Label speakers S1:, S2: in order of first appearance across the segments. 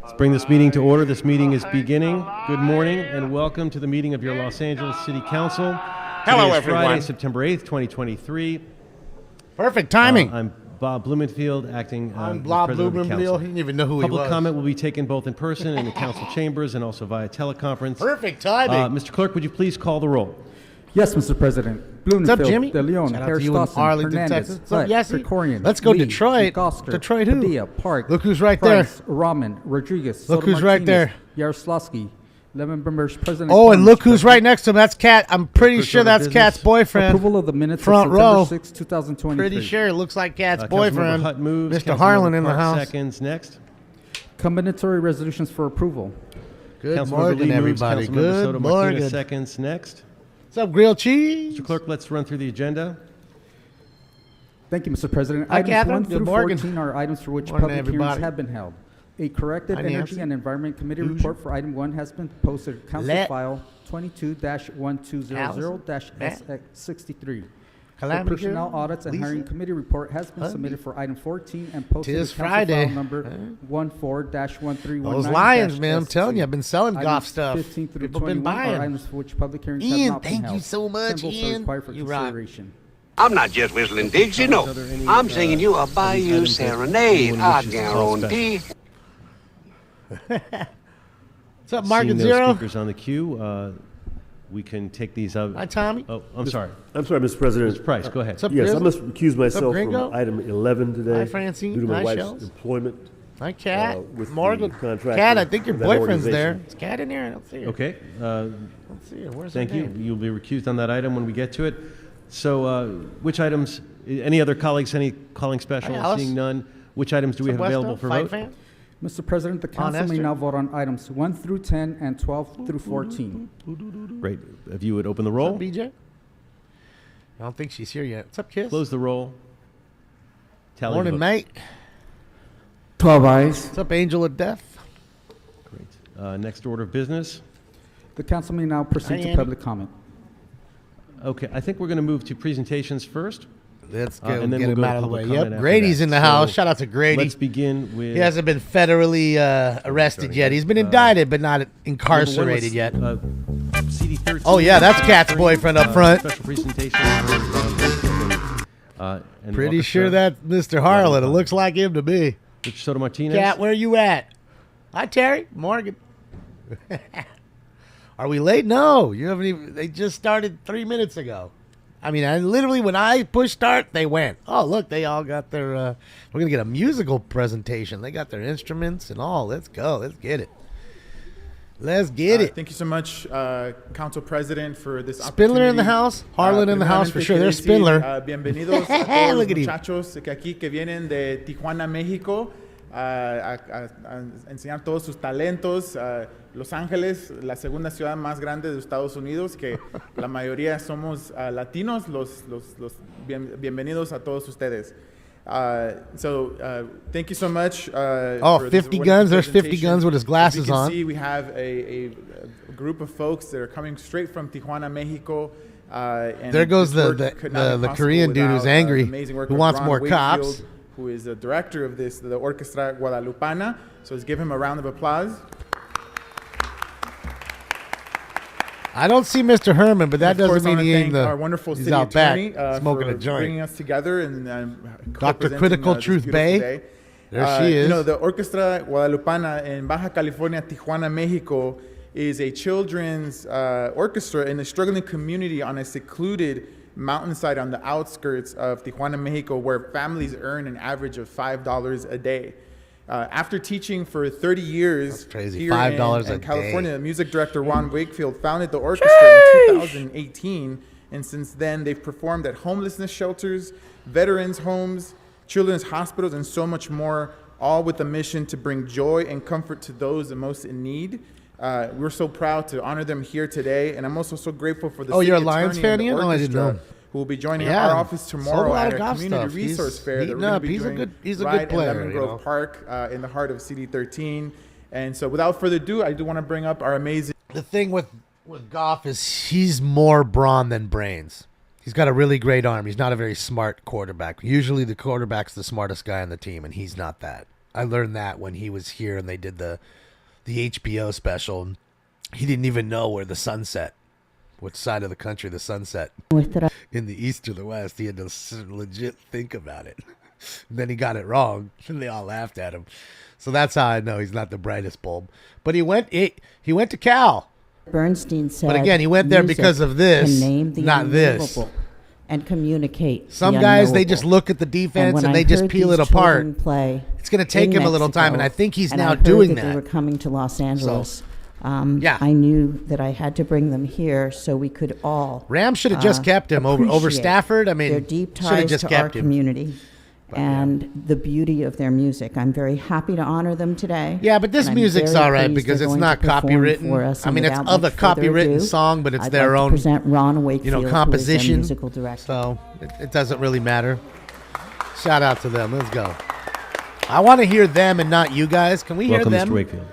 S1: Let's bring this meeting to order. This meeting is beginning. Good morning and welcome to the meeting of your Los Angeles City Council.
S2: Hello,
S1: Today is
S2: everyone.
S1: Friday, September 8th, 2023.
S2: Perfect timing.
S1: I'm Bob Blumenfield, acting
S2: I'm
S1: as
S2: Bob
S1: president of the council.
S2: Blumenfield. He didn't even know who he was.
S1: Public comment will be taken both in person in the council chambers and also via teleconference.
S2: Perfect timing.
S1: Mr. Clerk, would you please call the roll?
S3: Yes, Mr. President. Blumenfield,
S2: What's up, Jimmy?
S3: De Leon,
S2: Shout out
S3: Harris
S2: to you in
S3: Dawson,
S2: Arlington,
S3: Hernandez,
S2: Texas. What's up,
S3: Hutt,
S2: Yessie?
S3: Krikorian,
S2: Let's go
S3: Lee,
S2: Detroit.
S3: Gosker,
S2: Detroit who?
S3: Padilla, Park.
S2: Look who's right
S3: Price,
S2: there.
S3: Raman, Rodriguez,
S2: Look
S3: Soto
S2: who's right
S3: Martinez,
S2: there.
S3: Yaroslavsky, 11 members present.
S2: Oh, and look who's right next to him. That's Kat. I'm pretty
S1: First
S2: sure
S1: order of
S2: that's
S1: business.
S2: Kat's boyfriend.
S3: Approval of the minutes
S2: Front
S3: of September
S2: row.
S3: 6, 2023.
S2: Pretty sure it looks like Kat's
S1: Councilmember
S2: boyfriend.
S1: Hutt moves.
S2: Mr.
S1: Councilmember
S2: Harlan in the
S1: Park
S2: house.
S1: seconds. Next.
S3: Combinatory resolutions for approval.
S2: Good
S1: Councilmember
S2: morning,
S1: Lee moves.
S2: everybody.
S1: Councilmember
S2: Good
S1: Soto Martinez
S2: morning.
S1: seconds. Next.
S2: What's up, grilled cheese?
S1: Mr. Clerk, let's run through the agenda.
S3: Thank you, Mr. President.
S2: Hi,
S3: Items
S2: Catherine.
S3: 1
S2: Good
S3: through
S2: morning.
S3: 14 are items for which
S2: Morning,
S3: public
S2: everybody.
S3: hearings have been held. A corrected
S2: Hi,
S3: Energy
S2: Nancy.
S3: and Environment Committee
S2: Who's-
S3: report for item 1 has been posted. Council
S2: Let-
S3: file 22-1200-SX63. The
S2: Calamity
S3: Personnel
S2: girl?
S3: Audits and
S2: Lisa?
S3: Hiring Committee report has been
S2: Honey?
S3: submitted for item 14 and posted
S2: Tis
S3: as Council
S2: Friday.
S3: file number 14-1319.
S2: Those Lions, man. I'm telling you, I've been selling golf
S3: Items
S2: stuff.
S3: 15 through
S2: People been
S3: 21 are
S2: buying.
S3: items for which public hearings have
S2: Ian,
S3: not been
S2: thank
S3: held.
S2: you so much,
S3: Symbols are
S2: Ian.
S3: required for
S2: You rock.
S3: consideration.
S4: I'm not just whistling digs, you know.
S1: Are there any,
S4: I'm singing you a Bayou
S1: items that
S4: serenade.
S1: anyone
S4: I
S1: wishes to tell us
S4: guarantee.
S2: What's up, Mark
S1: Seeing
S2: and
S1: no
S2: Zero?
S1: speakers on the queue, we can take these up.
S2: Hi, Tommy.
S1: Oh, I'm sorry.
S5: I'm sorry, Mr. President.
S1: Mr. Price, go ahead.
S2: What's up,
S5: Yes, I
S2: Grizzly?
S5: must recuse myself
S2: Gringo?
S5: from item 11 today.
S2: Hi, Francine.
S5: Due to my
S2: Hi,
S5: wife's
S2: Shells.
S5: employment.
S2: Hi, Kat.
S5: with the
S2: Morgan.
S5: contractor
S2: Kat, I think your
S5: of that
S2: boyfriend's there.
S5: organization.
S2: Is Kat in here? I don't see her.
S1: Okay.
S2: I don't see her. Where's
S1: Thank
S2: her
S1: you.
S2: name?
S1: You'll be recused on that item when we get to it. So, which items? Any other colleagues? Any calling special?
S2: Hi, Alice.
S1: Seeing none. Which items do we
S2: What's
S1: have
S2: up,
S1: available
S2: Westo?
S1: for
S2: Fight
S1: vote?
S2: fan?
S3: Mr. President, the council may
S2: Esther?
S3: now vote on items 1 through 10 and 12 through 14.
S1: Great. If you would open the
S2: What's
S1: roll,
S2: up, BJ? I don't think she's here yet. What's up, Kiss?
S1: close the roll. Tally the
S2: Morning,
S1: vote.
S2: mate.
S3: 12 ayes.
S2: What's up, Angel of Death?
S1: Great. Next order of business.
S3: The council may now proceed
S2: Hi,
S3: to
S2: Andy.
S3: public comment.
S1: Okay. I think we're going to move to presentations first.
S2: Let's go
S1: and then
S2: get
S1: we'll
S2: him
S1: go to
S2: out of the way.
S1: public comment
S2: Yep,
S1: after
S2: Grady's
S1: that.
S2: in the
S1: So
S2: house. Shout out to Grady.
S1: Let's begin with.
S2: He hasn't been federally arrested yet. He's been indicted, but not incarcerated yet.
S1: CD13.
S2: Oh, yeah, that's Kat's boyfriend up front.
S1: Special presentation. And
S2: Pretty
S1: orchestra.
S2: sure that's Mr. Harlan. It looks like him to me.
S1: Rich Soto Martinez.
S2: Kat, where you at? Hi, Terry. Morgan. Are we late? No, you haven't even. They just started 3 minutes ago. I mean, I literally, when I pushed start, they went. Oh, look, they all got their. We're gonna get a musical presentation. They got their instruments and all. Let's go. Let's get it. Let's get it.
S6: Thank you so much, Council President, for this
S2: Spindler in the
S6: opportunity.
S2: house. Harlan in the house for sure. There's Spindler.
S6: Bienvenidos a todos
S2: Look
S6: los
S2: at him.
S6: muchachos que aquí que vienen de Tijuana, México, a enseñar todos sus talentos. Los Ángeles, la segunda ciudad más grande de Estados Unidos, que la mayoría somos latinos. Bienvenidos a todos ustedes. Thank you so much.
S2: Oh,
S6: for this
S2: 50
S6: wonderful
S2: guns. There's 50
S6: presentation.
S2: guns with his glasses
S6: As you can
S2: on.
S6: see, we have a group of folks that are coming straight from Tijuana, Mexico. And
S2: There goes
S6: this
S2: the-
S6: work
S2: the-
S6: could not be
S2: the
S6: possible
S2: Korean dude who's
S6: without,
S2: angry,
S6: the amazing work
S2: who
S6: of
S2: wants
S6: Ron
S2: more
S6: Wakefield,
S2: cops.
S6: who is the director of the Orchestra Guadalupana. So let's give him a round of applause.
S2: I don't see Mr. Herman, but that
S6: Of course,
S2: doesn't mean
S6: I wanna
S2: he ain't
S6: thank
S2: the.
S6: our wonderful
S2: He's
S6: city
S2: out back
S6: attorney,
S2: smoking
S6: for
S2: a joint.
S6: bringing us together and
S2: Dr.
S6: co-presenting,
S2: Critical
S6: this
S2: Truth
S6: beautiful
S2: Bay.
S6: day.
S2: There she is.
S6: You know, the Orchestra Guadalupana in Baja California, Tijuana, Mexico, is a children's orchestra in a struggling community on a secluded mountainside on the outskirts of Tijuana, Mexico, where families earn an average of $5 a day. After teaching for 30 years
S2: That's crazy.
S6: here
S2: $5
S6: in
S2: a
S6: California,
S2: day.
S6: music director Ron Wakefield founded the orchestra in 2018, and since then they've performed at homelessness shelters, veterans' homes, children's hospitals, and so much more, all with the mission to bring joy and comfort to those the most in need. We're so proud to honor them here today, and I'm also so grateful for the
S2: Oh, you're a
S6: city
S2: Lions
S6: attorney
S2: fan,
S6: and the
S2: Ian? Oh, I didn't
S6: orchestra
S2: know.
S6: who will be joining
S2: Yeah,
S6: our office
S2: sold a
S6: tomorrow
S2: lot
S6: at
S2: of
S6: a
S2: golf
S6: community
S2: stuff.
S6: resource
S2: He's
S6: fair that
S2: heating
S6: we're going
S2: up.
S6: to be
S2: He's a
S6: doing
S2: good- he's a
S6: right
S2: good player,
S6: in Lemon
S2: you
S6: Grove
S2: know.
S6: Park in the heart of CD13. And so without further ado, I do want to bring up our amazing
S2: The thing with Goff is he's more brawn than brains. He's got a really great arm. He's not a very smart quarterback. Usually the quarterback's the smartest guy on the team, and he's not that. I learned that when he was here and they did the HBO special. He didn't even know where the sun set, which side of the country the sun set. In the east or the west. He had to legit think about it. And then he got it wrong, and they all laughed at him. So that's how I know he's not the brightest bulb. But he went to Cal.
S7: Bernstein said,
S2: but again, he went there
S7: music
S2: because of this,
S7: can name the
S2: not this.
S7: unmovable and communicate.
S2: Some
S7: the
S2: guys, they
S7: unknowable.
S2: just look at the defense
S7: when
S2: and
S7: I
S2: they just
S7: heard
S2: peel
S7: these
S2: it apart.
S7: children play
S2: It's going to take
S7: in
S2: him a little time, and
S7: Mexico,
S2: I think he's
S7: and
S2: now
S7: I heard
S2: doing
S7: that. They were coming to Los Angeles.
S2: yeah.
S7: I knew that I had to bring them here so we could all.
S2: Rams should have just kept him over
S7: appreciate
S2: Stafford. I mean,
S7: their deep
S2: should have
S7: ties
S2: just
S7: to our
S2: kept him.
S7: community. And the beauty of their music. I'm very happy to honor them today.
S2: Yeah, but this
S7: and I'm
S2: music's
S7: very
S2: all right
S7: pleased
S2: because
S7: they're
S2: it's
S7: going
S2: not
S7: to perform
S2: copywritten.
S7: for us.
S2: I
S7: And
S2: mean, it's
S7: without
S2: of a
S7: much further
S2: copywritten
S7: ado,
S2: song, but it's
S7: I'd
S2: their
S7: like to
S2: own,
S7: present Ron Wakefield, who is their
S2: composition.
S7: musical director.
S2: So it doesn't really matter. Shout out to them. Let's go. I want to hear them and not you guys. Can we
S1: Welcome,
S2: hear them?
S1: Mr. Wakefield.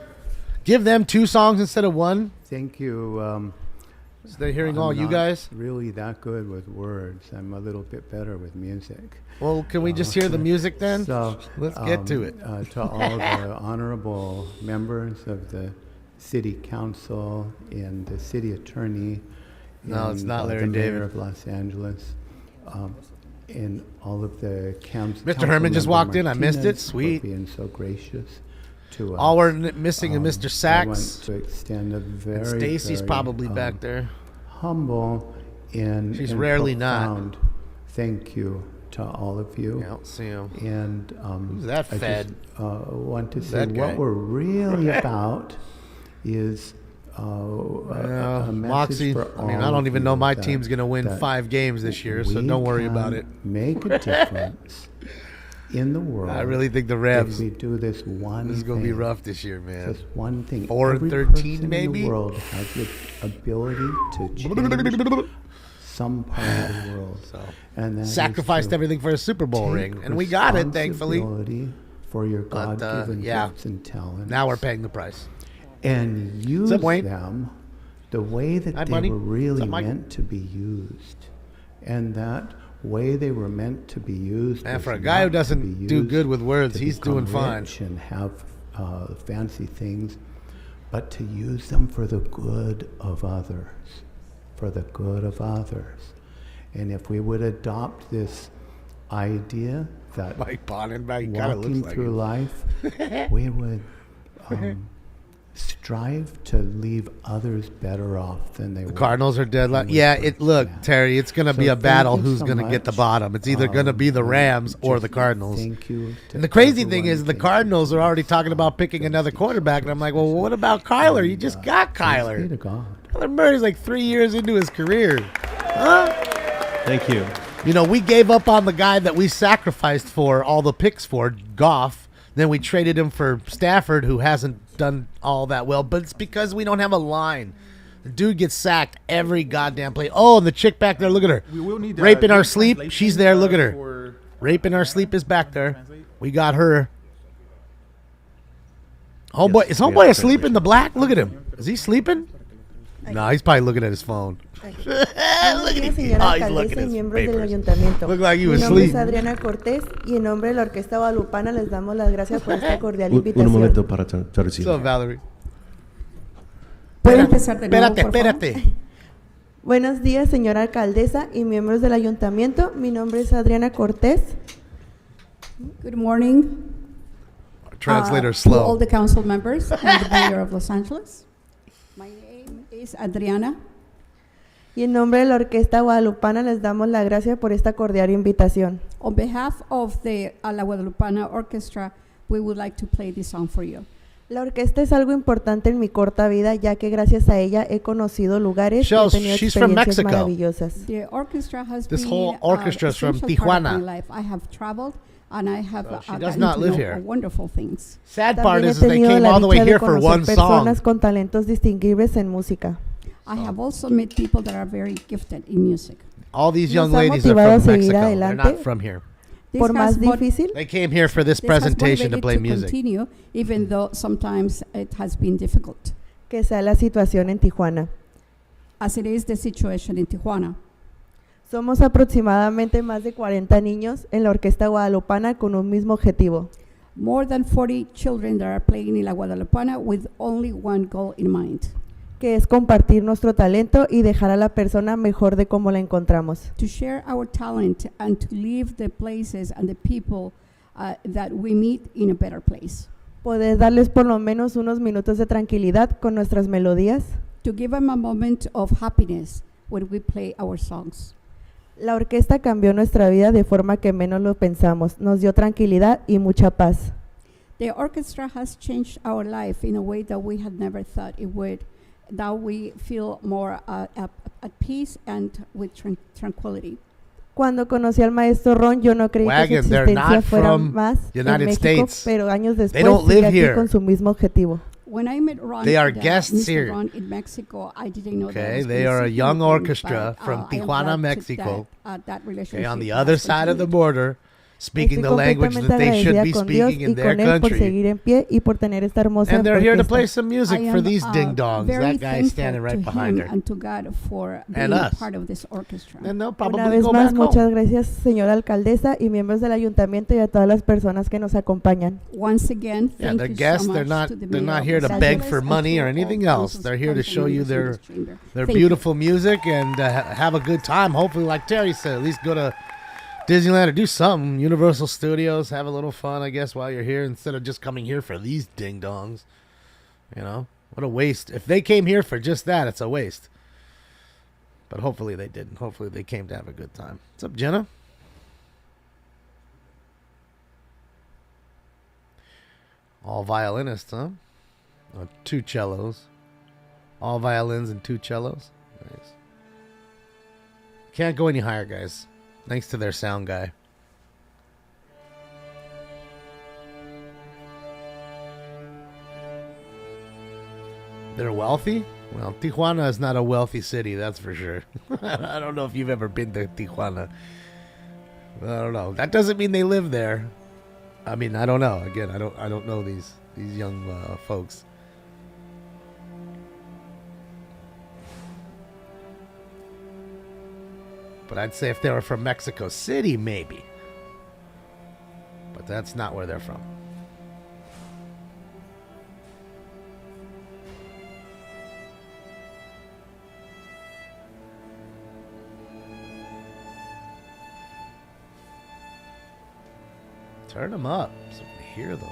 S2: Give them 2 songs instead of 1.
S8: Thank you.
S2: So they're hearing
S8: I'm
S2: all you
S8: not
S2: guys.
S8: really that good with words. I'm a little bit better with music.
S2: Well, can we just hear the music then?
S8: So
S2: let's get to it.
S8: To all the honorable members of the City Council and the City Attorney.
S2: No, it's
S8: and,
S2: not Larry
S8: the Mayor
S2: David.
S8: of Los Angeles. And all of the
S2: Mr. Herman just walked in. I missed it. Sweet.
S8: For being so gracious to us.
S2: All we're missing is Mr.
S8: I
S2: Sachs.
S8: want to extend a very,
S2: And Stacy's
S8: very,
S2: probably back there.
S8: humble and
S2: She's
S8: and
S2: rarely not.
S8: profound thank you to all of you.
S2: Yeah, I don't see him.
S8: And
S2: Who's that
S8: I
S2: fed?
S8: just want to say
S2: That guy.
S8: what we're really about is a message
S2: Moxie,
S8: for
S2: I mean,
S8: all
S2: I don't
S8: of
S2: even know
S8: you
S2: my
S8: that-
S2: team's going to win
S8: that
S2: 5 games this year, so
S8: we
S2: don't worry
S8: can
S2: about it.
S8: Make a difference in the world.
S2: I really think the
S8: if
S2: Revs,
S8: we do this one
S2: this is going to be
S8: thing.
S2: rough this year, man.
S8: Just one thing.
S2: 4 and
S8: Every
S2: 13
S8: person
S2: maybe?
S8: in the world has the ability to change some part of the world. And that is
S2: Sacrificed
S8: to
S2: everything for a Super Bowl
S8: take
S2: ring, and we got it, thankfully.
S8: responsibility for your
S2: But,
S8: God-given
S2: yeah.
S8: gifts and talents.
S2: Now we're paying the price.
S8: And use
S2: up, Wayne?
S8: them the way that
S2: Hi,
S8: they
S2: buddy.
S8: were really
S2: What's up, Mike?
S8: meant to be used. And that way they were meant to be used.
S2: Man,
S8: was
S2: for a guy who
S8: not to
S2: doesn't
S8: be
S2: do
S8: used
S2: good with words,
S8: to
S2: he's
S8: become
S2: doing fine.
S8: rich and have fancy things, but to use them for the good of others. For the good of others. And if we would adopt this idea that
S2: Mike Bonenbach, he kind of
S8: walking
S2: looks like
S8: through
S2: him.
S8: life, we would strive to leave others better off than they were.
S2: The Cardinals are dead last.
S8: when we
S2: Yeah,
S8: first
S2: look,
S8: met.
S2: Terry, it's going to
S8: So
S2: be a
S8: thank
S2: battle
S8: you
S2: who's
S8: so
S2: going to get the
S8: much.
S2: bottom. It's either going to be the Rams or
S8: Just
S2: the Cardinals.
S8: Thank you. to
S2: And the crazy thing
S8: everyone.
S2: is the
S8: Thank
S2: Cardinals
S8: you.
S2: are already talking about picking another quarterback, and I'm like, well, what about Kyler? You just got
S8: Thanks be to
S2: Kyler.
S8: God.
S2: Kyler Murray's like 3 years into his career. Huh?
S1: Thank you.
S2: You know, we gave up on the guy that we sacrificed for all the picks for, Goff. Then we traded him for Stafford, who hasn't done all that well. But it's because we don't have a line. The dude gets sacked every goddamn play. Oh, and the chick back there, look at her.
S6: We will need
S2: Rape in our
S6: Google
S2: sleep.
S6: Translation,
S2: She's there. Look at her.
S6: for-
S2: Rape in our sleep is back there.
S6: Translate.
S2: We got her. Homeboy,
S1: Yes,
S2: is
S1: we have
S2: homeboy asleep in
S1: translation.
S2: the black? Look at him. Is he sleeping? No, he's probably looking at his phone.
S9: Buenos días, señora
S2: Oh, he's looking
S9: alcaldesa
S2: at
S9: y
S2: his
S9: miembros del
S2: papers.
S9: ayuntamiento.
S2: Looked like he was
S9: Mi nombre es
S2: asleep.
S9: Adriana Cortés y en nombre de la Orquesta Guadalupana les damos las gracias por esta cordial
S1: Un
S9: invitación.
S1: momento para traducir.
S2: What's up, Valerie?
S10: ¿Puede empezar de nuevo,
S2: Espérate,
S10: por favor?
S2: espérate.
S9: Buenos días, señora alcaldesa y miembros del ayuntamiento. Mi nombre es Adriana Cortés.
S10: Good morning.
S2: Translator
S10: To all
S2: slow.
S10: the council members and the mayor of Los Angeles. My name is Adriana.
S9: Y en nombre de la Orquesta Guadalupana les damos la gracias por esta cordial invitación.
S10: On behalf of the La Guadalupana Orchestra, we would like to play this song for you.
S9: La orquesta es algo importante en mi corta vida, ya que gracias a ella he conocido lugares y he
S2: Shells,
S9: tenido
S2: she's from
S9: experiencias
S2: Mexico.
S9: maravillosas.
S10: The orchestra has
S2: This
S10: been
S2: whole orchestra is from
S10: essential part of
S2: Tijuana.
S10: my life. I have traveled and I have
S2: So she does
S10: gotten
S2: not
S10: to
S2: live
S10: know
S2: here.
S10: wonderful things.
S2: Sad part
S9: También he
S2: is they
S9: tenido
S2: came
S9: la
S2: all the way
S9: dicha de
S2: here for one
S9: conocer
S2: song.
S9: personas con talentos distinguibles en música.
S10: I have also met people that are very gifted in music.
S2: All these young
S9: Nos ha
S2: ladies are
S9: motivado
S2: from
S9: a seguir
S2: Mexico. They're
S9: adelante.
S2: not from here.
S10: This
S9: Por más
S10: has mot-
S9: difícil
S2: They came here for this
S10: this has
S2: presentation to
S10: motivated
S2: play
S10: to
S2: music.
S10: continue, even though sometimes it has been difficult,
S9: que sea la situación en Tijuana.
S10: as it is the situation in Tijuana.
S9: Somos aproximadamente más de 40 niños en la Orquesta Guadalupana con un mismo objetivo.
S10: more than 40 children that are playing in La Guadalupana with only one goal in mind,
S9: que es compartir nuestro talento y dejar a la persona mejor de cómo la encontramos.
S10: to share our talent and to leave the places and the people that we meet in a better place,
S9: Poder darles por lo menos unos minutos de tranquilidad con nuestras melodías.
S10: to give them a moment of happiness when we play our songs.
S9: La orquesta cambió nuestra vida de forma que menos lo pensamos. Nos dio tranquilidad y mucha paz.
S10: The orchestra has changed our life in a way that we had never thought it would. Now we feel more at peace and with tranquility.
S9: Cuando conocí al maestro Ron, yo no creí que
S2: Wagon,
S9: su
S2: they're
S9: existencia
S2: not
S9: fuera
S2: from
S9: más
S2: United
S9: en México,
S2: States.
S9: pero años
S2: They
S9: después
S2: don't
S9: sigue
S2: live
S9: aquí
S2: here.
S9: con su mismo objetivo.
S10: When I met Ron,
S2: They are guests
S10: Mr.
S2: here.
S10: Ron in Mexico, I didn't know that I
S2: Okay,
S10: was
S2: they
S10: gonna
S2: are a
S10: see him
S2: young
S10: again,
S2: orchestra
S10: but,
S2: from
S10: I am
S2: Tijuana,
S10: glad
S2: Mexico.
S10: That
S2: Okay,
S10: relationship
S2: on the
S10: has
S2: other side of the
S10: continued.
S2: border, speaking
S9: Estoy
S2: the language
S9: completamente
S2: that they should
S9: agradecida
S2: be
S9: con Dios
S2: speaking
S9: y
S2: in their
S9: con él por
S2: country.
S9: seguir en pie y por tener esta hermosa
S2: And they're here to play
S9: orquesta.
S2: some music
S10: I
S2: for
S10: am,
S2: these ding dongs.
S10: very
S2: That guy's
S10: thankful
S2: standing right
S10: to
S2: behind
S10: him
S2: her.
S10: and to God for
S2: And
S10: being
S2: us.
S10: part of this orchestra.
S2: And they'll
S9: Una
S2: probably
S9: vez
S2: go
S9: más,
S2: back
S9: muchas
S2: home.
S9: gracias, señora alcaldesa y miembros del ayuntamiento y a todas las personas que nos acompañan.
S10: Once again,
S2: Yeah,
S10: thank
S2: they're
S10: you
S2: guests.
S10: so
S2: They're
S10: much
S2: not.
S10: to the
S2: They're
S10: mayor
S2: not
S10: of
S2: here to
S10: Los
S2: beg
S10: Angeles
S2: for
S10: and
S2: money
S10: to
S2: or
S10: all
S2: anything
S10: council-
S2: else. They're here to
S10: council
S2: show you
S10: members in
S2: their
S10: this chamber.
S2: their
S10: Thank you.
S2: beautiful music and have a good time. Hopefully, like Terry said, at least go to Disneyland or do something. Universal Studios, have a little fun, I guess, while you're here instead of just coming here for these ding dongs. You know, what a waste. If they came here for just that, it's a waste. But hopefully they didn't. Hopefully they came to have a good time. What's up, Jenna? All violinists, huh? Oh, 2 cellos. All violins and 2 cellos. Nice. Can't go any higher, guys. Thanks to their sound guy. They're wealthy? Well, Tijuana is not a wealthy city, that's for sure. I don't know if you've ever been to Tijuana. I don't know. That doesn't mean they live there. I mean, I don't know. Again, I don't know these young folks. But I'd say if they were from Mexico City, maybe. But that's not where they're from. Turn them up so we can hear them.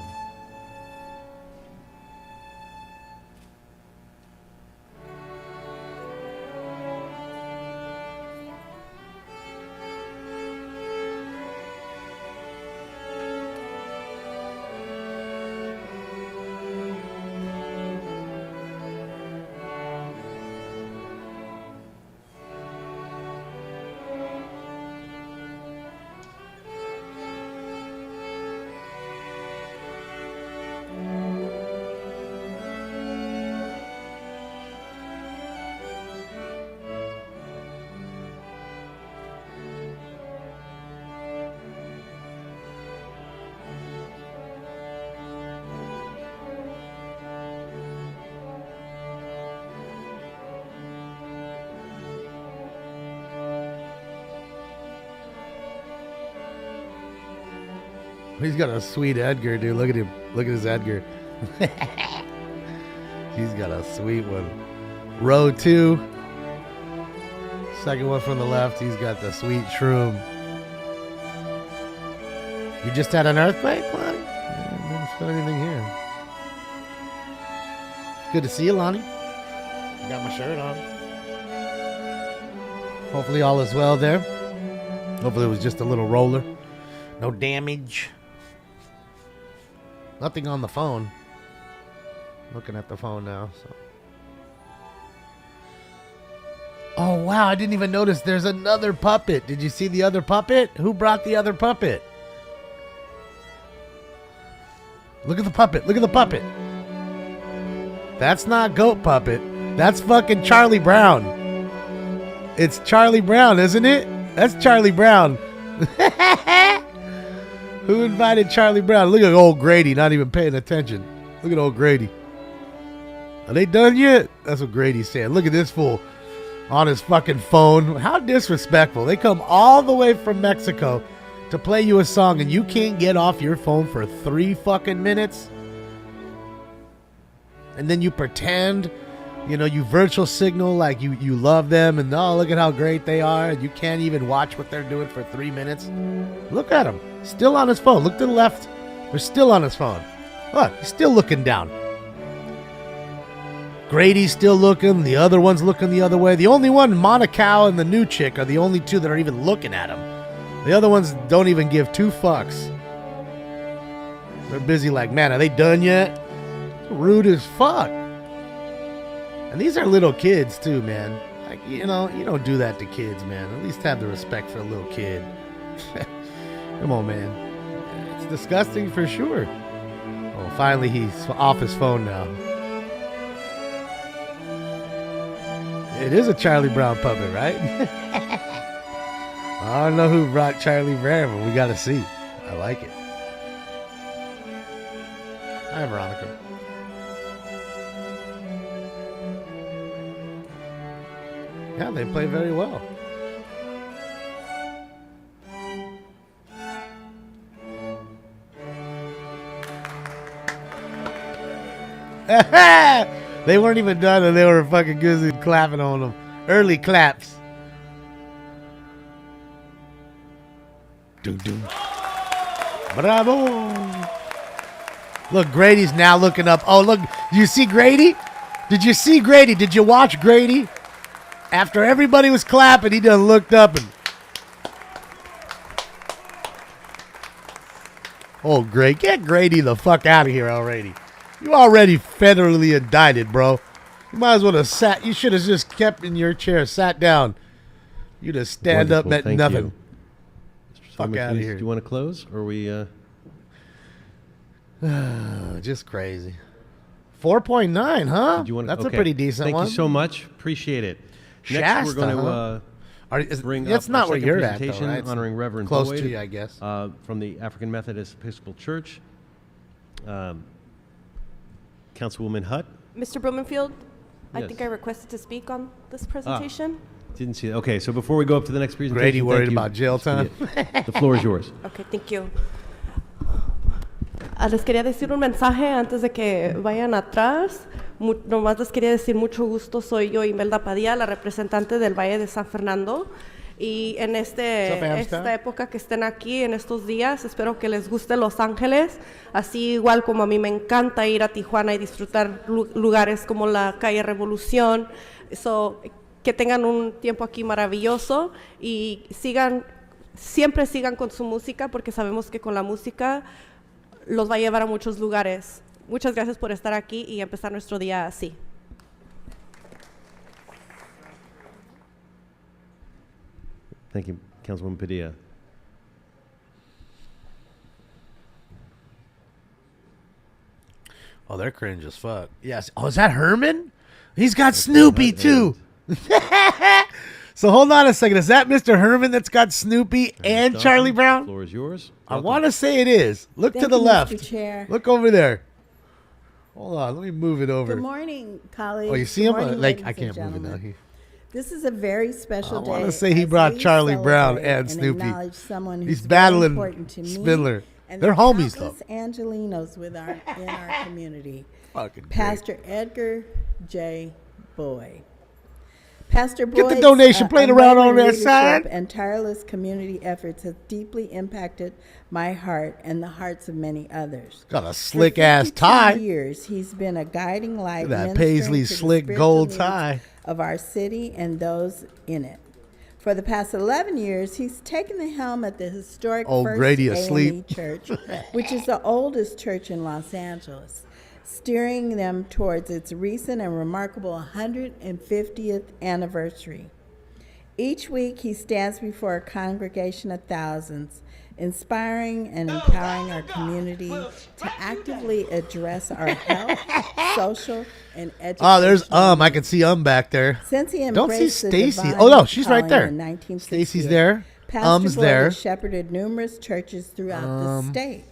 S2: He's got a sweet Edgar, dude. Look at him. Look at his Edgar. He's got a sweet one. Row 2. Second one from the left. He's got the sweet shroom. You just had an earthquake? What? I didn't feel anything here. Good to see you, Lonnie. I got my shirt on. Hopefully all is well there. Hopefully it was just a little roller. No damage. Nothing on the phone. Looking at the phone now. So. Oh, wow. I didn't even notice there's another puppet. Did you see the other puppet? Who brought the other puppet? Look at the puppet. Look at the puppet. That's not Goat Puppet. That's fucking Charlie Brown. It's Charlie Brown, isn't it? That's Charlie Brown. Who invited Charlie Brown? Look at old Grady not even paying attention. Look at old Grady. Are they done yet? That's what Grady's saying. Look at this fool on his fucking phone. How disrespectful. They come all the way from Mexico to play you a song and you can't get off your phone for 3 fucking minutes? And then you pretend, you virtual signal like you love them and oh, look at how great they are. And you can't even watch what they're doing for 3 minutes. Look at him. Still on his phone. Look to the left. They're still on his phone. Look, he's still looking down. Grady's still looking. The other one's looking the other way. The only one, Monaco and the new chick, are the only two that are even looking at him. The other ones don't even give 2 fucks. They're busy like, man, are they done yet? Rude as fuck. And these are little kids too, man. Like, you don't do that to kids, man. At least have the respect for a little kid. Come on, man. It's disgusting for sure. Oh, finally he's off his phone now. It is a Charlie Brown puppet, right? I don't know who brought Charlie Brown, but we got to see. I like it. Hi, Veronica. Yeah, they play very well. They weren't even done and they were fucking busy clapping on them. Early claps. Doo-doo. Bravo. Look, Grady's now looking up. Oh, look. Do you see Grady? Did you see Grady? Did you watch Grady? After everybody was clapping, he done looked up and... Oh, great. Get Grady the fuck out of here already. You already federally indicted, bro. You might as well have sat. You should have just kept in your chair, sat down. You'd have stand
S1: Wonderful.
S2: up, meant
S1: Thank
S2: nothing.
S1: you.
S2: Fuck
S1: Mr.
S2: out of
S1: Smith,
S2: here.
S1: Do you want to close, or are we?
S2: Just crazy. 4.9, huh?
S1: Did you want?
S2: That's
S1: okay.
S2: a pretty decent one.
S1: Thank you so much. Appreciate it. Next,
S2: Shasta,
S1: we're going to
S2: huh?
S1: bring
S2: That's
S1: up
S2: not
S1: our
S2: where
S1: second
S2: you're at, though,
S1: presentation
S2: right? It's
S1: honoring Reverend
S2: close
S1: Boyd,
S2: to you, I guess.
S1: from the African Methodist Episcopal Church. Councilwoman Hutt.
S11: Mr. Blumenfield, I
S1: Yes.
S11: think I requested to speak on this presentation.
S1: Didn't see that. Okay, so before we go up to the next presentation,
S2: Grady
S1: thank
S2: worried
S1: you.
S2: about jail time.
S1: The floor is yours.
S11: Okay, thank you. Les quería decir un mensaje antes de que vayan atrás. Nomás les quería decir mucho gusto. Soy yo, Imelda Padilla, la representante del Valle de San Fernando. Y en esta época que estén aquí, en estos días, espero que les guste Los Ángeles, así igual como a mí me encanta ir a Tijuana y disfrutar lugares como la calle Revolución. Que tengan un tiempo aquí maravilloso y siempre sigan con su música, porque sabemos que con la música los va a llevar a muchos lugares. Muchas gracias por estar aquí y empezar nuestro día así.
S1: Thank you, Councilwoman Padilla.
S2: Oh, they're cringe as fuck. Yes. Oh, is that Herman? He's got Snoopy, too. So hold on a second. Is that Mr. Herman that's got Snoopy and Charlie Brown?
S1: The floor is yours.
S2: I want to say it is. Look to
S9: Thank
S2: the
S9: you,
S2: left.
S9: Mr. Chair.
S2: Look over there. Hold on. Let me move it over.
S9: Good morning, colleagues.
S2: Oh, you see
S9: Good
S2: him?
S9: morning,
S2: Like,
S9: ladies
S2: I
S9: and
S2: can't move it
S9: gentlemen.
S2: now.
S9: This is a very special day.
S2: I want to say he
S9: as
S2: brought
S9: we
S2: Charlie Brown
S9: celebrate
S2: and Snoopy.
S9: acknowledge someone who's
S2: He's
S9: very
S2: battling
S9: important to me
S2: Spindler.
S9: and
S2: They're
S9: the
S2: homies, though.
S9: countless Angelinos in our community.
S2: Fucking great.
S9: Pastor Edgar J. Boyd. Pastor
S2: Get the
S9: Boyd's,
S2: donation plate around on that
S9: unwavering
S2: side.
S9: leadership and tireless community efforts have deeply impacted my heart and the hearts of many others.
S2: Got a slick ass tie.
S9: For years, he's been a guiding light.
S2: Look at that
S9: ministering
S2: paisley
S9: to the
S2: slick
S9: spiritual
S2: gold
S9: needs
S2: tie.
S9: of our city and those in it. For the past 11 years, he's taken the helm at the historic
S2: Old
S9: First
S2: Grady
S9: A&E
S2: asleep.
S9: Church, which is the oldest church in Los Angeles, steering them towards its recent and remarkable 150th anniversary. Each week, he stands before a congregation of thousands, inspiring and empowering our community to actively address our health, social, and education.
S2: Oh, there's I can see back there.
S9: Since he
S2: Don't see
S9: embraced the
S2: Stacy.
S9: divine
S2: Oh no, she's right
S9: calling
S2: there.
S9: in 1968,
S2: Stacy's there.
S9: Pastor Boyd
S2: There.
S9: has shepherded numerous churches throughout the state.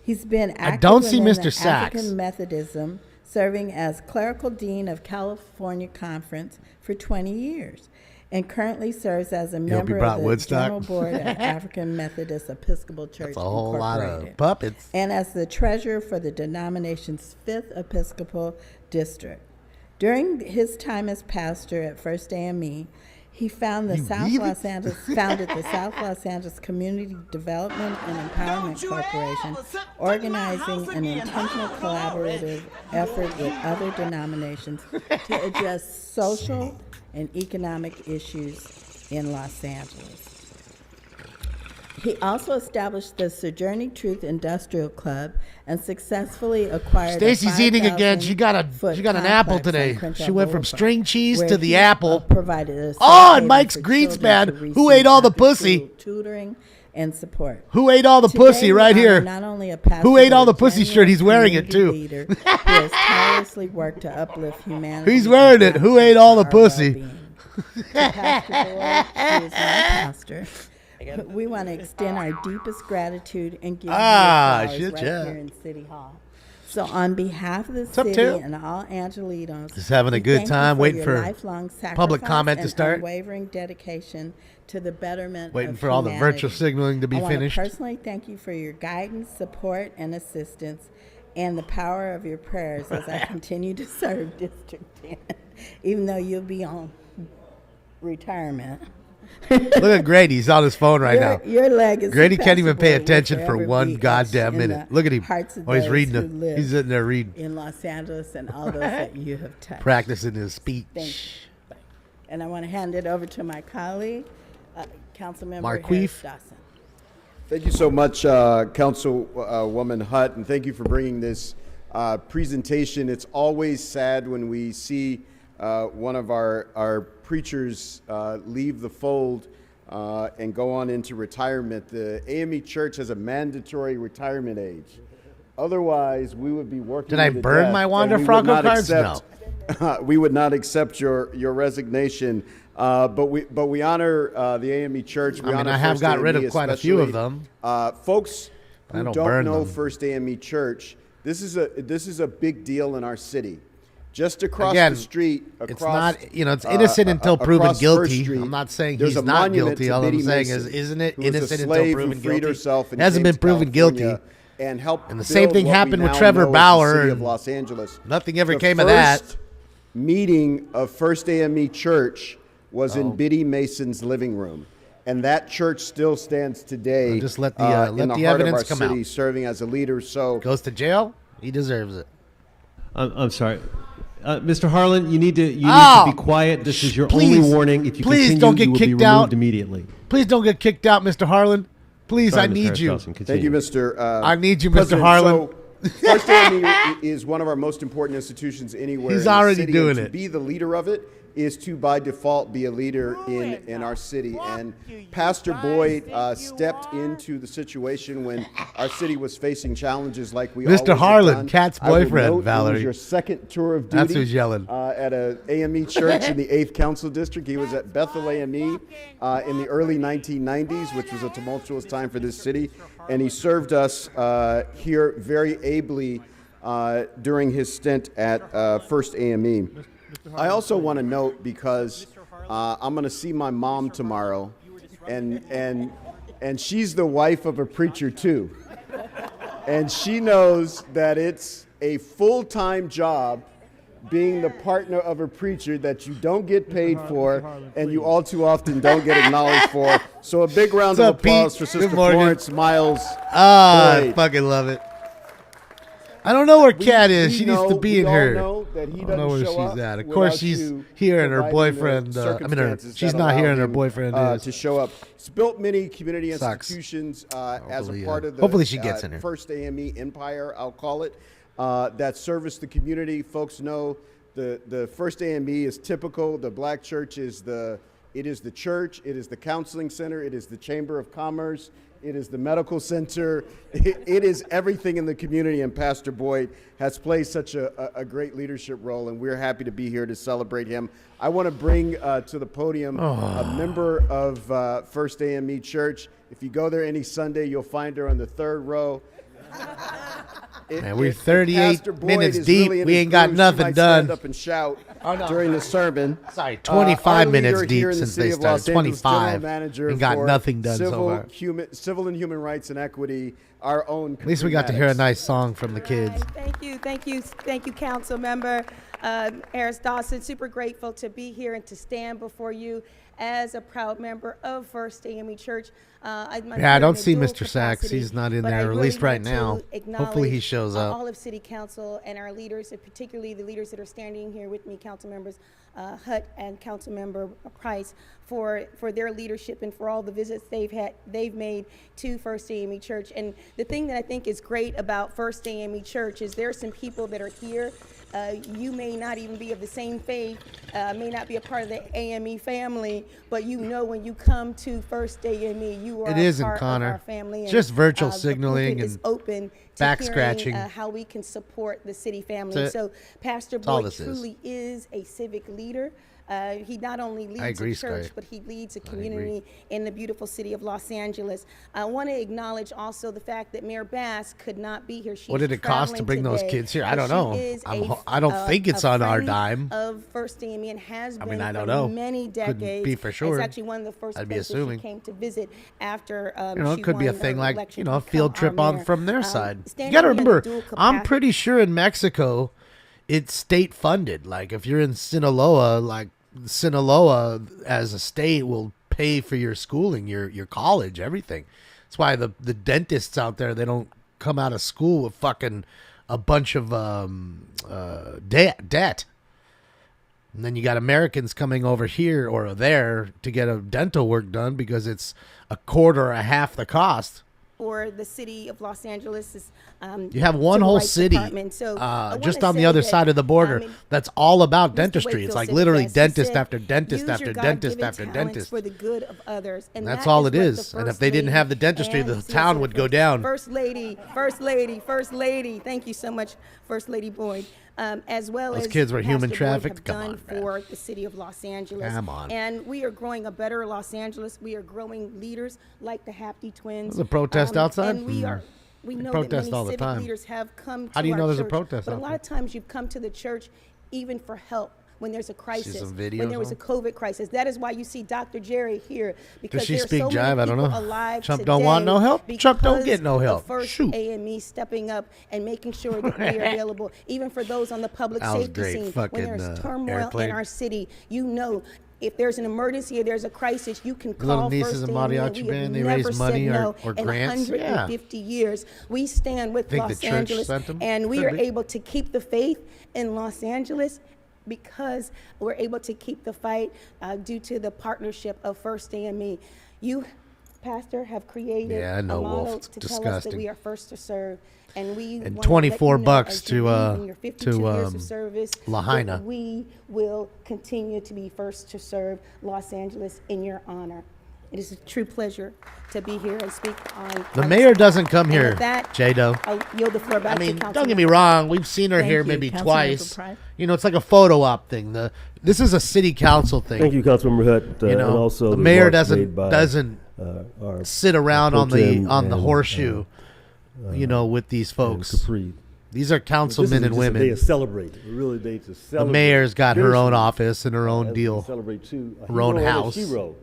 S9: He's been active
S2: don't see
S9: within
S2: Mr.
S9: the
S2: Sachs.
S9: African Methodism, serving as clerical dean of California Conference for 20 years. and currently serves as a
S2: hope he
S9: member
S2: brought
S9: of the
S2: Woodstock.
S9: General Board of African Methodist Episcopal Church
S2: That's a whole lot
S9: Incorporated,
S2: of puppets.
S9: and as the treasurer for the denomination's 5th Episcopal District. During his time as pastor at First AME, he founded the South Los Angeles Community Development and Empowerment Corporation, organizing an intentional collaborative effort with other denominations to address social and economic issues in Los Angeles. He also established the Sojourning Truth Industrial Club and successfully acquired.
S2: Stacy's eating again. She got an apple today. She went from string cheese to the apple. Oh, and Mike's Greenspan, who ate all the pussy.
S9: Tutoring and support.
S2: Who ate all the pussy right here?
S9: Not only a pastor,
S2: who ate all the pussy shirt? He's wearing it too.
S9: Leader who has tirelessly worked to uplift humanity.
S2: He's wearing it. Who ate all the pussy?
S9: Pastor Boyd, who is my pastor. We want to extend our deepest gratitude and give you flowers here in City Hall. So on behalf of the city and all Angelinos,
S2: just having a good time, waiting for public comment to start.
S9: Unwavering dedication to the betterment
S2: waiting
S9: of
S2: for all the
S9: humanity.
S2: virtual signaling to be finished.
S9: I want to personally thank you for your guidance, support, and assistance, and the power of your prayers as I continue to serve District 10, even though you'll be on retirement.
S2: Look at Grady. He's on his phone right now.
S9: Your legacy,
S2: Grady can't even pay
S9: Boyd,
S2: attention for one goddamn minute. Look at him. Oh, he's reading it. He's sitting there reading.
S9: In Los Angeles and all those that you have touched.
S2: Practicing his speech.
S9: Thank you. And I want to hand it over to my colleague, Councilmember
S2: Marqueef.
S9: Dawson.
S12: Thank you so much, Councilwoman Hutt, and thank you for bringing this presentation. It's always sad when we see one of our preachers leave the fold and go on into retirement. The AME Church has a mandatory retirement age. Otherwise, we would be working.
S2: Did I burn my Wander Franco cards? No.
S12: We would not accept your resignation. But we honor the AME Church.
S2: I have got rid of quite a few of them.
S12: Folks who don't know
S2: them.
S12: First AME Church, this is a big deal in our city. Just across
S2: Again,
S12: the street,
S2: it's not, it's innocent until proven guilty. I'm not saying he's not guilty. All I'm saying is, isn't it innocent until proven guilty? It hasn't been proven guilty.
S12: And
S2: the same thing happened with Trevor Bauer.
S12: Of Los Angeles.
S2: Nothing ever came of that.
S12: The meeting of First AME Church was in Biddy Mason's living room. And that church still stands today.
S2: Just let the
S12: heart
S2: evidence
S12: of
S2: come
S12: our city,
S2: out.
S12: serving as a leader. So
S2: goes to jail. He deserves it.
S1: I'm sorry. Mr. Harlan, you need to be quiet. This is your only warning. If you continue,
S2: don't get
S1: you will
S2: kicked
S1: be removed
S2: out
S1: immediately.
S2: Please don't get kicked out, Mr. Harlan. Please,
S1: Sorry,
S2: I
S1: Mr.
S2: need you.
S1: Harris-Dawson,
S12: thank you, Mr.
S2: I need you, Mr.
S12: President.
S2: Harlan.
S12: So, First AME is one of our most important institutions anywhere.
S2: He's
S12: in the
S2: already
S12: city,
S2: doing
S12: and
S2: it.
S12: To be the leader of it is to, by default, be a leader in our city. And Pastor Boyd stepped into the situation when our city was facing challenges like we always
S2: Mr.
S12: have
S2: Harlan,
S12: done.
S2: Kat's
S12: I would
S2: boyfriend,
S12: note
S2: Valerie.
S12: It was your second tour of duty.
S2: That's who's yelling.
S12: At a AME church in the 8th Council District. He was at Bethel AME in the early 1990s, which was a tumultuous time for this city. And he served us here very ably during his stint at First AME. I also want to note, because I'm going to see my mom tomorrow, and she's the wife of a preacher too, and she knows that it's a full-time job being the partner of a preacher that you don't get paid for and you all too often don't get acknowledged for. So a big round of applause for Sister Florence Miles.
S2: I fucking love it. I don't know where Kat is. She needs to be in here.
S12: I
S2: don't know where she's at. Of course, she's here and her boyfriend. She's not here and her boyfriend is.
S12: To show up. It's built many community institutions as a part of the
S2: hopefully she gets in here.
S12: First AME empire, I'll call it, that service the community. Folks know the First AME is typical. The black church is the church. It is the counseling center. It is the Chamber of Commerce. It is the medical center. It is everything in the community, and Pastor Boyd has played such a great leadership role, and we're happy to be here to celebrate him. I want to bring to the podium a member of First AME Church. If you go there any Sunday, you'll find her on the third row.
S2: Man, we're
S12: if
S2: 38
S12: Pastor Boyd
S2: minutes
S12: is
S2: deep.
S12: really in
S2: We
S12: his
S2: ain't got
S12: groove, she
S2: nothing
S12: might
S2: done.
S12: Stand up and shout
S2: no.
S12: during the sermon.
S2: Sorry, 25
S12: our
S2: minutes
S12: leader
S2: deep
S12: here in the
S2: since
S12: city
S2: they
S12: of Los
S2: started.
S12: Angeles, General
S2: 25.
S12: Manager
S2: And got
S12: for
S2: nothing done so far.
S12: Civil and Human Rights and Equity, our own.
S2: At least we got to hear a nice song from the kids.
S13: Thank you, Council Member Harris Dawson. Super grateful to be here and to stand before you as a proud member of First AME Church.
S2: I don't see Mr. Sachs. He's not in there, at least right now. Hopefully he shows up.
S13: All of City Council and our leaders, and particularly the leaders that are standing here with me, Council Members Hutt and Council Member Price, for their leadership and for all the visits they've made to First AME Church. And the thing that I think is great about First AME Church is there are some people that are here. You may not even be of the same faith, may not be a part of the AME family, but you know when you come to First AME, you are a part of our family.
S2: It's just virtual signaling and
S13: open
S2: back scratching.
S13: How we can support the city family. So Pastor Boyd truly is a civic leader. He not only leads a church, but he leads a community in the beautiful city of Los Angeles. I want to acknowledge also the fact that Mayor Bass could not be here.
S2: What did it cost to bring those kids here? I don't know. I don't think it's on our dime.
S13: Of First AME and has been
S2: I don't
S13: for
S2: know.
S13: many decades.
S2: Couldn't be for sure.
S13: It's actually one of the first places she came to visit after
S2: it could be a thing like, a field trip from their side. You got to remember, I'm pretty sure in Mexico, it's state funded. Like if you're in Sinaloa, Sinaloa as a state will pay for your schooling, your college, everything. That's why the dentists out there, they don't come out of school with fucking a bunch of debt. And then you got Americans coming over here or there to get a dental work done because it's a quarter or a half the cost.
S13: Or the city of Los Angeles is.
S2: You have one whole city just on the other side of the border that's all about dentistry. It's like literally dentist after dentist after dentist after dentist.
S13: For the good of others.
S2: And that's all it is. And if they didn't have the dentistry, the town would go down.
S13: First Lady. Thank you so much, First Lady Boyd. As well
S2: Those
S13: as
S2: kids were human trafficked.
S13: Come on, for the city of Los Angeles.
S2: Come on.
S13: And we are growing a better Los Angeles. We are growing leaders like the Hapty twins.
S2: There's a protest outside.
S13: And we know that many civic leaders have come to
S2: How do you know there's
S13: church,
S2: a protest
S13: but
S2: out
S13: a lot of times you've come to the church even for help when there's a crisis, when there was a COVID crisis. That is why you see Dr. Jerry here, because
S2: does she
S13: there's
S2: speak
S13: so
S2: jive?
S13: many
S2: I don't
S13: people
S2: know.
S13: alive
S2: Trump
S13: today
S2: don't want no help. Trump don't get no
S13: because
S2: help.
S13: of First
S2: Shoot.
S13: AME stepping up and making sure that we are available, even for those on the public safety scene. When there's turmoil in our city, you know, if there's an emergency or there's a crisis, you can call
S2: nieces
S13: First
S2: and
S13: AME.
S2: mariachi
S13: We have
S2: band, they
S13: never
S2: raise money
S13: said no
S2: or
S13: in
S2: grants.
S13: 150 years. We stand with
S2: Think
S13: Los
S2: the church
S13: Angeles,
S2: sent them?
S13: and we
S2: Could
S13: are
S2: be.
S13: able to keep the faith in Los Angeles because we're able to keep the fight due to the partnership of First AME. You, Pastor, have created a model
S2: It's
S13: to tell us that
S2: disgusting.
S13: we are first to serve. And we
S2: And
S13: want to let you know,
S2: $24
S13: as you leave in your 52 years of service,
S2: Lahaina.
S13: that we will continue to be first to serve Los Angeles in your honor. It is a true pleasure to be here and speak on.
S2: The mayor doesn't come here,
S13: that,
S2: Jado.
S13: I'll yield the floor back to
S2: don't
S13: Councilman.
S2: get me wrong. We've seen her
S9: Thank
S2: here
S9: you,
S2: maybe
S9: Councilmember
S2: twice.
S9: Price.
S2: It's like a photo op thing. This is a city council thing.
S5: Thank you, Councilmember Hutt. And also
S2: the mayor
S5: remarks made
S2: doesn't
S5: our
S2: sit around on the horseshoe, with these folks.
S5: Capri.
S2: These are councilmen and women.
S5: They celebrate. Really, they to celebrate.
S2: The mayor's got her own office and her own
S5: As
S2: deal,
S5: we celebrate too,
S2: her own house.
S5: Hero,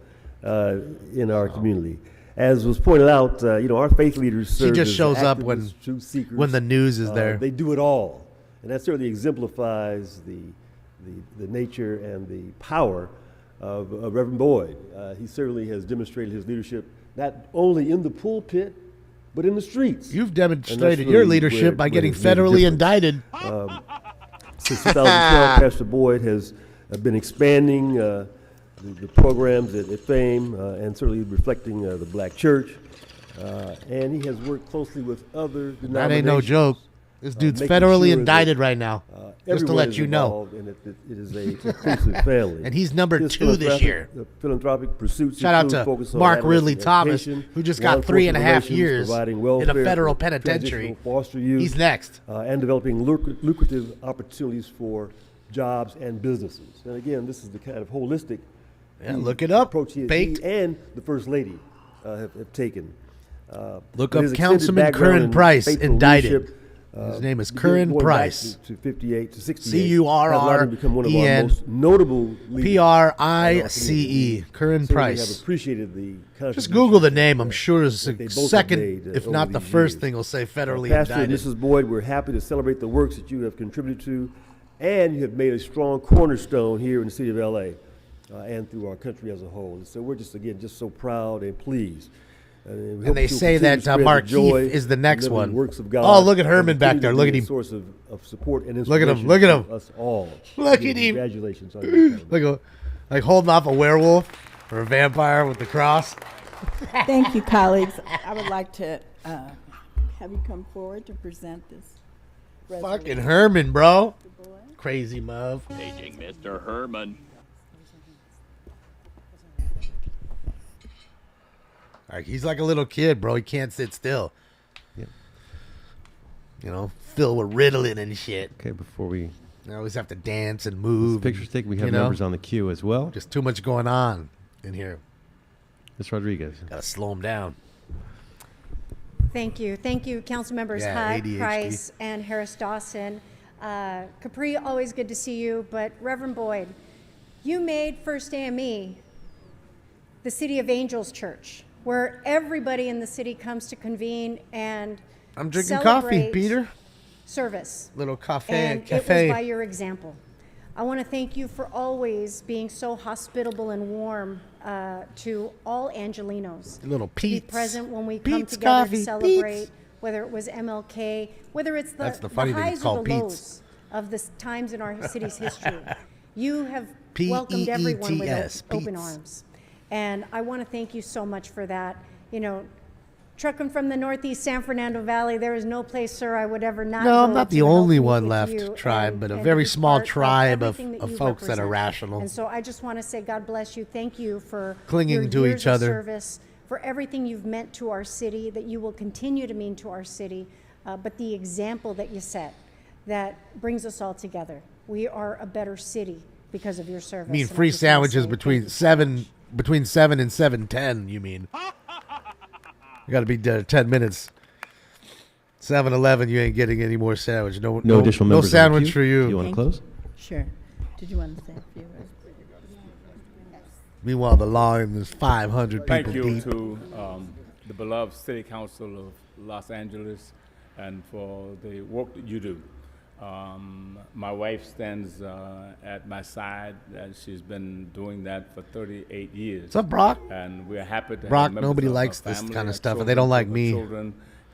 S5: in our community. As was pointed out, our faith leaders serve
S2: She just
S5: as
S2: shows up
S5: activists, truth seekers.
S2: when the news is there.
S5: They do it all, and that certainly exemplifies the nature and the power of Reverend Boyd. He certainly has demonstrated his leadership not only in the pulpit, but in the streets.
S2: You've demonstrated your leadership by getting federally indicted.
S5: Since 2012, Pastor Boyd has been expanding the programs at FAME and certainly reflecting the black church. And he has worked closely with other denominations.
S2: That ain't no joke. This dude's
S5: making
S2: federally
S5: sure
S2: indicted
S5: that,
S2: right now. Just to
S5: everyone
S2: let
S5: is
S2: you know.
S5: involved and it is a inclusive family.
S2: And he's number
S5: His
S2: 2 this year.
S5: Philanthropic pursuits
S2: Shout out
S5: include
S2: to
S5: focus on
S2: Mark
S5: adolescent
S2: Ridley Thomas,
S5: education,
S2: who just
S5: law
S2: got 3.5
S5: enforcement
S2: years
S5: providing
S2: in a
S5: welfare
S2: federal
S5: for
S2: penitentiary.
S5: transitional foster youth,
S2: He's next.
S5: and developing lucrative opportunities for jobs and businesses. And again, this is the kind of holistic
S2: look it up.
S5: approach he and the First Lady have taken.
S2: Look
S5: With
S2: up
S5: his extended
S2: Councilman
S5: background
S2: Curran
S5: in
S2: Price,
S5: faithful
S2: indicted.
S5: leadership,
S2: His name is Curran Price.
S5: To 58 to 68.
S2: C-U-R-R-E-N
S5: Become one of our most notable leaders.
S2: P-R-I-C-E. Curran Price.
S5: Have appreciated the
S2: just Google the name. I'm sure is the second, if not the first thing, will say federally
S5: Pastor
S2: indicted.
S5: and Mrs. Boyd, we're happy to celebrate the works that you have contributed to, and you have made a strong cornerstone here in the city of L.A. And through our country as a whole. And so we're just so proud and pleased.
S2: And they say that Markeith is the next one. Oh, look at Herman back there. Look at him.
S5: Source of support and
S2: look at him. Look at him.
S5: Us all.
S2: Look at him.
S5: Congratulations on your
S2: look, like holding off a werewolf or a vampire with the cross.
S9: Thank you, colleagues. I would like to have you come forward to present this.
S2: Fucking Herman, bro. Crazy muv.
S14: Paging Mr. Herman.
S2: He's like a little kid, bro. He can't sit still.
S1: Yep.
S2: You know, filled with Ritalin and shit.
S1: Okay, before we...
S2: I always have to dance and move.
S1: Pictures taken. We have members on the queue as well.
S2: Just too much going on in here.
S1: Ms. Rodriguez.
S2: Got to slow him down.
S15: Thank you. Thank you, council members Hutt, Price, and Harris-Dawson. Capri, always good to see you. But Reverend Boyd, you made First AME the City of Angels Church, where everybody in the city comes to convene and
S2: I'm drinking coffee, Peter.
S15: Service.
S2: Little cafe.
S15: And it was by your example. I want to thank you for always being so hospitable and warm to all Angelinos.
S2: Little Pete's.
S15: To be present when we come together to celebrate, whether it was MLK, whether it's the highs or the lows of the times in our city's history. You have welcomed everyone with open arms. And I want to thank you so much for that. You know, trucking from the Northeast San Fernando Valley, there is no place, sir, I would ever not go.
S2: No, I'm not the only one
S15: left,
S2: tribe, but a very small tribe of folks that are rational.
S15: And so I just want to say God bless you. Thank you for
S2: clinging to each other.
S15: Service, for everything you've meant to our city, that you will continue to mean to our city, but the example that you set that brings us all together. We are a better city because of your service.
S2: I mean, free sandwiches between 7 and 7:10, you mean? You got to be there 10 minutes. 7-Eleven, you ain't getting any more sandwich. No additional members. No sandwich for you.
S1: Do you want to close?
S9: Sure. Did you want to say a few words?
S2: Meanwhile, the line is 500 people deep.
S16: Thank you to the beloved City Council of Los Angeles and for the work that you do. My wife stands at my side, and she's been doing that for 38 years.
S2: What's up, Brock?
S16: And we're happy to
S2: Brock,
S16: have
S2: nobody likes this kind of stuff, and they don't like me.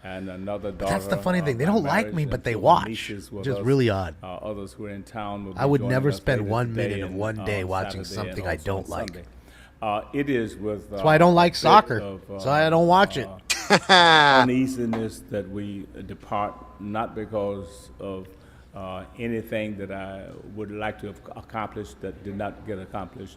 S16: And another daughter.
S2: But that's the funny thing. They don't like me, but they watch. Just really odd.
S16: Others who are in town will be
S2: I would
S16: joining
S2: never
S16: us
S2: spend
S16: later
S2: 1
S16: today
S2: minute of
S16: and,
S2: one day watching
S16: Saturday
S2: something
S16: and
S2: I
S16: also
S2: don't
S16: on
S2: like.
S16: Sunday. It is with
S2: that's why I don't like soccer. So I don't watch it.
S16: Uneasiness that we depart, not because of anything that I would like to have accomplished that did not get accomplished,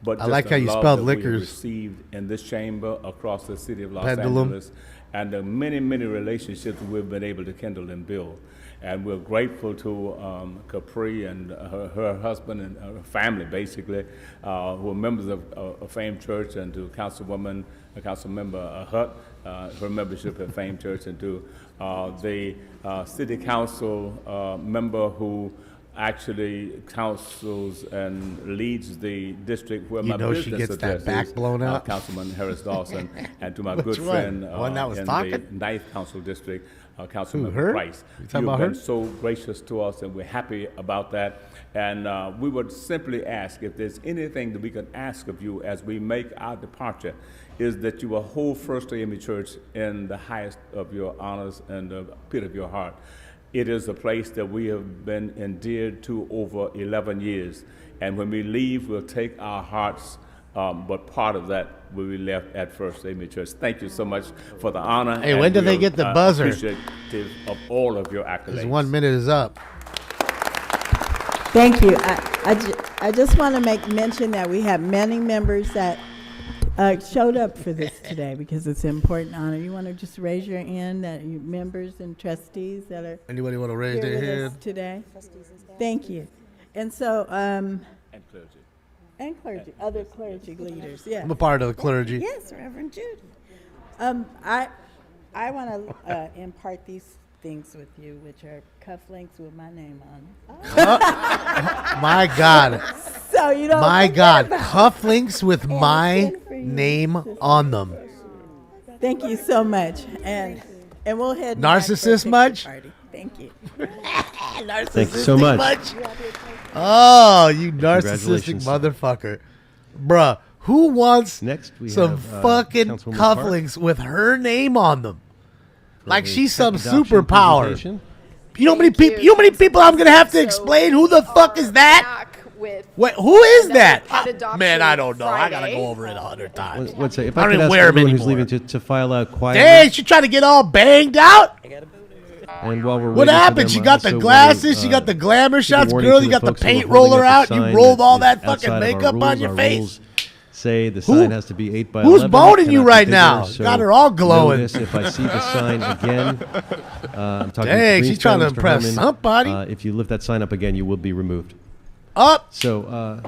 S16: but
S2: I like how you
S16: love
S2: spelled
S16: that we have
S2: liquors.
S16: Received in this chamber across the city of Los
S2: Pendulum.
S16: Angeles, and the many, many relationships we've been able to kindle and build. And we're grateful to Capri and her husband and her family, basically, who are members of Fame Church, and to Councilwoman, Councilmember Hutt, her membership at Fame Church, and to the City Council member who actually counsels and leads the district where my business
S2: she gets
S16: address
S2: that back
S16: is,
S2: blown out.
S16: Councilman Harris-Dawson, and to my
S2: Which
S16: good
S2: one?
S16: friend
S2: One that was
S16: in
S2: talking?
S16: the 9th Council District, Councilman
S2: her?
S16: Price.
S2: You talking
S16: You've
S2: about
S16: been
S2: her?
S16: so gracious to us, and we're happy about that. And we would simply ask if there's anything that we can ask of you as we make our departure, is that you will hold First AME Church in the highest of your honors and the pit of your heart. It is a place that we have been endeared to over 11 years. And when we leave, we'll take our hearts, but part of that will be left at First AME Church. Thank you so much for the honor.
S2: Hey, when do they get the buzzer?
S16: Appreciative of all of your accolades.
S2: Because 1 minute is up.
S9: Thank you. I just want to make mention that we have many members that showed up for this today because it's an important honor. You want to just raise your hand, that you members and trustees that are
S2: Anybody want to raise
S9: here
S2: their
S9: with
S2: hand?
S9: us today. Thank you. And so
S16: And clergy.
S9: and clergy, other clergy leaders. Yeah.
S2: I'm a part of the clergy.
S9: Yes, Reverend Judy. I want to impart these things with you, which are cufflinks with my name on them.
S2: My God.
S9: So you don't.
S2: My God.
S9: forget about-
S2: Cufflinks with my name on them.
S9: Thank you so much, and we'll head.
S2: Narcissist much?
S9: Party. Thank you.
S2: Narcissistic
S1: you so much.
S2: Oh, you narcissistic
S1: Congratulations.
S2: motherfucker. Bruh, who wants
S1: Next, we
S2: some
S1: have,
S2: fucking
S1: Councilwoman
S2: cufflinks with her name on them? Like
S1: a
S2: she's some
S1: adoption
S2: superpower.
S1: presentation.
S2: You know how many people? You know how many people I'm gonna have to explain? Who the fuck is that? Wait, who is that? Man, I don't know. I gotta go over it 100 times.
S1: One second. If
S2: I
S1: I
S2: don't
S1: could
S2: even
S1: ask
S2: wear 'em
S1: everyone who's
S2: anymore.
S1: leaving to file out quietly.
S2: Dang, she trying to get all banged out.
S1: And while we're
S2: What
S1: waiting for
S2: happened?
S1: them,
S2: She
S1: I
S2: got the
S1: also
S2: glasses.
S1: want to,
S2: She got the glamour
S1: give a
S2: shots.
S1: warning
S2: Girl,
S1: to
S2: you
S1: the
S2: got the
S1: folks who are
S2: paint
S1: holding
S2: roller
S1: up
S2: out.
S1: the
S2: You
S1: sign
S2: rolled
S1: that
S2: all
S1: is
S2: that fucking
S1: outside of our
S2: makeup on
S1: rules.
S2: your
S1: Our
S2: face.
S1: rules say the
S2: Who-
S1: sign has to be 8 by
S2: who's
S1: 11.
S2: boning you
S1: cannot be
S2: right
S1: bigger,
S2: now?
S1: so
S2: Got her all glowing.
S1: know this if I see the sign again. I'm talking
S2: Dang,
S1: to
S2: she's trying to
S1: Mr.
S2: impress
S1: Herman.
S2: somebody.
S1: If you lift that sign up again, you will be removed.
S2: Up.
S1: So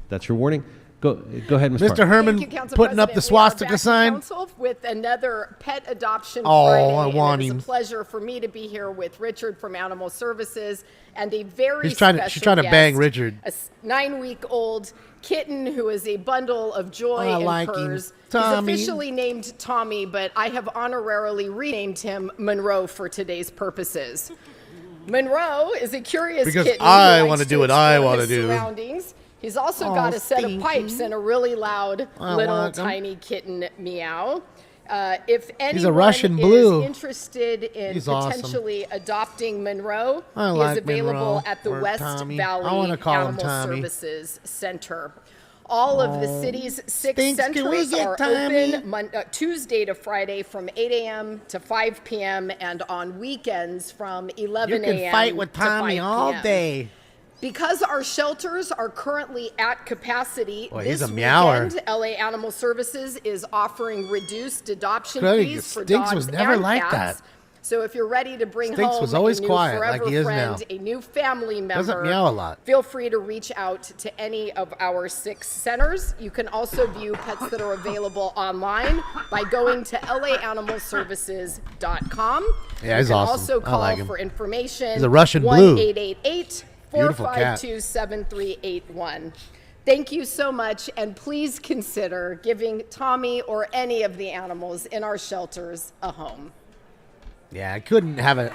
S1: that's your warning. Go ahead, Ms.
S2: Mr.
S1: Park.
S2: Herman
S17: Thank you, Council
S2: putting up the
S17: President. We are
S2: swastika
S17: back in
S2: sign.
S17: Council with another pet adoption
S2: Oh,
S17: Friday.
S2: I want
S17: and
S2: him.
S17: It's a pleasure for me to be here with Richard from Animal Services and a very
S2: She's trying
S17: special
S2: to bang
S17: guest,
S2: Richard.
S17: a 9-week-old kitten who is a bundle of joy
S2: I
S17: and
S2: like him.
S17: purrs.
S2: Tommy.
S17: He's officially named Tommy, but I have honorarily renamed him Monroe for today's purposes. Monroe is a curious
S2: Because
S17: kitten.
S2: I
S17: who
S2: wanna
S17: likes
S2: do
S17: to
S2: what I
S17: explore
S2: wanna
S17: his
S2: do.
S17: Surroundings. He's also
S2: Oh,
S17: got a set
S2: Stinky.
S17: of pipes and a really loud
S2: I
S17: little
S2: want 'em.
S17: tiny kitten meow. If anyone
S2: a Russian
S17: is
S2: blue.
S17: interested in
S2: He's awesome.
S17: potentially adopting Monroe,
S2: I
S17: he
S2: like
S17: is available
S2: Monroe
S17: at the
S2: or
S17: West
S2: Tommy.
S17: Valley
S2: I wanna call him
S17: Animal
S2: Tommy.
S17: Services Center. All of the city's 6
S2: Stinks, can we
S17: centers
S2: get
S17: are
S2: Tommy?
S17: open Tuesday to Friday from 8 a.m. to 5 p.m. and on weekends from 11
S2: You
S17: a.m.
S2: can fight with
S17: to
S2: Tommy
S17: 5
S2: all
S17: p.m.
S2: day.
S17: Because our shelters are currently at capacity,
S2: Boy, he's
S17: this
S2: a meower.
S17: weekend, LA Animal Services is offering reduced adoption
S2: Craig,
S17: fees for
S2: Stinks
S17: dogs
S2: was never
S17: and
S2: like
S17: cats.
S2: that.
S17: So if you're ready to bring
S2: Stinks
S17: home
S2: was always
S17: a new
S2: quiet,
S17: forever
S2: like he is
S17: friend,
S2: now.
S17: a new family member,
S2: Doesn't meow a lot.
S17: feel free to reach out to any of our 6 centers. You can also view pets that are available online by going to laanimalservices.com.
S2: Yeah, he's
S17: you can
S2: awesome.
S17: also
S2: I
S17: call
S2: like him.
S17: for information.
S2: He's a Russian blue.
S17: 1-888
S2: Beautiful cat.
S17: 452-7381. Thank you so much, and please consider giving Tommy or any of the animals in our shelters a home.
S2: Yeah, I couldn't have a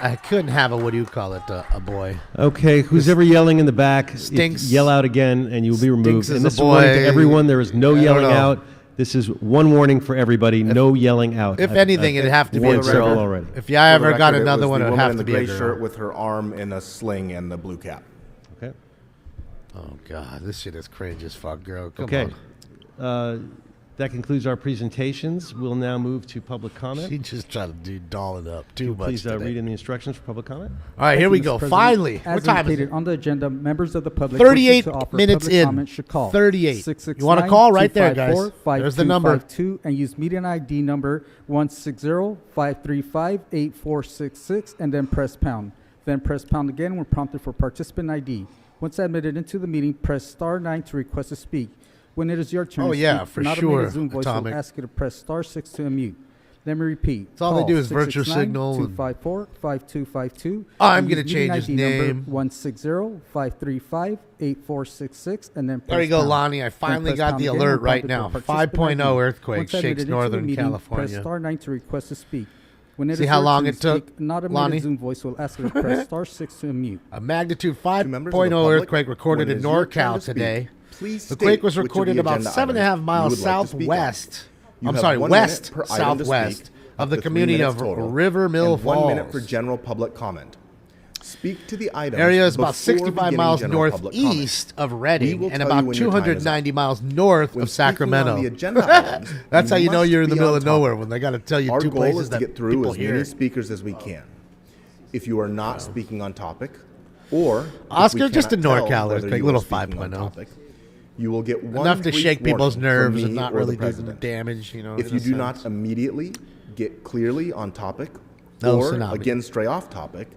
S2: what do you call it, a boy.
S1: Okay, who's ever yelling in the back,
S2: Stinks.
S1: yell out again and you'll be removed.
S2: Stinks is
S1: And this
S2: a
S1: is a warning to
S2: boy.
S1: everyone. There is no
S2: I don't
S1: yelling
S2: know.
S1: out. This is one warning for everybody. No yelling out.
S2: If anything, it'd have to be a
S1: warned several
S2: girl.
S1: already.
S2: If I ever
S12: For the
S2: got
S12: record,
S2: another
S12: was
S2: one,
S12: the
S2: it'd
S12: woman
S2: have
S12: in
S2: to
S12: the
S2: be a
S12: gray
S2: girl.
S12: shirt with her arm in a sling and the blue cap.
S1: Okay.
S2: Oh God, this shit is cringe as fuck, girl. Come
S1: Okay.
S2: on.
S1: That concludes our presentations. We'll now move to public comment.
S2: She just tried to do doll it up too much.
S1: Please
S2: today.
S1: read in the instructions for public comment.
S2: All right, here
S3: Thank
S2: we
S3: you,
S2: go.
S3: Mr. President.
S2: Finally,
S3: As
S2: what time is
S3: indicated
S2: it?
S3: on the agenda, members of the public
S2: 38
S3: wishing to offer
S2: minutes
S3: public
S2: in.
S3: comment should call
S2: 38. You wanna call right there, guys.
S3: 254-5252
S2: There's the number.
S3: and use meeting ID number 160-535-8466 and then press pound. Then press pound again when prompted for participant ID. Once admitted into the meeting, press star 9 to request to speak. When it is your turn
S2: Oh,
S3: to
S2: yeah,
S3: speak,
S2: for
S3: an automated
S2: sure,
S3: Zoom voice
S2: Atomic.
S3: will ask you to press star 6 to unmute. Let me repeat.
S2: That's all they
S3: Call
S2: do is virtual signal and-
S3: 254-5252.
S2: I'm
S3: and
S2: gonna
S3: use
S2: change
S3: meeting
S2: his
S3: ID number
S2: name.
S3: 160-535-8466 and then press
S2: There you go,
S3: pound.
S2: Lonnie. I
S3: Then
S2: finally
S3: press
S2: got
S3: pound
S2: the
S3: again
S2: alert
S3: when
S2: right
S3: prompted
S2: now.
S3: for participant
S2: 5.0
S3: ID.
S2: earthquake
S3: Once admitted
S2: shakes
S3: into the
S2: Northern
S3: meeting,
S2: California.
S3: Press star 9 to request to speak. When it
S2: See
S3: is
S2: how
S3: your
S2: long
S3: turn
S2: it
S3: to
S2: took,
S3: speak, an automated
S2: Lonnie?
S3: Zoom voice will ask you to press star 6 to unmute.
S2: A magnitude
S12: members
S2: 5.0
S12: of the public,
S2: earthquake recorded
S12: when
S2: in
S12: it is your turn
S2: NorCal
S12: to speak,
S2: today.
S12: please
S2: The
S12: state
S2: quake was
S12: which of
S2: recorded
S12: the
S2: about
S12: agenda
S2: 7.5
S12: items
S2: miles
S12: you would like to speak on.
S2: southwest.
S12: You
S2: I'm
S12: have
S2: sorry,
S12: 1
S2: west
S12: minute per item to
S2: southwest
S12: speak,
S2: of
S12: up
S2: the
S12: to 3
S2: community
S12: minutes
S2: of
S12: total,
S2: River Mill
S12: and
S2: Falls.
S12: 1 minute for general public comment. Speak to the items.
S2: Area is about
S12: before
S2: 65
S12: beginning
S2: miles
S12: general public comment.
S2: northeast of
S12: We
S2: Reading
S12: will
S2: and
S12: tell
S2: about
S12: you when your time is up.
S2: 290 miles north
S12: When
S2: of
S12: speaking on
S2: Sacramento.
S12: the agenda items,
S2: That's how you know
S12: must
S2: you're in the
S12: be
S2: middle
S12: on
S2: of nowhere
S12: topic.
S2: when they got to tell you
S12: Our
S2: two
S12: goal
S2: places
S12: is to
S2: that
S12: get through
S2: people
S12: as
S2: hear.
S12: many speakers as we can. If you are not speaking on topic, or if
S2: Oscar,
S12: we
S2: just a
S12: cannot tell
S2: NorCal
S12: whether
S2: earthquake,
S12: you are
S2: little
S12: speaking on
S2: 5.0.
S12: topic, you will get one
S2: Enough to
S12: brief
S2: shake people's
S12: warning from
S2: nerves
S12: me
S2: and not
S12: or the
S2: really do
S12: president.
S2: damage, you know.
S12: If
S2: in
S12: you
S2: a
S12: do not
S2: sense.
S12: immediately get clearly on topic,
S2: No
S12: or
S2: tsunami.
S12: again stray off topic,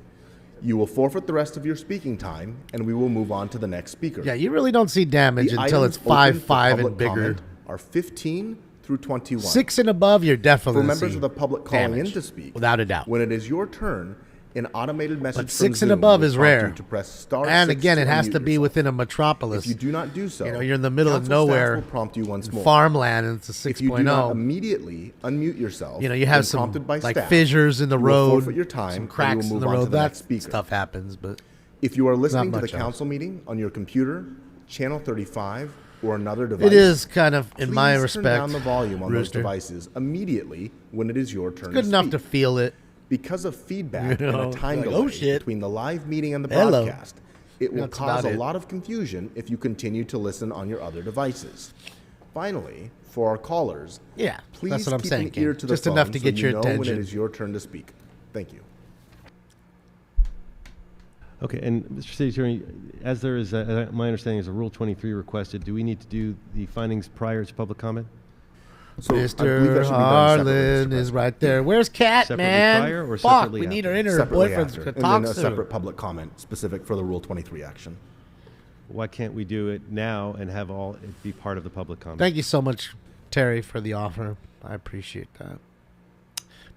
S12: you will forfeit the rest of your speaking time, and we will move on to the next speaker.
S2: Yeah, you really don't see damage
S12: The
S2: until
S12: items
S2: it's
S12: open for
S2: 5.5
S12: public
S2: and bigger.
S12: comment Are 15 through 21.
S2: 6 and above, you're definitely
S12: For
S2: gonna
S12: members
S2: see
S12: of the public calling in
S2: damage,
S12: to speak,
S2: without a doubt.
S12: when it is your turn,
S18: An automated message
S2: But
S18: from
S2: 6 and
S18: Zoom
S2: above
S18: will
S2: is
S18: prompt
S2: rare.
S18: you to press star
S2: And
S18: 6
S2: again, it has
S18: unmute
S2: to be
S18: yourself.
S2: within a metropolis.
S18: If you do not do so,
S2: you're in the middle of
S18: council staff
S2: nowhere.
S18: will prompt you once more.
S2: Farmland, and it's a 6.0.
S18: If you do not immediately unmute yourself,
S2: you
S18: when
S2: have some
S18: prompted by
S2: like
S18: staff,
S2: fissures in the
S18: you will
S2: road,
S18: forfeit your time,
S2: some
S18: and
S2: cracks
S18: you will
S2: in the
S18: move on
S2: road.
S18: to the
S2: That
S18: next speaker.
S2: stuff happens, but
S18: if you are listening to the
S2: much else.
S18: council meeting on your computer, channel 35, or another device,
S2: it is kind of, in my
S18: please
S2: respect,
S18: turn down the volume on those
S2: Rooster.
S18: devices immediately when it is your turn.
S2: It's good
S18: to
S2: enough
S18: speak.
S2: to feel it.
S18: Because of feedback
S2: You know,
S18: and a time
S2: like,
S18: delay
S2: oh, shit.
S18: between the live meeting and the
S2: Hello.
S18: broadcast, it will
S2: That's
S18: cause
S2: about
S18: a
S2: it.
S18: lot of confusion if you continue to listen on your other devices. Finally, for our callers,
S2: Yeah,
S18: please
S2: that's what I'm
S18: keep
S2: saying,
S18: an ear
S2: Ken.
S18: to the
S2: Just
S18: phone
S2: enough to
S18: so
S2: get
S18: you
S2: your
S18: know when
S2: attention.
S18: it is your turn to speak. Thank you.
S1: Okay, and Mr. City Attorney, as there is, my understanding is a Rule 23 requested, do we need to do the findings prior to public comment?
S18: So
S2: Mr. Harlan is right there. Where's Kat,
S1: Separately
S2: man?
S1: prior or
S2: Fuck,
S1: separately
S2: we need
S1: after?
S2: her in her
S18: Separately
S2: boyfriend's
S18: after,
S2: to
S18: and
S2: talk
S18: then a
S2: soon.
S18: separate public comment specific for the Rule 23 action.
S1: Why can't we do it now and have all it be part of the public comment?
S2: Thank you so much, Terry, for the offer. I appreciate that.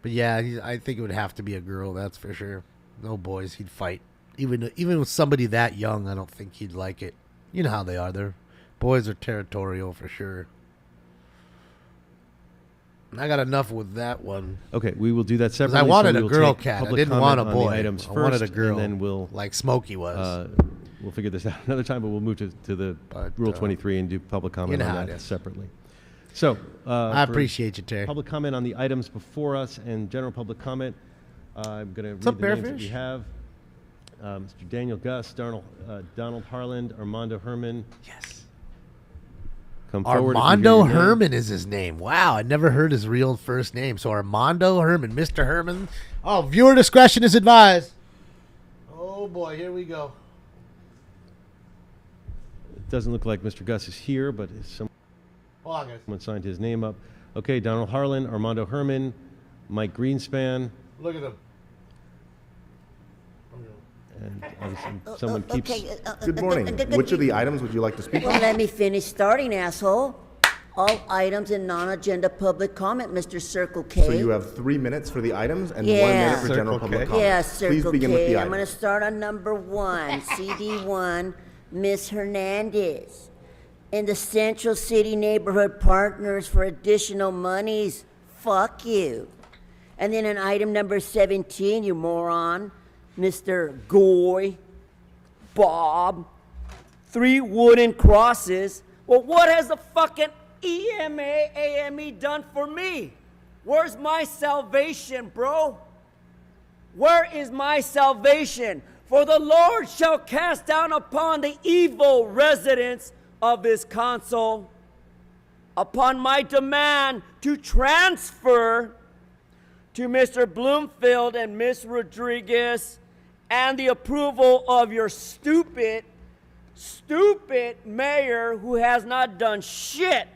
S2: But yeah, I think it would have to be a girl, that's for sure. No boys, he'd fight. Even with somebody that young, I don't think he'd like it. You know how they are. Boys are territorial for sure. I got enough with that one.
S1: Okay, we will do that
S2: 'Cause
S1: separately.
S2: I wanted
S1: so
S2: a
S1: we'll
S2: girl
S1: take
S2: cat. I
S1: public
S2: didn't want a
S1: comment on the
S2: boy.
S1: items
S2: I wanted
S1: first,
S2: a girl,
S1: and then we'll
S2: like Smokey was.
S1: We'll figure this out another time, but we'll move to the Rule 23 and do public comment
S2: you know
S1: on
S2: how it
S1: that
S2: is.
S1: separately. So
S2: I
S1: for
S2: appreciate you, Terry.
S1: Public comment on the items before us and general public comment. I'm going to read
S2: up,
S1: the names that
S2: Bearfish?
S1: we have. Mr. Daniel Gus, Donald Harland, Armando Herman.
S2: Yes.
S1: Come forward. if you hear
S2: Armando
S1: your name.
S2: Herman is his name. Wow, I never heard his real first name. So Armando Herman, Mr. Herman. Oh, viewer discretion is advised. Oh boy, here we go.
S1: It doesn't look like Mr. Gus is here, but
S2: Hold on, guys.
S1: someone signed his name up. Okay, Donald Harlan, Armando Herman, Mike Greenspan,
S2: Look at him.
S1: and obviously someone keeps.
S18: Good morning. Which of the items would you like to speak
S19: Well,
S18: on?
S19: let me finish starting, asshole. All items in non-agenda public comment, Mr. Circle K.
S18: So you have 3 minutes for the items and 1
S19: Yeah.
S18: minute for general public comment.
S19: Yeah,
S18: Please
S19: Circle
S18: begin with
S19: K.
S18: the
S19: I'm going to
S18: items.
S19: start on number 1, CD1, Miss Hernandez. In the Central City Neighborhood Partners for additional monies. Fuck you. And then in item number 17, you moron, Mr. Goy, Bob, 3 wooden crosses. Well, what has the fucking EMA, AME done for me? Where's my salvation, bro? Where is my salvation? For the Lord shall cast down upon the evil residents of his council, upon my demand to transfer to Mr. Bloomfield and Miss Rodriguez, and the approval of your stupid mayor who has not done shit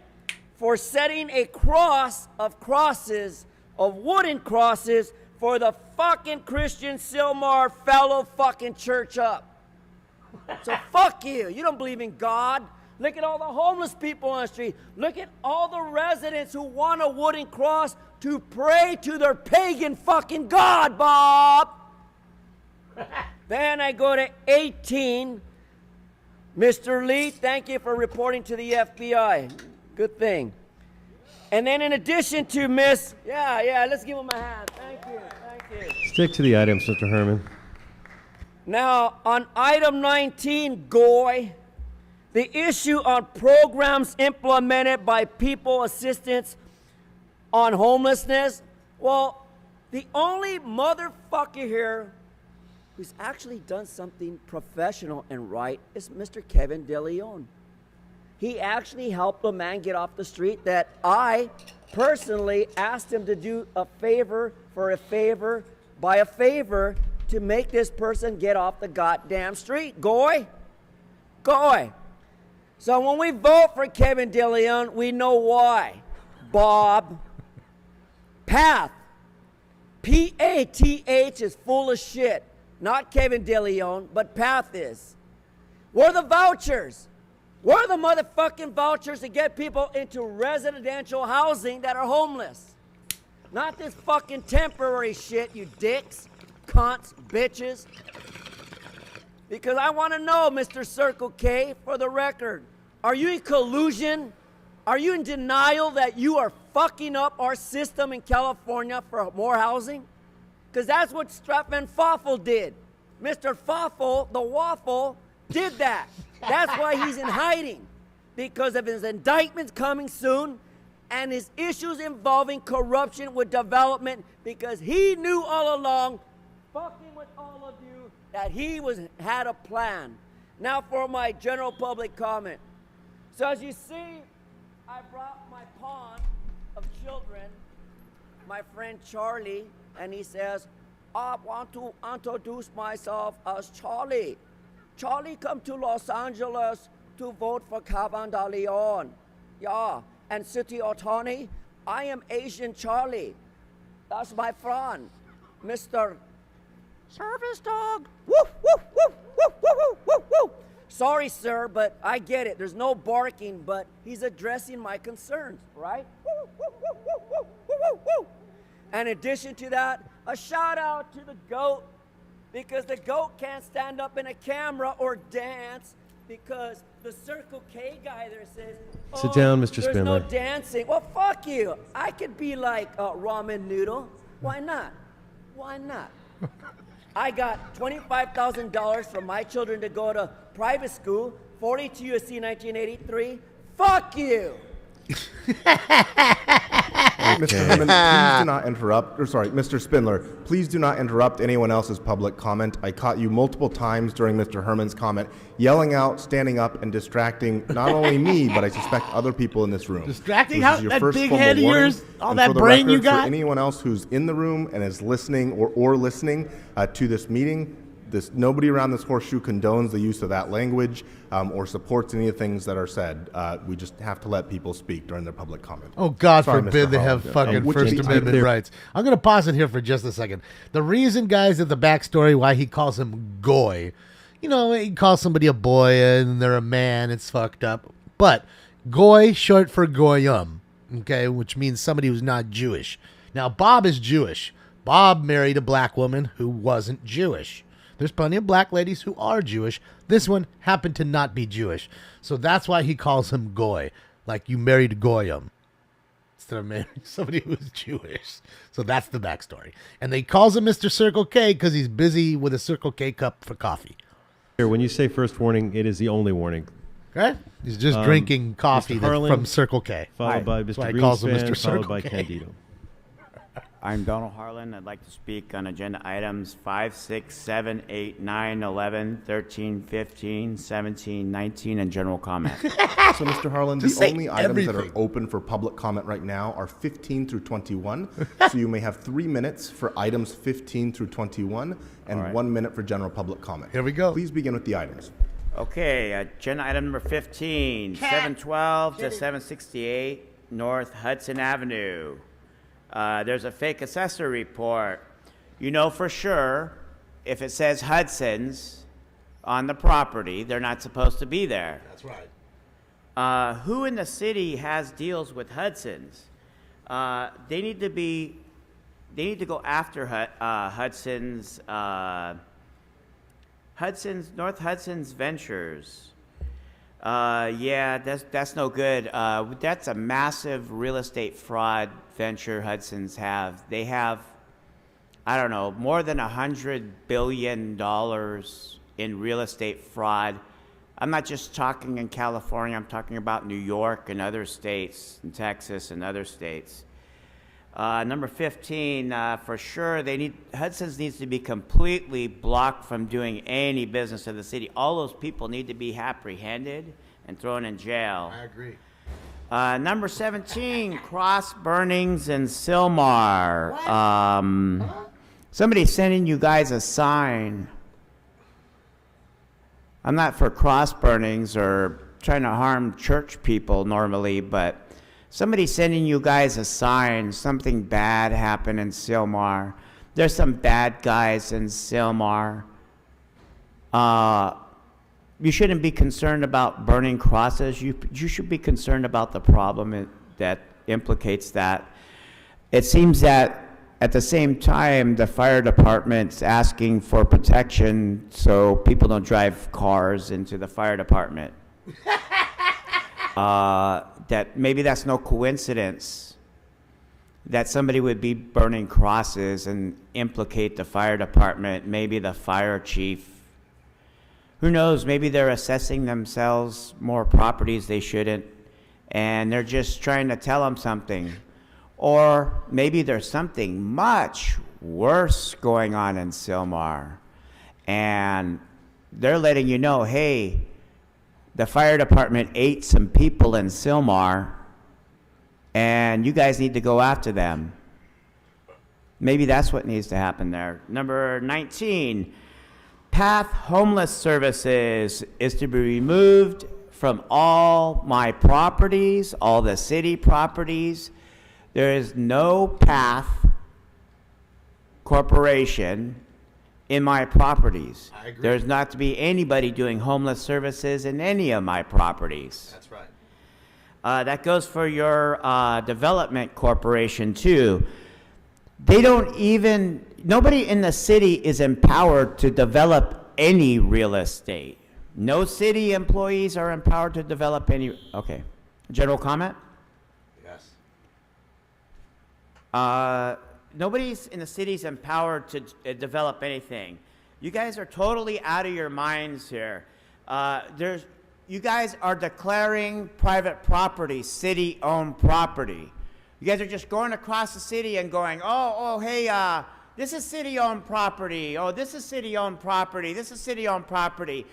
S19: for setting a cross of crosses, of wooden crosses, for the fucking Christian Silmar fellow fucking church up. So fuck you. You don't believe in God. Look at all the homeless people on the street. Look at all the residents who want a wooden cross to pray to their pagan fucking God, Bob. Then I go to 18. Mr. Lee, thank you for reporting to the FBI. Good thing. And then in addition to Miss, let's give him a hand. Thank you.
S1: Stick to the items, Mr. Herman.
S19: Now, on item 19, Goy, the issue on programs implemented by people assistance on homelessness. Well, the only motherfucker here who's actually done something professional and right is Mr. Kevin DeLeon. He actually helped a man get off the street that I personally asked him to do a favor for a favor by a favor to make this person get off the goddamn street. Goy. So when we vote for Kevin DeLeon, we know why. Bob. Path. P-A-T-H is full of shit. Not Kevin DeLeon, but Path is. Where are the vouchers? Where are the motherfucking vouchers to get people into residential housing that are homeless? Not this fucking temporary shit, you dicks.
S20: cunts, bitches. Because I want to know, Mr. Circle K, for the record, are you in collusion? Are you in denial that you are fucking up our system in California for more housing? Because that's what Stratman Foffel did. Mr. Foffel, the waffle, did that. That's why he's in hiding. Because of his indictments coming soon and his issues involving corruption with development, because he knew all along, fucking with all of you, that he had a plan. Now for my general public comment. So as you see, I brought my pawn of children, my friend Charlie, and he says, I want to introduce myself as Charlie. Charlie come to Los Angeles to vote for Cavan de Leon. Yeah, and city attorney, I am Asian Charlie. That's my friend, Mr. Service Dog. Woof, woof, woof, woof, woof, woof, woof, woof. Sorry, sir, but I get it. There's no barking, but he's addressing my concerns, right? Woo, woo, woo, woo, woo, woo, woo, woo. In addition to that, a shout out to the goat, because the goat can't stand up in a camera or dance because the Circle K guy there says,
S1: Sit down, Mr.
S20: There's
S1: Spindler.
S20: no dancing. Well, fuck you. I could be like ramen noodle. Why not? Why not? I got $25,000 for my children to go to private school, 42 USC 1983. Fuck you.
S18: Mr. Herman, please do not interrupt. Or sorry, Mr. Spindler, please do not interrupt anyone else's public comment. I caught you multiple times during Mr. Herman's comment, yelling out, standing up, and distracting not only me, but I suspect other people in this room.
S2: Distracting?
S18: This
S2: How
S18: is your
S2: that
S18: first
S2: big
S18: formal
S2: head of
S18: warning.
S2: yours? All
S18: And
S2: that
S18: for the
S2: brain you
S18: record,
S2: got?
S18: For anyone else who's in the room and is listening or listening to this meeting, nobody around this horseshoe condones the use of that language or supports any of the things that are said. We just have to let people speak during their public comment.
S2: Oh, God
S18: Sorry,
S2: forbid
S18: Mr.
S2: they have
S18: Holland.
S2: fucking
S18: Would
S2: First
S18: you be
S2: Amendment
S18: clear?
S2: rights. I'm going to pause it here for just a second. The reason, guys, that the backstory why he calls him Goy, you know, he calls somebody a boy and they're a man, it's fucked up. But Goy, short for Goyim, okay, which means somebody who's not Jewish. Now, Bob is Jewish. Bob married a black woman who wasn't Jewish. There's plenty of black ladies who are Jewish. This one happened to not be Jewish. So that's why he calls him Goy. Like you married Goyim instead of marrying somebody who's Jewish. So that's the backstory. And they calls him Mr. Circle K because he's busy with a Circle K cup for coffee.
S1: Here, when you say first warning, it is the only warning.
S2: Okay? He's just drinking coffee
S1: Mr. Harlan,
S2: from Circle K.
S1: Followed by
S2: That's why
S1: Mr.
S2: he calls him
S1: Greenspan,
S2: Mr.
S1: followed
S2: Circle
S1: by
S2: K.
S1: Candido.
S21: I'm Donald Harlan. I'd like to speak on agenda items 5, 6, 7, 8, 9, 11, 13, 15, 17, 19, and general comment.
S18: So, Mr. Harlan,
S2: Just
S18: the
S2: say
S18: only items that are
S2: everything.
S18: open for public comment right now are 15 through 21. So you may have 3 minutes for items 15 through 21 and
S21: All right.
S18: 1 minute for general public comment.
S2: Here we go.
S18: Please begin with the items.
S21: Okay, agenda item number 15, 712 to 768 North Hudson Avenue. There's a fake assessor report. You know for sure, if it says Hudson's on the property, they're not supposed to be there.
S2: That's right.
S21: Who in the city has deals with Hudson's? They need to go after North Hudson's Ventures. Yeah, that's no good. That's a massive real estate fraud venture Hudson's have. They have, I don't know, more than $100 billion in real estate fraud. I'm not just talking in California, I'm talking about New York and other states, and Texas and other states. Number 15, for sure, Hudson's needs to be completely blocked from doing any business in the city. All those people need to be apprehended and thrown in jail.
S2: I agree.
S21: Number 17, cross burnings in Sylmar. Somebody's sending you guys a sign. I'm not for cross burnings or trying to harm church people normally, but somebody's sending you guys a sign. Something bad happened in Sylmar. There's some bad guys in Sylmar. You shouldn't be concerned about burning crosses. You should be concerned about the problem that implicates that. It seems that at the same time, the fire department's asking for protection so people don't drive cars into the fire department. That maybe that's no coincidence that somebody would be burning crosses and implicate the fire department, maybe the fire chief. Who knows, maybe they're assessing themselves more properties they shouldn't, and they're just trying to tell them something. Or maybe there's something much worse going on in Sylmar, and they're letting you know, hey, the fire department ate some people in Sylmar, and you guys need to go after them. Maybe that's what needs to happen there. Number 19, PATH homeless services is to be removed from all my properties, all the city properties. There is no PATH corporation in my properties.
S2: I agree.
S21: There's not to be anybody doing homeless services in any of my properties.
S2: That's right.
S21: That goes for your development corporation too. They don't even, nobody in the city is empowered to develop any real estate. No city employees are empowered to develop any, okay. General comment?
S2: Yes.
S21: Nobody's in the city's empowered to develop anything. You guys are totally out of your minds here. You guys are declaring private property city-owned property. You guys are just going across the city and going, hey, this is city-owned property. Oh, this is city-owned property. This is city-owned property.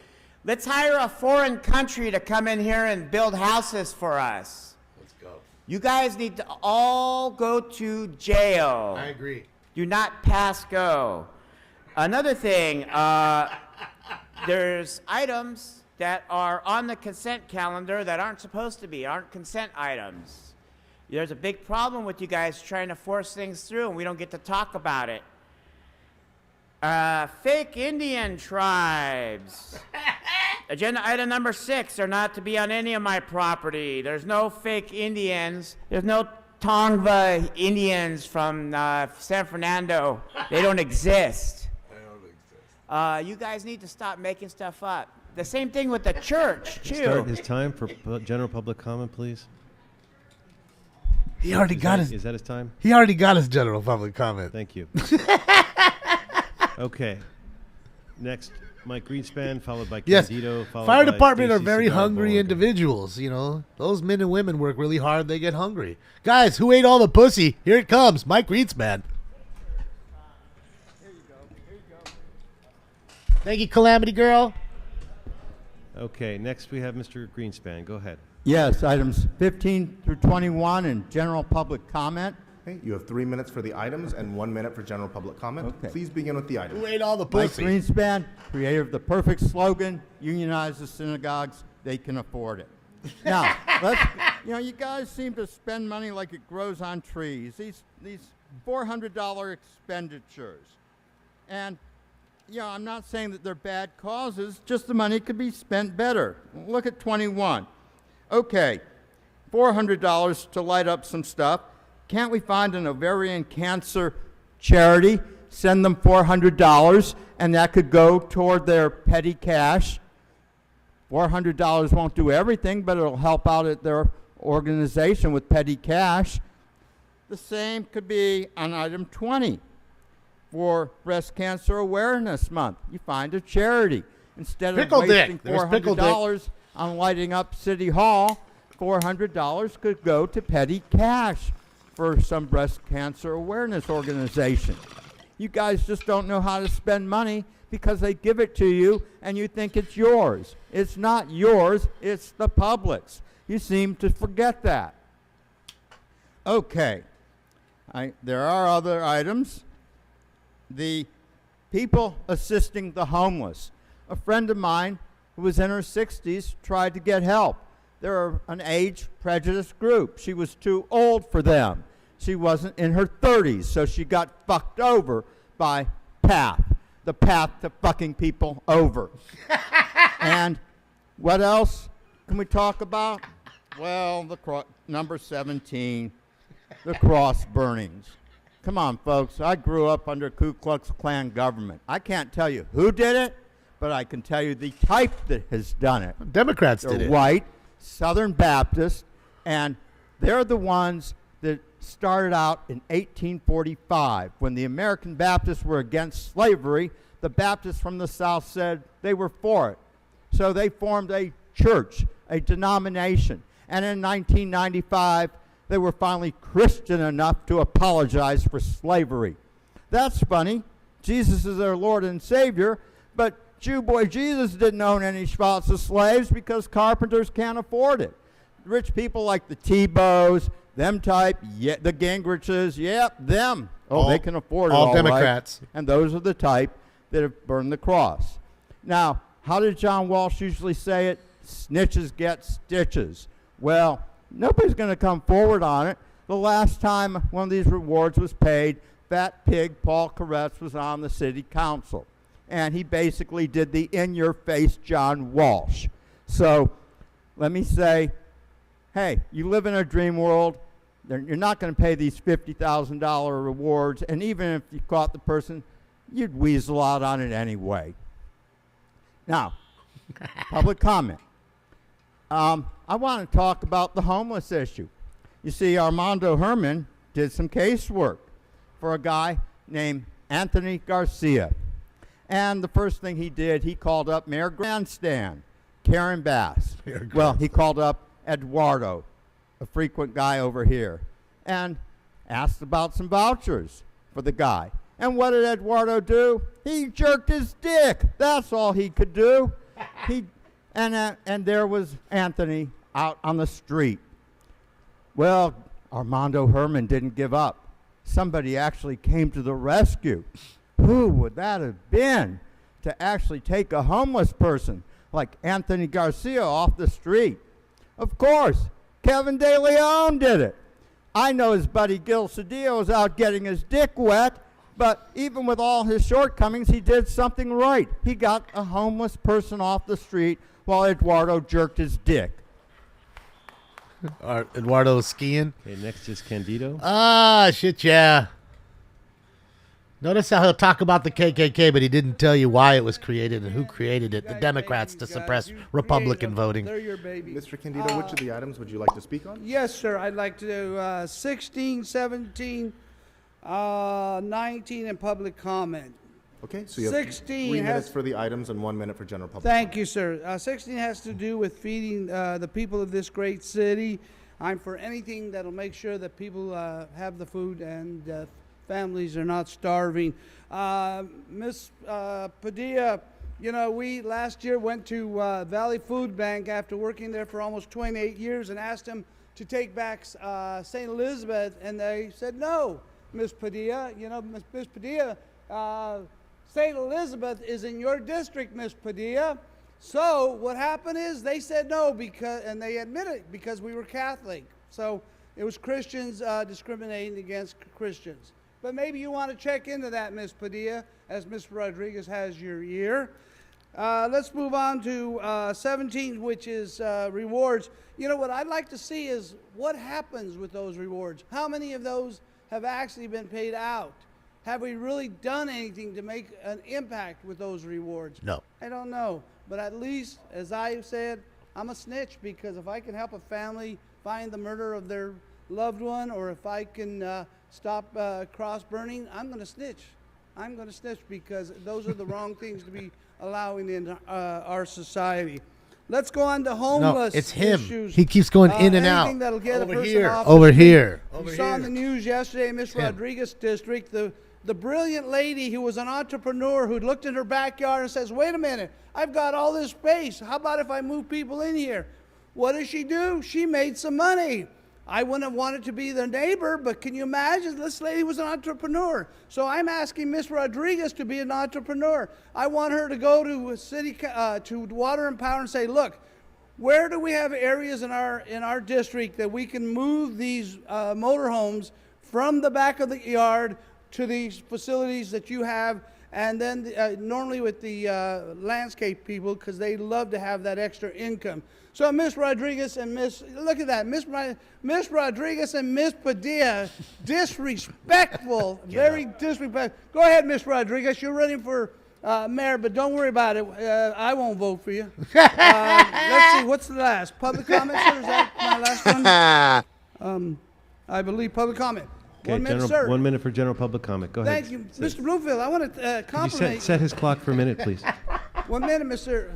S21: Let's hire a foreign country to come in here and build houses for us.
S2: Let's go.
S21: You guys need to all go to jail.
S2: I agree.
S21: Do not pass go. Another thing, there's items that are on the consent calendar that aren't supposed to be, aren't consent items. There's a big problem with you guys trying to force things through, and we don't get to talk about it. Fake Indian tribes. Agenda item number 6 are not to be on any of my property. There's no fake Indians. There's no Tongva Indians from San Fernando. They don't exist. You guys need to stop making stuff up. The same thing with the church, too.
S1: Start his time for general public comment, please.
S2: He already got his.
S1: Is that his time?
S2: He already got his general public comment.
S1: Thank you. Okay. Next, Mike Greenspan, followed by
S2: Yes.
S1: Candido, followed
S2: Fire
S1: by
S2: department are
S1: Stacey
S2: very
S1: Cigar
S2: hungry
S1: Board.
S2: individuals. You know, those men and women work really hard. They get hungry. Guys, who ate all the pussy? Here it comes, Mike Greenspan. Thank you, Calamity Girl.
S1: Okay, next we have Mr. Greenspan. Go ahead.
S4: Yes, items 15 through 21 and general public comment.
S18: Okay, you have 3 minutes for the items and 1 minute for general public comment.
S4: Okay.
S18: Please begin with the items.
S2: Who ate all the
S4: Mike
S2: pussy?
S4: Greenspan, creator of the perfect slogan, unionize the synagogues, they can afford it. Now, you guys seem to spend money like it grows on trees. These $400 expenditures. And, I'm not saying that they're bad causes, just the money could be spent better. Look at 21. Okay, $400 to light up some stuff. Can't we find an ovarian cancer charity, send them $400, and that could go toward their petty cash? $400 won't do everything, but it'll help out at their organization with petty cash. The same could be on item 20. For Breast Cancer Awareness Month, you find a charity. Instead of wasting $400 on lighting up City Hall, $400 could go to petty cash for some breast cancer awareness organization. You guys just don't know how to spend money because they give it to you and you think it's yours. It's not yours, it's the public's. You seem to forget that. Okay, there are other items. The people assisting the homeless. A friend of mine who was in her 60s tried to get help. They're an age prejudiced group. She was too old for them. She wasn't in her 30s, so she got fucked over by PATH, the path to fucking people over. And what else can we talk about? Well, number 17, the cross burnings. Come on, folks. I grew up under Ku Klux Klan government. I can't tell you who did it, but I can tell you the type that has done it.
S2: Democrats
S4: They're
S2: did it.
S4: white, Southern Baptist, and they're the ones that started out in 1845 when the American Baptists were against slavery. The Baptists from the South said they were for it. So they formed a church, a denomination. And in 1995, they were finally Christian enough to apologize for slavery. That's funny. Jesus is their Lord and Savior, but Jew boy Jesus didn't own any spots of slaves because carpenters can't afford it. Rich people like the Tebows, them type, yeah, the Gingriches, yep, them. Oh, they can afford it all
S2: Democrats.
S4: right. And those are the type that have burned the cross. Now, how did John Walsh usually say it? Snitches get stitches. Well, nobody's going to come forward on it. The last time one of these rewards was paid, Fat Pig Paul Koretz was on the city council. And he basically did the in-your-face John Walsh. So let me say, hey, you live in a dream world. You're not going to pay these $50,000 rewards. And even if you caught the person, you'd weasel out on it anyway. Now, public comment. I want to talk about the homeless issue. You see, Armando Herman did some casework for a guy named Anthony Garcia. And the first thing he did, he called up Mayor Grandstand, Karen Bass. Well, he called up Eduardo, a frequent guy over here, and asked about some vouchers for the guy. And what did Eduardo do? He jerked his dick. That's all he could do. And there was Anthony out on the street. Well, Armando Herman didn't give up. Somebody actually came to the rescue. Who would that have been to actually take a homeless person like Anthony Garcia off the street? Of course, Kevin De Leon did it. I know his buddy Gil Cedillo is out getting his dick wet, but even with all his shortcomings, he did something right. He got a homeless person off the street while Eduardo jerked his dick.
S2: Eduardo skiing.
S1: Okay, next is Candido.
S2: Ah, shit, yeah. Notice how he'll talk about the KKK, but he didn't tell you why it was created and who created it. The Democrats to suppress Republican voting.
S18: They're your baby. Mr. Candido, which of the items would you like to speak on?
S7: Yes, sir. I'd like to do 16, 17, 19, and public comment.
S18: Okay, so you have
S7: 16
S18: 3 minutes for the items and 1 minute for general public
S7: Thank
S18: comment.
S7: you, sir. 16 has to do with feeding the people of this great city. I'm for anything that'll make sure that people have the food and families are not starving. Miss Padilla, you know, we last year went to Valley Food Bank after working there for almost 28 years and asked them to take back St. Elizabeth, and they said no, Miss Padilla. You know, Miss Padilla, St. Elizabeth is in your district, Miss Padilla. So what happened is they said no and they admitted it because we were Catholic. So it was Christians discriminating against Christians. But maybe you want to check into that, Miss Padilla, as Ms. Rodriguez has your ear. Let's move on to 17, which is rewards. You know, what I'd like to see is what happens with those rewards. How many of those have actually been paid out? Have we really done anything to make an impact with those rewards?
S2: No.
S7: I don't know. But at least, as I said, I'm a snitch, because if I can help a family find the murder of their loved one, or if I can stop cross burning, I'm going to snitch. I'm going to snitch, because those are the wrong things to be allowing in our society. Let's go on to homeless
S2: No, it's him.
S7: issues.
S2: He keeps going in and out.
S7: Anything that'll get
S2: Over
S7: a person
S2: here.
S7: off
S2: Over
S7: the street.
S2: here.
S7: You saw in the news yesterday, Miss Rodriguez district, the brilliant lady who was an entrepreneur who looked in her backyard and says, wait a minute, I've got all this space. How about if I move people in here? What does she do? She made some money. I wouldn't have wanted to be their neighbor, but can you imagine? This lady was an entrepreneur. So I'm asking Miss Rodriguez to be an entrepreneur. I want her to go to to Water and Power and say, look, where do we have areas in our district that we can move these motorhomes from the back of the yard to these facilities that you have, and then normally with the landscape people, because they love to have that extra income. So Miss Rodriguez and look at that, Miss Rodriguez and Miss Padilla, disrespectful, very disrespectful. Go ahead, Miss Rodriguez, you're running for mayor, but don't worry about it. I won't vote for you. Let's see, what's the last? Public comment, sir? Is that my last one? I believe public comment.
S1: Okay,
S7: 1 minute, sir.
S1: 1 minute for general public comment. Go ahead.
S7: Thank you. Mr. Bloomfield, I want to
S1: Could you
S7: compliment
S1: set his clock for a minute, please?
S7: 1 minute, Mr.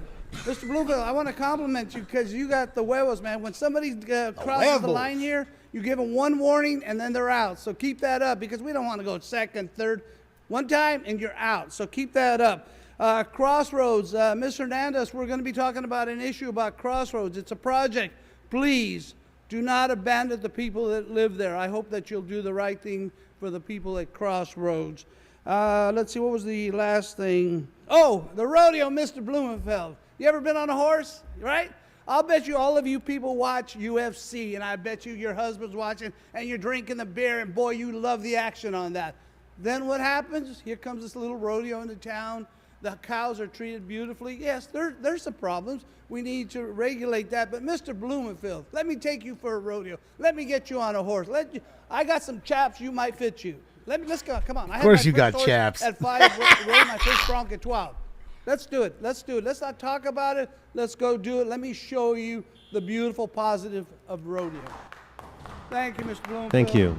S7: Bloomfield, I want to compliment you because you got the huevos, man. When somebody crosses the line here, you give them one warning and then they're out. So keep that up because we don't want to go second, third. One time and you're out. So keep that up. Crossroads, Ms. Hernandez, we're going to be talking about an issue about Crossroads. It's a project. Please do not abandon the people that live there. I hope that you'll do the right thing for the people at Crossroads. Let's see, what was the last thing? Oh, the rodeo, Mr. Blumenfeld. You ever been on a horse, right? I'll bet you all of you people watch UFC, and I bet you your husband's watching, and you're drinking the beer, and boy, you love the action on that. Then what happens? Here comes this little rodeo into town. The cows are treated beautifully. Yes, there's some problems. We need to regulate that. But Mr. Blumenfield, let me take you for a rodeo. Let me get you on a horse. I got some chaps you might fit you. Let's go. Come on.
S2: Of course you got chaps.
S7: At 5, rode my first bronc at 12. Let's do it. Let's do it. Let's not talk about it. Let's go do it. Let me show you the beautiful positive of rodeo. Thank you, Mr. Bloomfield.
S1: Thank you.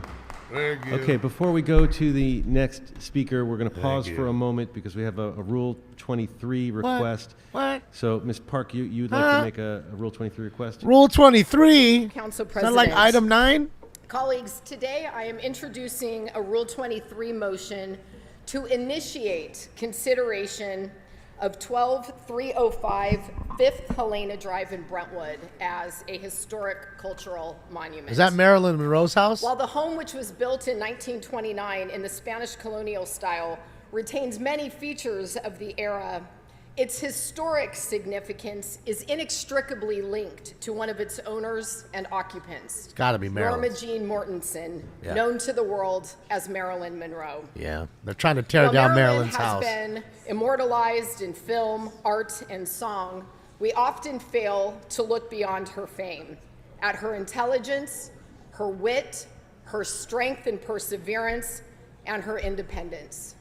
S2: Thank you.
S1: Okay, before we go to the next speaker, we're going to pause for a moment because we have a Rule 23 request.
S2: What?
S1: So, Ms. Park, you'd like to make a Rule 23 request?
S2: Rule 23?
S17: Council
S2: Is that
S17: President.
S2: like item 9?
S17: Colleagues, today I am introducing a Rule 23 motion to initiate consideration of 12305 5th Helena Drive in Brentwood as a historic cultural monument.
S2: Is that Marilyn Monroe's house?
S17: While the home, which was built in 1929 in the Spanish colonial style, retains many features of the era, its historic significance is inextricably linked to one of its owners and occupants.
S2: It's got to be Marilyn.
S17: Norma Jean Mortensen,
S2: Yeah.
S17: known to the world as Marilyn Monroe.
S2: Yeah, they're trying to tear down Marilyn's house.
S17: Marilyn has been immortalized in film, art, and song. We often fail to look beyond her fame, at her intelligence, her wit, her strength and perseverance, and her independence.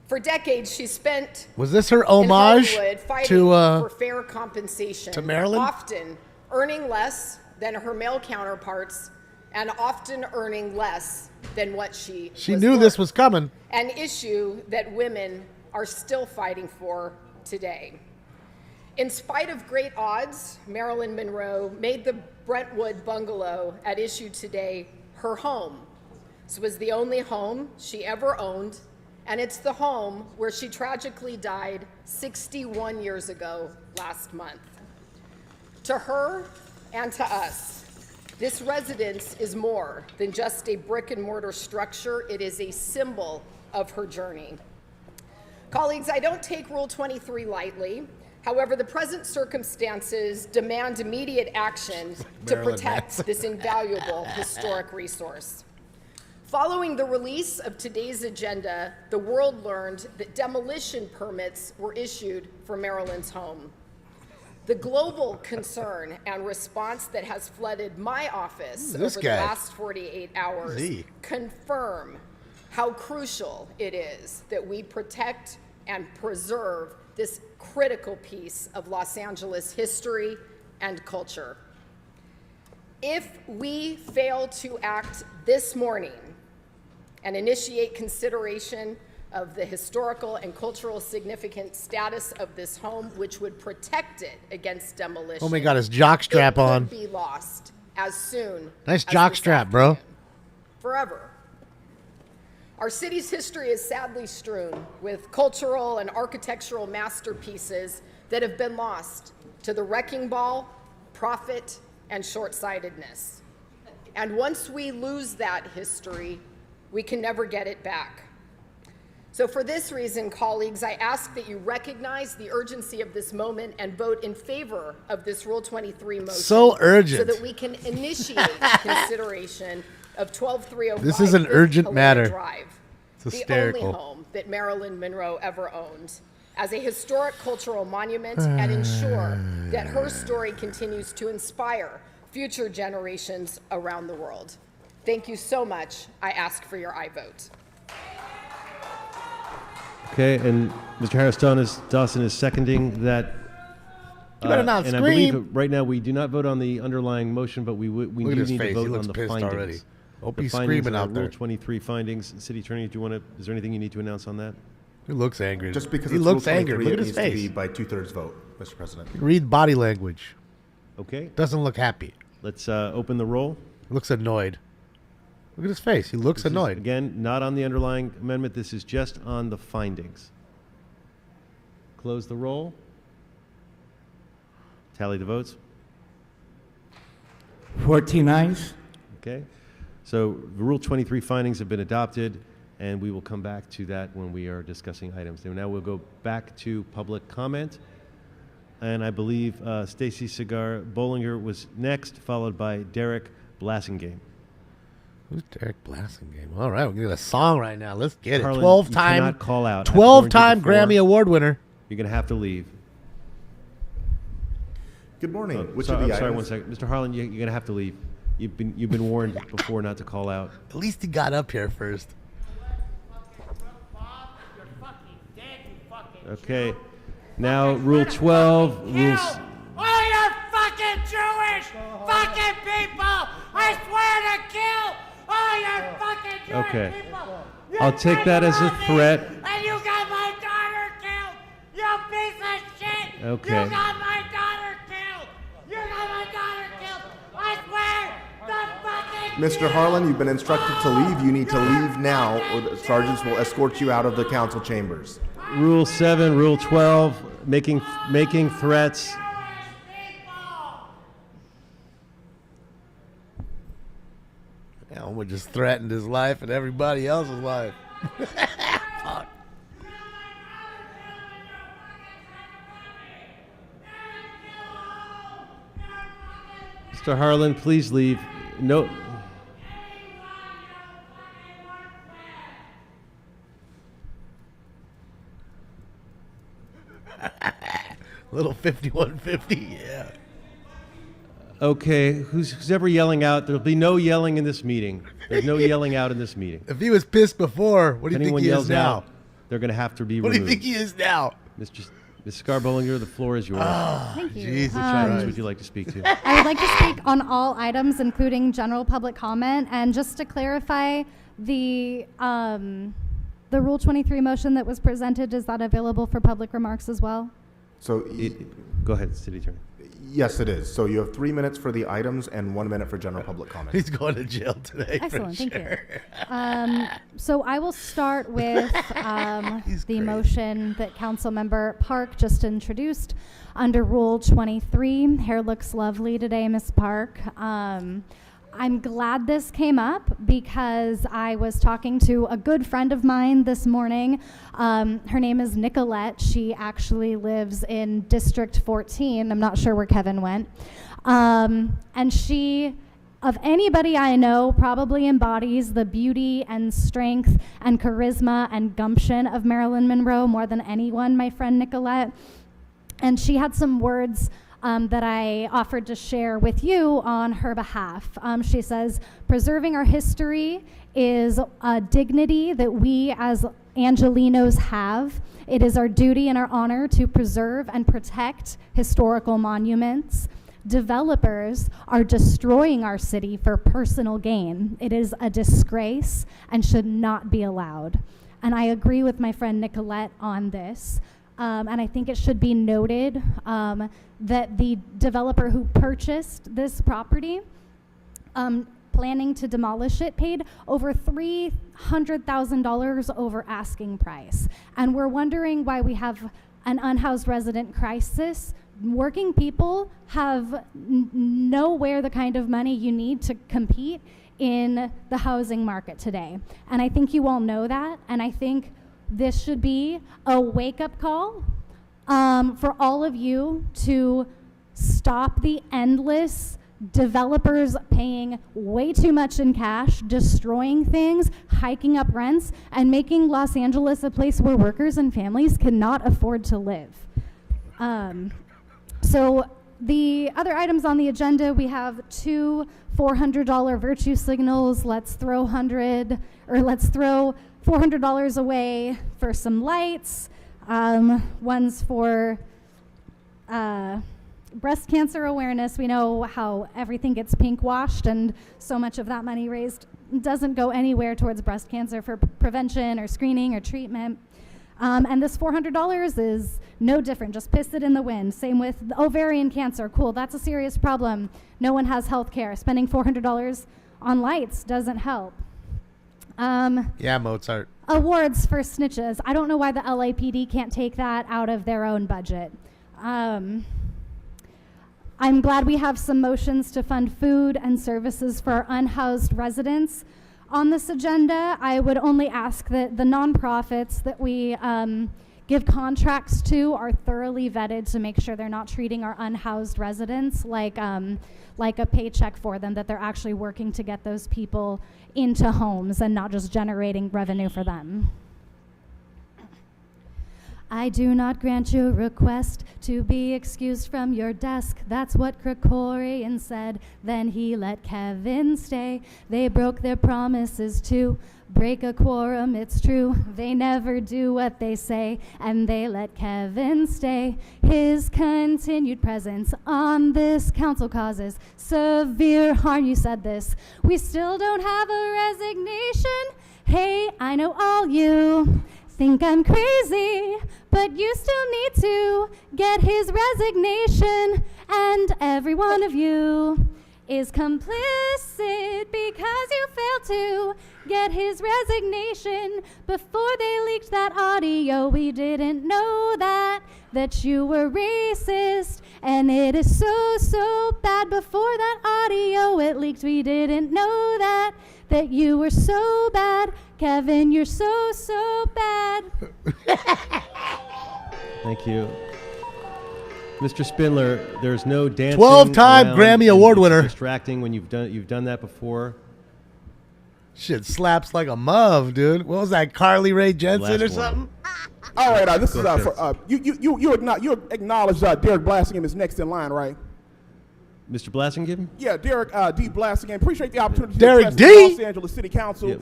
S17: For decades, she spent
S2: Was this her
S17: in
S2: homage
S17: Hollywood fighting
S2: to
S17: for fair compensation,
S2: to Marilyn?
S17: often earning less than her male counterparts, and often earning less than what she
S2: knew this was coming.
S17: An issue that women are still fighting for today. In spite of great odds, Marilyn Monroe made the Brentwood bungalow at issue today her home. This was the only home she ever owned, and it's the home where she tragically died 61 years ago last month. To her and to us, this residence is more than just a brick and mortar structure. It is a symbol of her journey. Colleagues, I don't take Rule 23 lightly. However, the present circumstances demand immediate action to protect this invaluable historic resource. Following the release of today's agenda, the world learned that demolition permits were issued for Marilyn's home. The global concern and response that has flooded my office over the last 48 hours confirm how crucial it is that we protect and preserve this critical piece of Los Angeles history and culture. If we fail to act this morning and initiate consideration of the historical and cultural significant status of this home, which would protect it against demolition.
S2: Homie got his jockstrap on.
S17: It could be lost as soon.
S2: Nice
S17: as
S2: jockstrap, bro.
S17: Forever. Our city's history is sadly strewn with cultural and architectural masterpieces that have been lost to the wrecking ball, profit, and short-sightedness. And once we lose that history, we can never get it back. So for this reason, colleagues, I ask that you recognize the urgency of this moment and vote in favor of this Rule 23 motion.
S2: So urgent.
S17: So that we can initiate consideration of 12305
S2: This is an urgent
S17: Helena
S2: matter.
S17: Drive. the only home that Marilyn Monroe ever owned, as a historic cultural monument and ensure that her story continues to inspire future generations around the world. Thank you so much. I ask for your aye vote.
S1: Okay, and Mr. Harris-Dawson is seconding that.
S2: You better not
S1: and
S2: scream.
S1: I believe that right now we do not vote on the underlying motion, but we
S2: Look
S1: do
S2: at his
S1: need
S2: face.
S1: to
S2: He
S1: vote
S2: looks
S1: on the
S2: pissed
S1: findings.
S2: already. Hope
S1: The
S2: he's
S1: findings
S2: screaming
S1: are
S2: out there.
S1: Rule 23 findings. City Attorney, is there anything you need to announce on that?
S2: He looks angry.
S18: Just because
S2: he
S18: it's
S2: looks
S18: Rule
S2: angry.
S18: 23,
S2: Look at
S18: it
S2: his
S18: needs to be
S2: face.
S18: by 2/3 vote, Mr. President.
S2: Read body language.
S1: Okay.
S2: Doesn't look happy.
S1: Let's open the roll.
S2: Looks annoyed. Look at his face. He looks
S1: This is,
S2: annoyed.
S1: again, not on the underlying amendment. This is just on the findings. Close the roll. Tally the votes.
S8: 14 ayes.
S1: Okay. So the Rule 23 findings have been adopted, and we will come back to that when we are discussing items. Now we'll go back to public comment. And I believe Stacy Cigar Bollinger was next, followed by Derek Blassingame.
S2: Who's Derek Blassingame? All right, we're going to get a song right now. Let's get
S1: Harlan,
S2: it. 12
S1: you
S2: time.
S1: cannot call out. I've
S2: 12
S1: warned you
S2: time
S1: before.
S2: Grammy Award winner.
S1: You're going to have to leave.
S18: Good morning.
S1: I'm sorry, one second. Mr. Harlan, you're going to have to leave. You've been warned before not to call out.
S2: At least he got up here first.
S1: Okay. Now, Rule 12. Rules.
S22: All your fucking Jewish fucking people! I swear to kill all your fucking Jewish
S1: Okay.
S22: people!
S1: I'll take that as a threat.
S22: And you got my daughter killed! You piece of shit!
S1: Okay.
S22: You got my daughter killed! You got my daughter killed! I swear the fucking
S18: Mr. Harlan, you've been instructed to leave. You need to leave now, or the sergeants will escort you out of the council chambers.
S1: Rule 7, Rule 12, making threats.
S2: Elwood just threatened his life and everybody else's life. Fuck.
S1: Mr. Harlan, please leave. No.
S2: Little 5150, yeah.
S1: Okay, who's ever yelling out? There'll be no yelling in this meeting. There's no yelling out in this meeting.
S2: If he was pissed before, what do you think
S1: Anyone
S2: he
S1: yells
S2: is now?
S1: out, they're going to have to be
S2: What do
S1: removed.
S2: you think he is now?
S1: Ms. Scarbollinger, the floor is yours.
S23: Thank you.
S1: Which items would you like to speak to?
S23: I would like to speak on all items, including general public comment. And just to clarify, the Rule 23 motion that was presented, is that available for public remarks as well?
S18: So,
S1: go ahead, City Attorney.
S18: Yes, it is. So you have 3 minutes for the items and 1 minute for general public comment.
S2: He's going to jail today.
S23: Excellent,
S2: for
S23: thank
S2: sure.
S23: you. So I will start with the motion that Councilmember Park just introduced under Rule 23. Hair looks lovely today, Ms. Park. I'm glad this came up because I was talking to a good friend of mine this morning. Her name is Nicolette. She actually lives in District 14. I'm not sure where Kevin went. And she, of anybody I know, probably embodies the beauty and strength and charisma and gumption of Marilyn Monroe more than anyone, my friend Nicolette. And she had some words that I offered to share with you on her behalf. She says, preserving our history is a dignity that we as Angelenos have. It is our duty and our honor to preserve and protect historical monuments. Developers are destroying our city for personal gain. It is a disgrace and should not be allowed. And I agree with my friend Nicolette on this. And I think it should be noted that the developer who purchased this property, planning to demolish it, paid over $300,000 over asking price. And we're wondering why we have an unhoused resident crisis. Working people have nowhere the kind of money you need to compete in the housing market today. And I think you all know that, and I think this should be a wake-up call for all of you to stop the endless developers paying way too much in cash, destroying things, hiking up rents, and making Los Angeles a place where workers and families cannot afford to live. So the other items on the agenda, we have 2 $400 virtue signals. Let's throw $400 away for some lights. One's for breast cancer awareness. We know how everything gets pink washed, and so much of that money raised doesn't go anywhere towards breast cancer for prevention or screening or treatment. And this $400 is no different. Just piss it in the wind. Same with ovarian cancer. Cool, that's a serious problem. No one has health care. Spending $400 on lights doesn't help.
S2: Yeah, Mozart.
S23: Awards for snitches. I don't know why the LAPD can't take that out of their own budget. I'm glad we have some motions to fund food and services for our unhoused residents. On this agenda, I would only ask that the nonprofits that we give contracts to are thoroughly vetted to make sure they're not treating our unhoused residents like a paycheck for them, that they're actually working to get those people into homes and not just generating revenue for them. I do not grant your request to be excused from your desk. That's what Krikorian said. Then he let Kevin stay. They broke their promises to break a quorum, it's true. They never do what they say, and they let Kevin stay. His continued presence on this council causes severe harm. You said this. We still don't have a resignation. Hey, I know all you think I'm crazy, but you still need to get his resignation, and every one of you is complicit because you failed to get his resignation before they leaked that audio. We didn't know that you were racist, and it is so bad. Before that audio it leaked, we didn't know that you were so bad. Kevin, you're so bad.
S1: Thank you. Mr. Spindler, there's no dancing.
S2: 12-time Grammy Award winner.
S1: Distracting when you've done that before.
S2: Shit slaps like a muv, dude. What was that, Carly Rae Jepsen or something?
S6: All right, this is for you acknowledge Derek Blassingham is next in line, right?
S1: Mr. Blassingham?
S6: Yeah, Derek D. Blassingham. Appreciate the opportunity
S2: Derek
S6: to address
S2: D?
S6: the Los Angeles City Council.
S1: Yeah,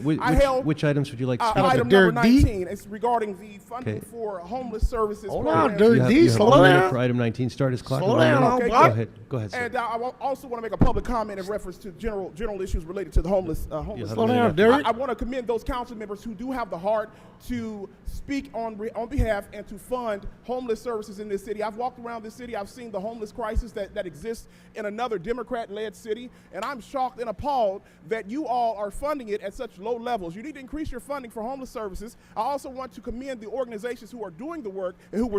S1: which items would you like to speak
S6: item
S1: on?
S6: number 19. It's regarding the funding for homeless services.
S2: Hold on, Derek D.
S1: Slow down. For item 19, start his clock.
S2: Slow down.
S6: Okay,
S1: go ahead, sir.
S6: And I also want to make a public comment in reference to general issues related to the homeless.
S2: Slow down, Derek.
S6: I want to commend those council members who do have the heart to speak on behalf and to fund homeless services in this city. I've walked around this city. I've seen the homeless crisis that exists in another Democrat-led city, and I'm shocked and appalled that you all are funding it at such low levels. You need to increase your funding for homeless services. I also want to commend the organizations who are doing the work and who will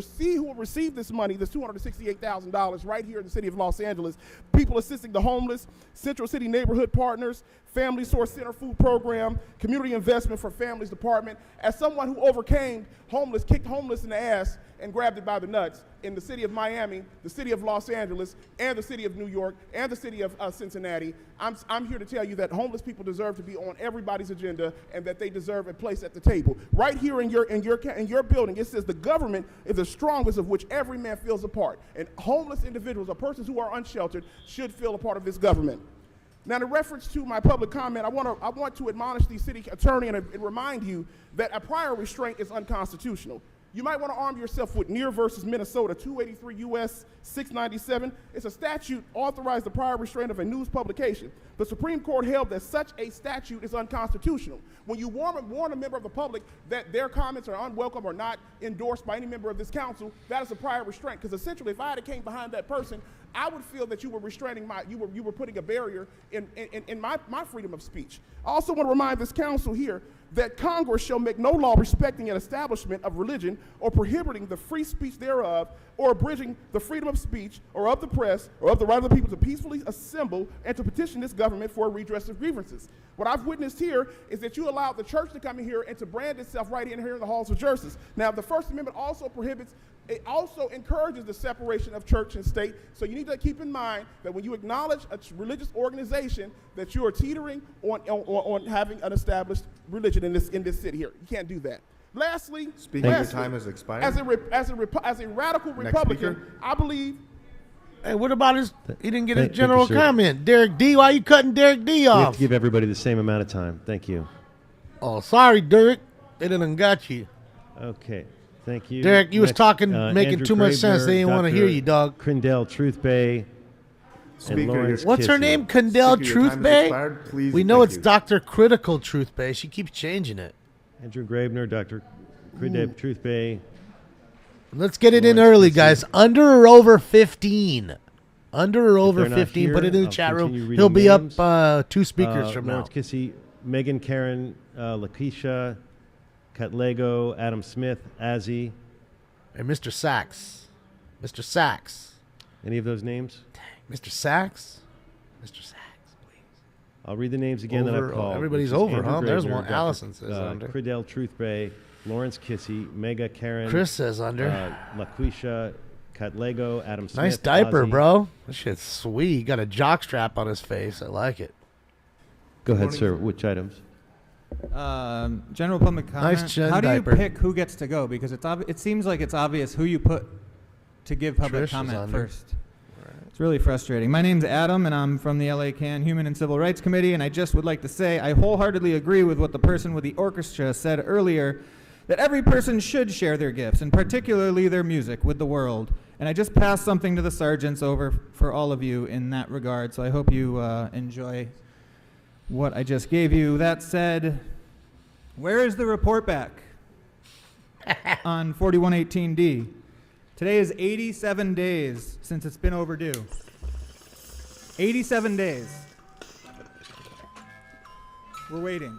S6: receive this money, this $268,000 right here in the city of Los Angeles. People assisting the homeless, Central City Neighborhood Partners, Family Source Center Food Program, Community Investment for Families Department. As someone who overcame homeless, kicked homeless in the ass and grabbed it by the nuts in the city of Miami, the city of Los Angeles, and the city of New York, and the city of Cincinnati, I'm here to tell you that homeless people deserve to be on everybody's agenda and that they deserve a place at the table. Right here in your building, it says the government is the strongest of which every man feels a part. And homeless individuals or persons who are unsheltered should feel a part of this government. Now, in reference to my public comment, I want to admonish the city attorney and remind you that a prior restraint is unconstitutional. You might want to arm yourself with Neer versus Minnesota, 283 U.S. 697. It's a statute authorized the prior restraint of a news publication. The Supreme Court held that such a statute is unconstitutional. When you warn a member of the public that their comments are unwelcome or not endorsed by any member of this council, that is a prior restraint. Because essentially, if I had came behind that person, I would feel that you were restraining you were putting a barrier in my freedom of speech. I also want to remind this council here that Congress shall make no law respecting an establishment of religion or prohibiting the free speech thereof or abridging the freedom of speech or of the press or of the right of the people to peacefully assemble and to petition this government for a redress of grievances. What I've witnessed here is that you allowed the church to come in here and to brand itself right in here in the halls of justice. Now, the First Amendment also prohibits it also encourages the separation of church and state. So you need to keep in mind that when you acknowledge a religious organization, that you are teetering on having an established religion in this city here. You can't do that. Lastly,
S18: Your time has expired.
S6: as a radical Republican,
S18: speaker.
S6: I believe.
S2: Hey, what about his? He didn't get his
S1: Thank you,
S2: general
S1: sir.
S2: comment. Derek D, why you cutting Derek D
S1: We have
S2: off?
S1: to give everybody the same amount of time. Thank you.
S2: Oh, sorry, Derek. They didn't got you.
S1: Okay. Thank you.
S2: Derek, you was talking, making
S1: Andrew
S2: too much sense. They didn't wanna
S1: Dr.
S2: hear you, dog.
S1: Crindell Truth Bay.
S18: Speaker,
S1: and Lawrence
S2: What's her
S1: Kissy.
S2: name? Kendall
S18: Speaker, your
S2: Truth
S18: time has
S2: Bay?
S18: expired. Please,
S2: We know
S18: thank
S2: it's
S18: you.
S2: Dr. Critical Truth Bay. She keeps changing it.
S1: Andrew Graebner, Dr. Crindell Truth Bay.
S2: Let's get it in
S1: Lawrence
S2: early,
S1: Kissy.
S2: guys. Under or over 15? Under or over
S1: they're not
S2: 15?
S1: here,
S2: Put it in the
S1: I'll
S2: chat
S1: continue
S2: room.
S1: reading
S2: He'll be
S1: names.
S2: up 2 speakers from now.
S1: Lawrence Kissy, Megan Karen, Lakeisha, Cutlego, Adam Smith, Azzy.
S2: And Mr. Sachs. Mr. Sachs.
S1: Any of those names?
S2: Mr. Sachs? Mr. Sachs, please.
S1: I'll read the names again that
S2: Over-
S1: I've called.
S2: everybody's
S1: which is
S2: over,
S1: Andrew
S2: huh? There's
S1: Graebner,
S2: one.
S1: Dr.
S2: Allison says under.
S1: Crindell Truth Bay, Lawrence Kissy, Mega Karen.
S2: Chris says under.
S1: Laquisha, Cutlego, Adam Smith.
S2: Nice diaper,
S1: Ozzy.
S2: bro. This shit's sweet. He got a jock strap on his face. I like it.
S1: Go ahead, sir. Which items?
S8: General public comment.
S2: Nice chin
S8: How do
S2: diaper.
S8: you pick who gets to go? Because it seems like it's obvious who you put to give public
S2: Trish is
S8: comment
S2: under.
S8: first. It's really frustrating. My name's Adam, and I'm from the LA CAN Human and Civil Rights Committee, and I just would like to say I wholeheartedly agree with what the person with the orchestra said earlier, that every person should share their gifts, and particularly their music, with the world. And I just passed something to the sergeants over for all of you in that regard, so I hope you enjoy what I just gave you. That said, where is the report back on 4118D? Today is 87 days since it's been overdue. 87 days. We're waiting.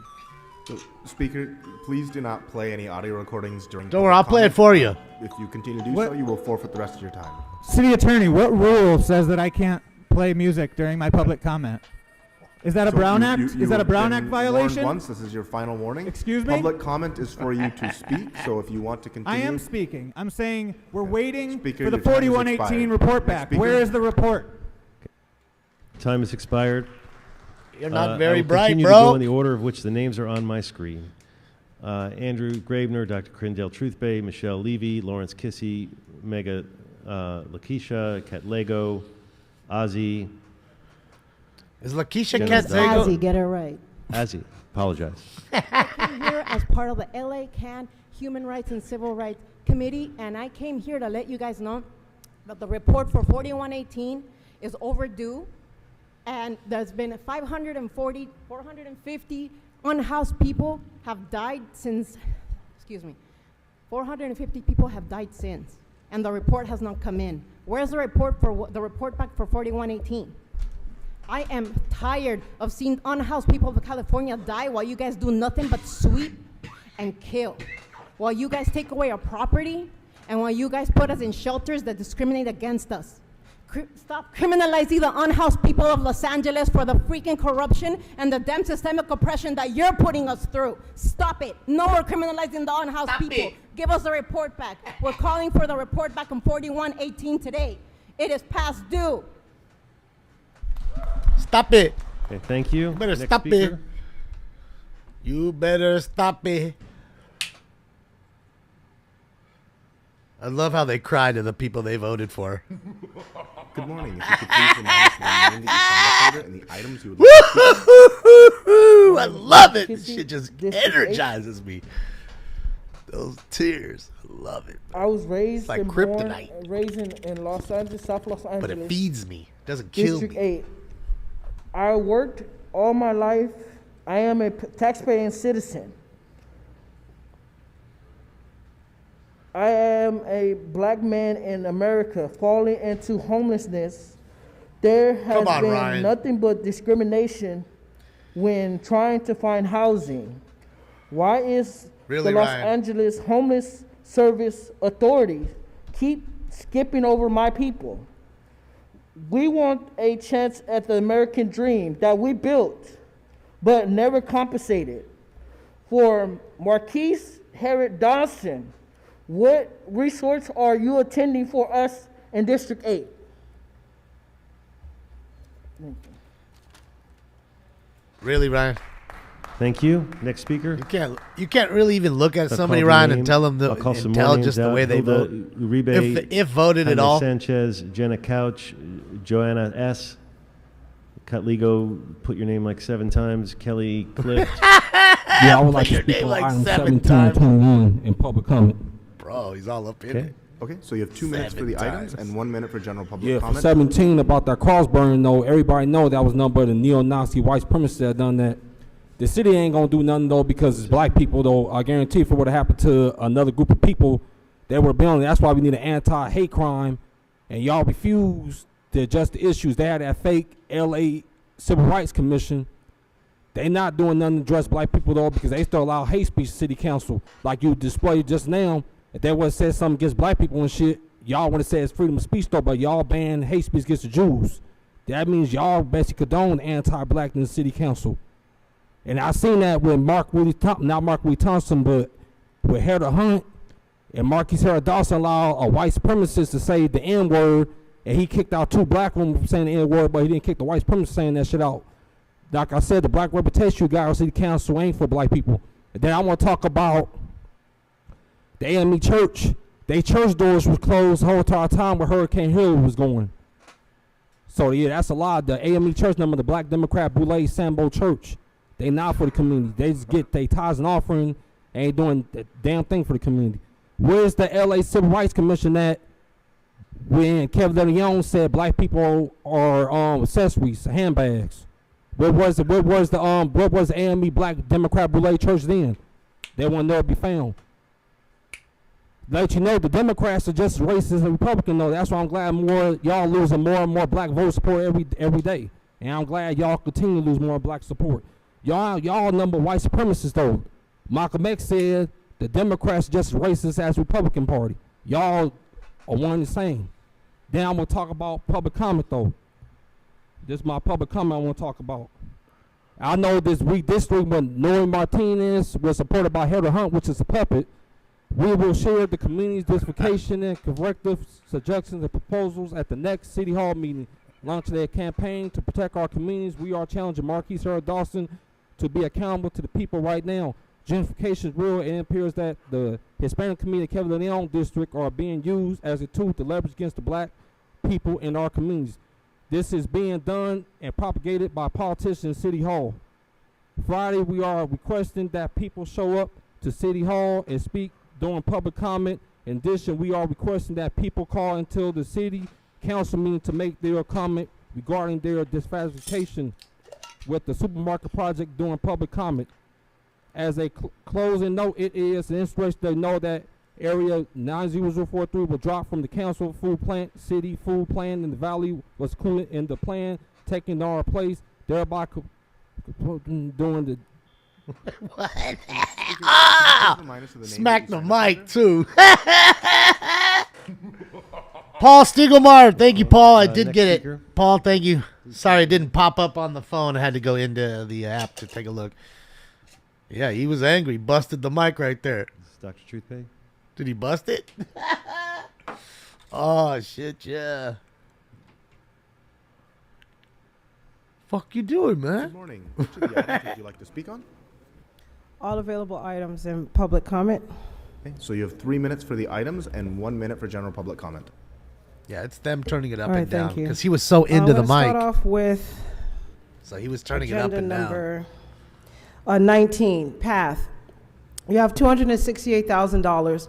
S18: So, Speaker, please do not play any audio recordings during.
S2: Don't worry, I'll play it for you.
S18: If you continue to do
S8: What-
S18: so, you will forfeit the rest of your time.
S8: City Attorney, what rule says that I can't play music during my public comment? Is that a
S18: So
S8: Brown
S18: you-
S8: Act?
S18: you-
S8: Is
S18: you
S8: that a
S18: have
S8: Brown
S18: been
S8: Act
S18: warned
S8: violation?
S18: Once, this is your final warning.
S8: Excuse me?
S18: Public comment is for you to speak, so if you want to
S8: I
S18: continue.
S8: am speaking. I'm saying we're waiting
S18: Speaker,
S8: for the
S18: your time has
S8: 4118
S18: expired.
S8: report back.
S18: Speaker?
S8: Where is the report?
S1: Time has expired.
S2: You're not
S1: I
S2: very
S1: will
S2: bright,
S1: continue
S2: bro.
S1: To go in the order of which the names are on my screen. Andrew Graebner, Dr. Crindell Truth Bay, Michelle Levy, Lawrence Kissy, Mega Lakeisha, Cutlego, Ozzy.
S2: Is Lakeisha
S1: General
S2: Cutlego?
S1: Ozzy,
S10: get it right.
S1: Ozzy, apologize.
S10: I came here as part of the LA CAN Human Rights and Civil Rights Committee, and I came here to let you guys know that the report for 4118 is overdue, and there's been 450 unhoused people have died since, 450 people have died since, and the report has not come in. Where's the report back for 4118? I am tired of seeing unhoused people of California die while you guys do nothing but sweep and kill. While you guys take away our property, and while you guys put us in shelters that discriminate against us. Stop criminalizing the unhoused people of Los Angeles for the freaking corruption and the damn systemic oppression that you're putting us through. Stop it. No more criminalizing the unhoused people. Give us the report back. We're calling for the report back on 4118 today. It is past due.
S2: Stop it.
S1: Okay, thank you.
S2: You better
S1: Next
S2: stop
S1: speaker.
S2: it. You better stop it. I love how they cry to the people they voted for.
S18: Good morning. If you could please announce the name that you signed up for and the items you would like to
S2: Woo-hoo-hoo-hoo! I love it. This shit just energizes me. Those tears. I love it.
S11: I was raised
S2: It's like
S11: and
S2: kryptonite.
S11: born, raised in Los Angeles, South Los Angeles.
S2: But it feeds me. It doesn't kill
S11: District
S2: me.
S11: 8. I worked all my life. I am a taxpaying citizen. I am a black man in America falling into homelessness. There has
S2: Come on,
S11: been
S2: Ryan.
S11: nothing but discrimination when trying to find housing. Why is
S2: Really,
S11: the Los
S2: Ryan?
S11: Angeles Homeless Service Authority keep skipping over my people? We want a chance at the American dream that we built, but never compensated. For Marquise Harrod Dawson, What resorts are you attending for us in District 8?
S2: Really, Ryan?
S1: Thank you. Next speaker.
S2: You can't really even look at
S1: I'll
S2: somebody,
S1: call
S2: Ryan,
S1: name.
S2: and tell them
S1: I'll call some more
S2: tell
S1: names
S2: just the
S1: out.
S2: way they
S1: Hilda
S2: vote.
S1: Uribe,
S2: If voted at
S1: Jaime
S2: all.
S1: Sanchez, Jenna Couch, Joanna S. Cutligo, put your name like 7 times. Kelly Clift.
S5: Yeah, I would like to speak on item 17 and 21 in public comment.
S2: Bro, he's all up in it.
S18: Okay, so you have 2 minutes for the items and 1 minute for general public
S5: Yeah, for
S18: comment.
S5: 17 about that cross burning, though, everybody know that was nothing but a neo-Nazi white supremacist that done that. The city ain't gonna do nothing, though, because it's black people, though. I guarantee if it would have happened to another group of people, they would have been on it. That's why we need an anti-hate crime, and y'all refuse to address the issues. They had that fake L.A. Civil Rights Commission. They not doing nothing to address black people, though, because they still allow hate speech to city council. Like you displayed just now, if they would have said something against black people and shit, y'all would have said it's freedom of speech, though, but y'all ban hate speech against the Jews. That means y'all basically condone anti-black in the city council. And I seen that with not Mark Willie Thompson, but with Heather Hunt and Marquis Harris Dawson allowed a white supremacist to say the N-word, and he kicked out 2 black women from saying the N-word, but he didn't kick the white supremacist saying that shit out. Like I said, the black reputation you got on city council ain't for black people. And then I want to talk about the AME church. They church doors was closed the whole entire time where Hurricane Hillary was going. So yeah, that's a lie. The AME church number, the Black Democrat Boulay Sambo Church, they not for the community. They just get they tithes and offering, ain't doing the damn thing for the community. Where's the LA Civil Rights Commission at when Kevin DeLeon said black people are accessories, handbags? What was the AME Black Democrat Boulay Church then? They weren't there to be found. Let you know the Democrats are just as racist as Republican though. That's why I'm glad more y'all losing more and more black vote support every day. And I'm glad y'all continue to lose more black support. Y'all number white supremacists though. Malcolm X said the Democrats just as racist as Republican Party. Y'all are one and the same. Then I'm gonna talk about public comment though. This is my public comment I want to talk about. I know this week when Nori Martinez was supported by Heather Hunt, which is a puppet. We will share the community's justification and corrective suggestions and proposals at the next City Hall meeting. Launch their campaign to protect our communities. We are challenging Marquis Harris Dawson to be accountable to the people right now. Gentrification is real, and it appears that the Hispanic community in Kevin Leon district are being used as a tool to leverage against the black people in our communities. This is being done and propagated by politicians in City Hall. Friday, we are requesting that people show up to City Hall and speak during public comment. In addition, we are requesting that people call until the city council meeting to make their comment regarding their dissatisfaction with the supermarket project during public comment. As a closing note, it is an inspiration to know that Area 90043 will drop from the council food plant, city food plan, and the valley was included in the plan, taking our place, thereby doing the
S2: What? Smack the mic too. Paul Stiegelmeyer, thank you, Paul. I did get it.
S1: speaker.
S2: Paul, thank you. Sorry, it didn't pop up on the phone. I had to go into the app to take a look. Yeah, he was angry. Busted the mic right there.
S1: Is Dr. Truthpay?
S2: Did he bust it? Oh shit, yeah. Fuck you doing, man?
S18: Good morning. Which of the items would you like to speak on?
S13: All available items in public comment.
S18: Okay, so you have 3 minutes for the items and 1 minute for general public comment.
S2: Yeah, it's them turning it up
S13: All right,
S2: and down
S13: thank you.
S2: because he was so into the
S13: Let's
S2: mic.
S13: start off with
S2: So he was turning it up
S13: agenda
S2: and down.
S13: number 19, PATH. You have $268,000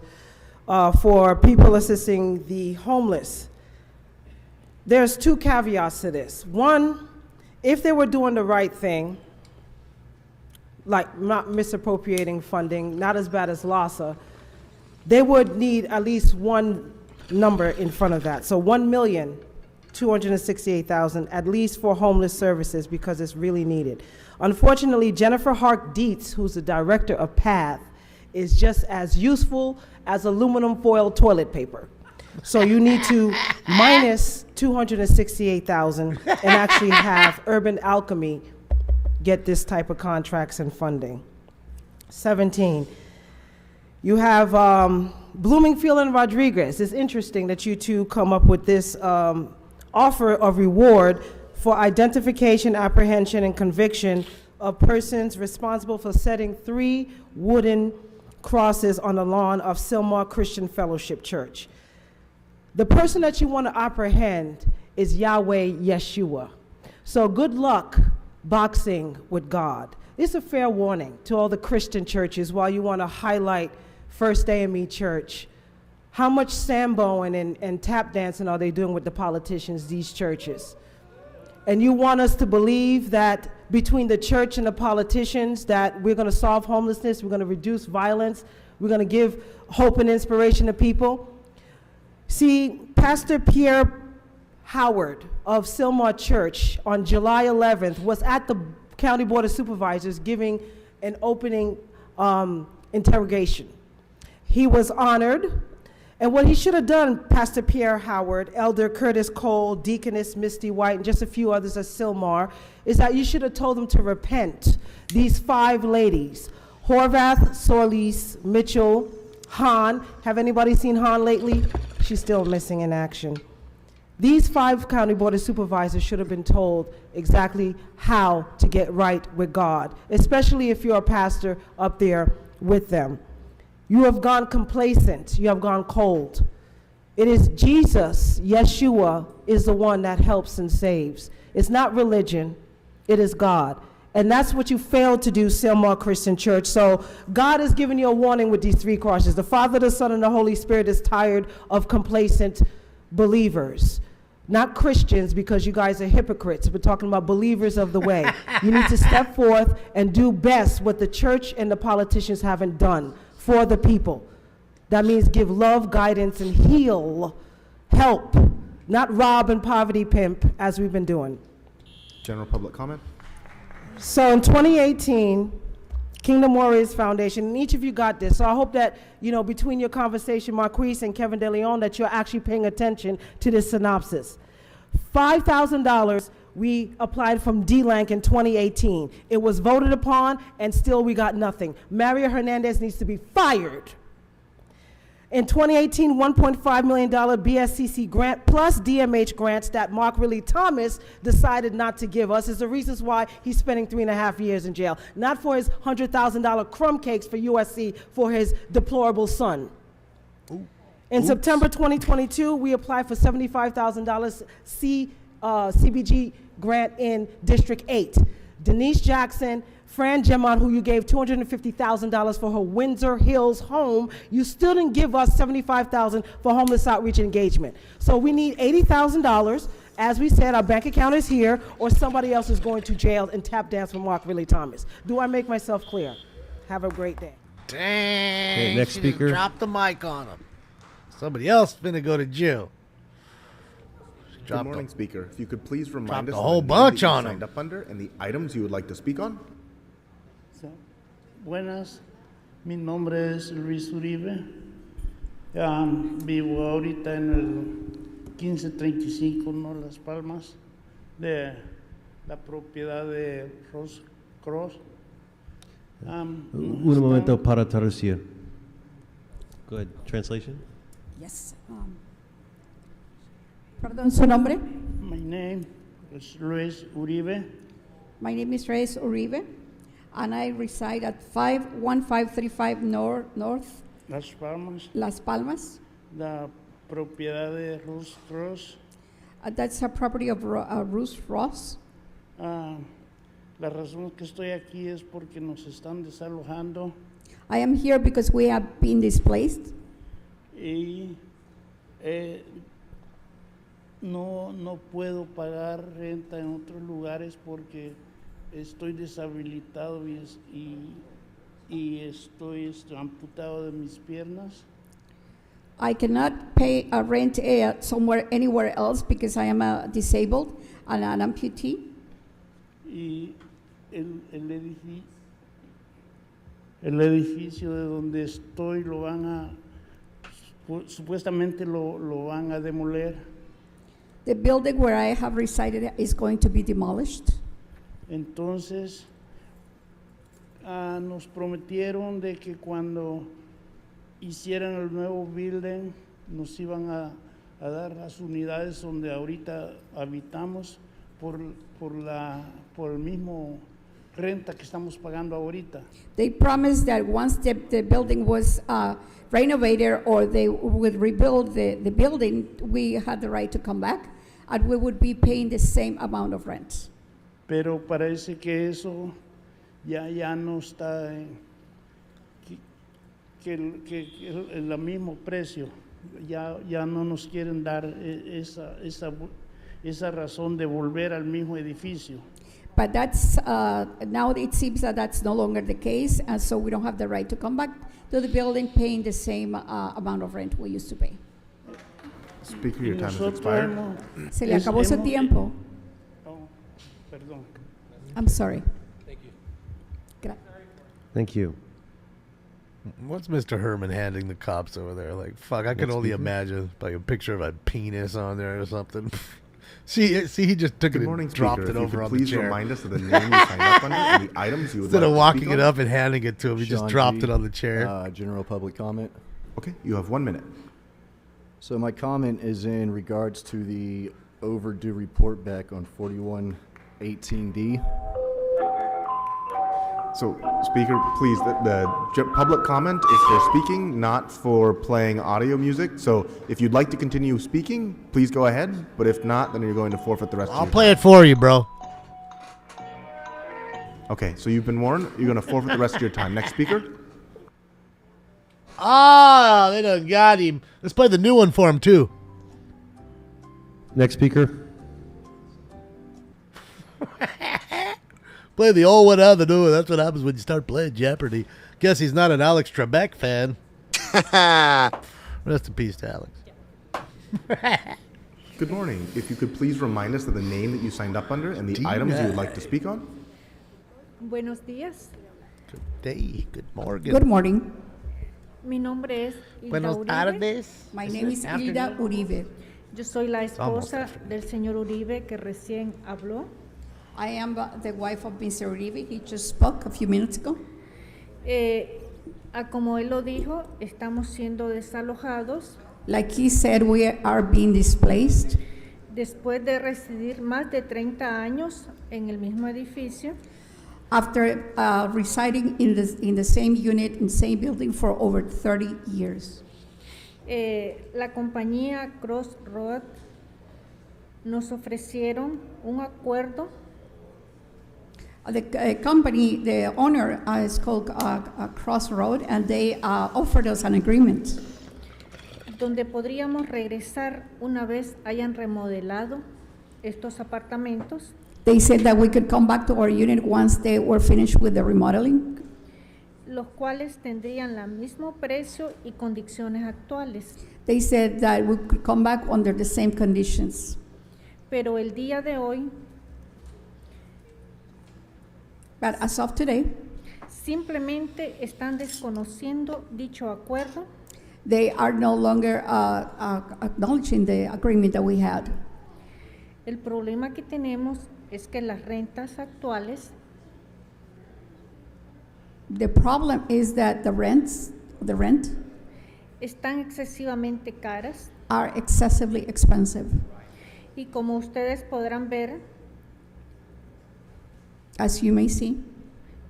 S13: for people assisting the homeless. There's 2 caveats to this. One, if they were doing the right thing, like not misappropriating funding, not as bad as LASA, they would need at least one number in front of that. So 1,268,000 at least for homeless services because it's really needed. Unfortunately, Jennifer Hart Dietz, who's the director of PATH, is just as useful as aluminum foil toilet paper. So you need to minus 268,000 and actually have Urban Alchemy get this type of contracts and funding. 17, You have Bloomingfield and Rodriguez. It's interesting that you two come up with this offer of reward for identification, apprehension, and conviction of persons responsible for setting 3 wooden crosses on the lawn of Sylmar Christian Fellowship Church. The person that you want to apprehend is Yahweh Yeshua. So good luck boxing with God. It's a fair warning to all the Christian churches while you want to highlight First AME Church. How much samboing and tap dancing are they doing with the politicians, these churches? And you want us to believe that between the church and the politicians that we're going to solve homelessness, we're going to reduce violence, we're going to give hope and inspiration to people? See, Pastor Pierre Howard of Sylmar Church on July 11th was at the County Board of Supervisors giving an opening interrogation. He was honored, and what he should have done, Pastor Pierre Howard, Elder Curtis Cole, Deaconess Misty White, and just a few others at Sylmar, is that you should have told them to repent. These 5 ladies, Horvath, Solis, Mitchell, Hahn. Have anybody seen Hahn lately? She's still missing in action. These 5 county board of supervisors should have been told exactly how to get right with God, especially if you're a pastor up there with them. You have gone complacent. You have gone cold. It is Jesus, Yeshua, is the one that helps and saves. It's not religion. It is God. And that's what you failed to do, Sylmar Christian Church. So God has given you a warning with these 3 crosses. The Father, the Son, and the Holy Spirit is tired of complacent believers. Not Christians, because you guys are hypocrites. We're talking about believers of the way. You need to step forth and do best what the church and the politicians haven't done for the people. That means give love, guidance, and heal, help, not rob and poverty pimp as we've been doing.
S18: General public comment?
S13: So in 2018, Kingdom Warriors Foundation, and each of you got this, so I hope that, between your conversation, Marquise and Kevin De Leon, that you're actually paying attention to this synopsis. $5,000 we applied from D-Lank in 2018. It was voted upon, and still we got nothing. Maria Hernandez needs to be fired. In 2018, $1.5 million BSCC grant plus DMH grants that Mark Riley Thomas decided not to give us is the reasons why he's spending 3.5 years in jail. Not for his $100,000 crumb cakes for USC for his deplorable son. In September 2022, we applied for $75,000 CBG grant in District 8. Denise Jackson, Fran Gemont, who you gave $250,000 for her Windsor Hills home, you still didn't give us $75,000 for homeless outreach and engagement. So we need $80,000. As we said, our bank account is here, or somebody else is going to jail and tap dance with Mark Riley Thomas. Do I make myself clear? Have a great day.
S2: Dang.
S1: Okay, next
S2: she just
S1: speaker.
S2: Drop the mic on him. Somebody else finna go to jail.
S18: Good morning, Speaker. If you could please remind us
S2: a
S18: of
S2: whole
S18: the name
S2: bunch
S18: that you
S2: on
S18: signed
S2: him.
S18: up under and the items you would like to speak on.
S14: Buenas, mi nombre es Luis Uribe. Vivo ahorita en el 1535, ¿no? Las Palmas, de la propiedad de Rose Cross.
S1: Un momento para traducir. Go ahead. Translation?
S15: Yes. Perdón, ¿su nombre?
S14: My name is Luis Uribe.
S15: My name is Reyes Uribe, and I reside at 51535 North
S14: Las Palmas.
S15: Las Palmas.
S14: La propiedad de Rose Cross.
S15: That's a property of Ruth Ross.
S14: La razón que estoy aquí es porque nos están desalojando
S15: I am here because we have been displaced,
S14: y no puedo pagar renta en otros lugares porque estoy deshabilitado y estoy amputado de mis piernas.
S15: I cannot pay a rent anywhere else because I am disabled and an amputee.
S14: Y el edificio de donde estoy supuestamente lo van a demoler.
S15: The building where I have resided is going to be demolished.
S14: Entonces nos prometieron de que cuando hicieran el nuevo building, nos iban a dar las unidades donde ahorita habitamos por el mismo renta que estamos pagando ahorita.
S15: They promised that once the building was renovated or they would rebuild the building, we had the right to come back and we would be paying the same amount of rent.
S14: Pero parece que eso ya no está que el mismo precio. Ya no nos quieren dar esa razón de volver al mismo edificio.
S15: But that's now it seems that that's no longer the case, and so we don't have the right to come back to the building paying the same amount of rent we used to pay.
S18: Speaker, your time has expired.
S15: Se le acabó su tiempo.
S14: Oh, perdón.
S15: I'm sorry.
S5: Thank you.
S1: Thank you.
S2: What's Mr. Herman handing the cops over there? Like, fuck, I can
S1: Next
S2: only
S1: speaker.
S2: imagine like a picture of a penis on there or something. See, he just took
S18: Good
S2: it
S18: morning,
S2: and dropped
S18: Speaker.
S2: it
S18: If
S2: over
S18: you
S2: on
S18: could
S2: the
S18: please
S2: chair.
S18: remind us of the name you signed up under and the items you would
S2: Instead
S18: like
S2: of
S18: to
S2: walking
S18: speak
S2: it
S18: on.
S2: up and handing it to him, he just
S3: Sean
S2: dropped
S3: G,
S2: it on the chair.
S3: General public comment.
S18: Okay, you have 1 minute.
S3: So my comment is in regards to the overdue report back on 4118D.
S18: So, Speaker, please, the public comment is for speaking, not for playing audio music. So, if you'd like to continue speaking, please go ahead. But if not, then you're going to forfeit the rest of
S2: I'll
S18: your
S2: play
S18: time.
S2: it for you, bro.
S18: Okay, so you've been warned. You're going to forfeit the rest of your time. Next speaker.
S2: Ah, they done got him. Let's play the new one for him, too.
S1: Next speaker.
S2: Play the old one and the new one. That's what happens when you start playing Jeopardy. Guess he's not an Alex Trebek fan. Rest in peace to Alex.
S18: Good morning. If you could please remind us of the name that you signed up under and the items you would like to speak on.
S9: Buenos días.
S2: Good day. Good morning.
S15: Good morning.
S9: Mi nombre es Hilda
S2: Buenos
S9: Uribe.
S2: tardes.
S15: My name is Hilda Uribe.
S9: Yo soy la
S2: Almost
S9: esposa del señor Uribe que recién habló.
S15: I am the wife of Mr. Uribe. He just spoke a few minutes ago.
S9: Como él lo dijo, estamos siendo desalojados
S15: Like he said, we are being displaced
S9: después de residir más de 30 años en el mismo edificio.
S15: after residing in the same unit, in the same building for over 30 years.
S9: La compañía Crossroad nos ofrecieron un acuerdo
S15: The company, the owner is called Crossroad, and they offered us an agreement
S9: donde podríamos regresar una vez hayan remodelado estos apartamentos.
S15: They said that we could come back to our unit once they were finished with the remodeling,
S9: Los cuales tendrían el mismo precio y condiciones actuales.
S15: They said that we could come back under the same conditions.
S9: Pero el día de hoy,
S15: But as of today,
S9: simplemente están desconociendo dicho acuerdo
S15: they are no longer acknowledging the agreement that we had.
S9: El problema que tenemos es que las rentas actuales
S15: The problem is that the rent
S9: están excesivamente caras
S15: are excessively expensive.
S9: y como ustedes podrán ver,
S15: As you may see,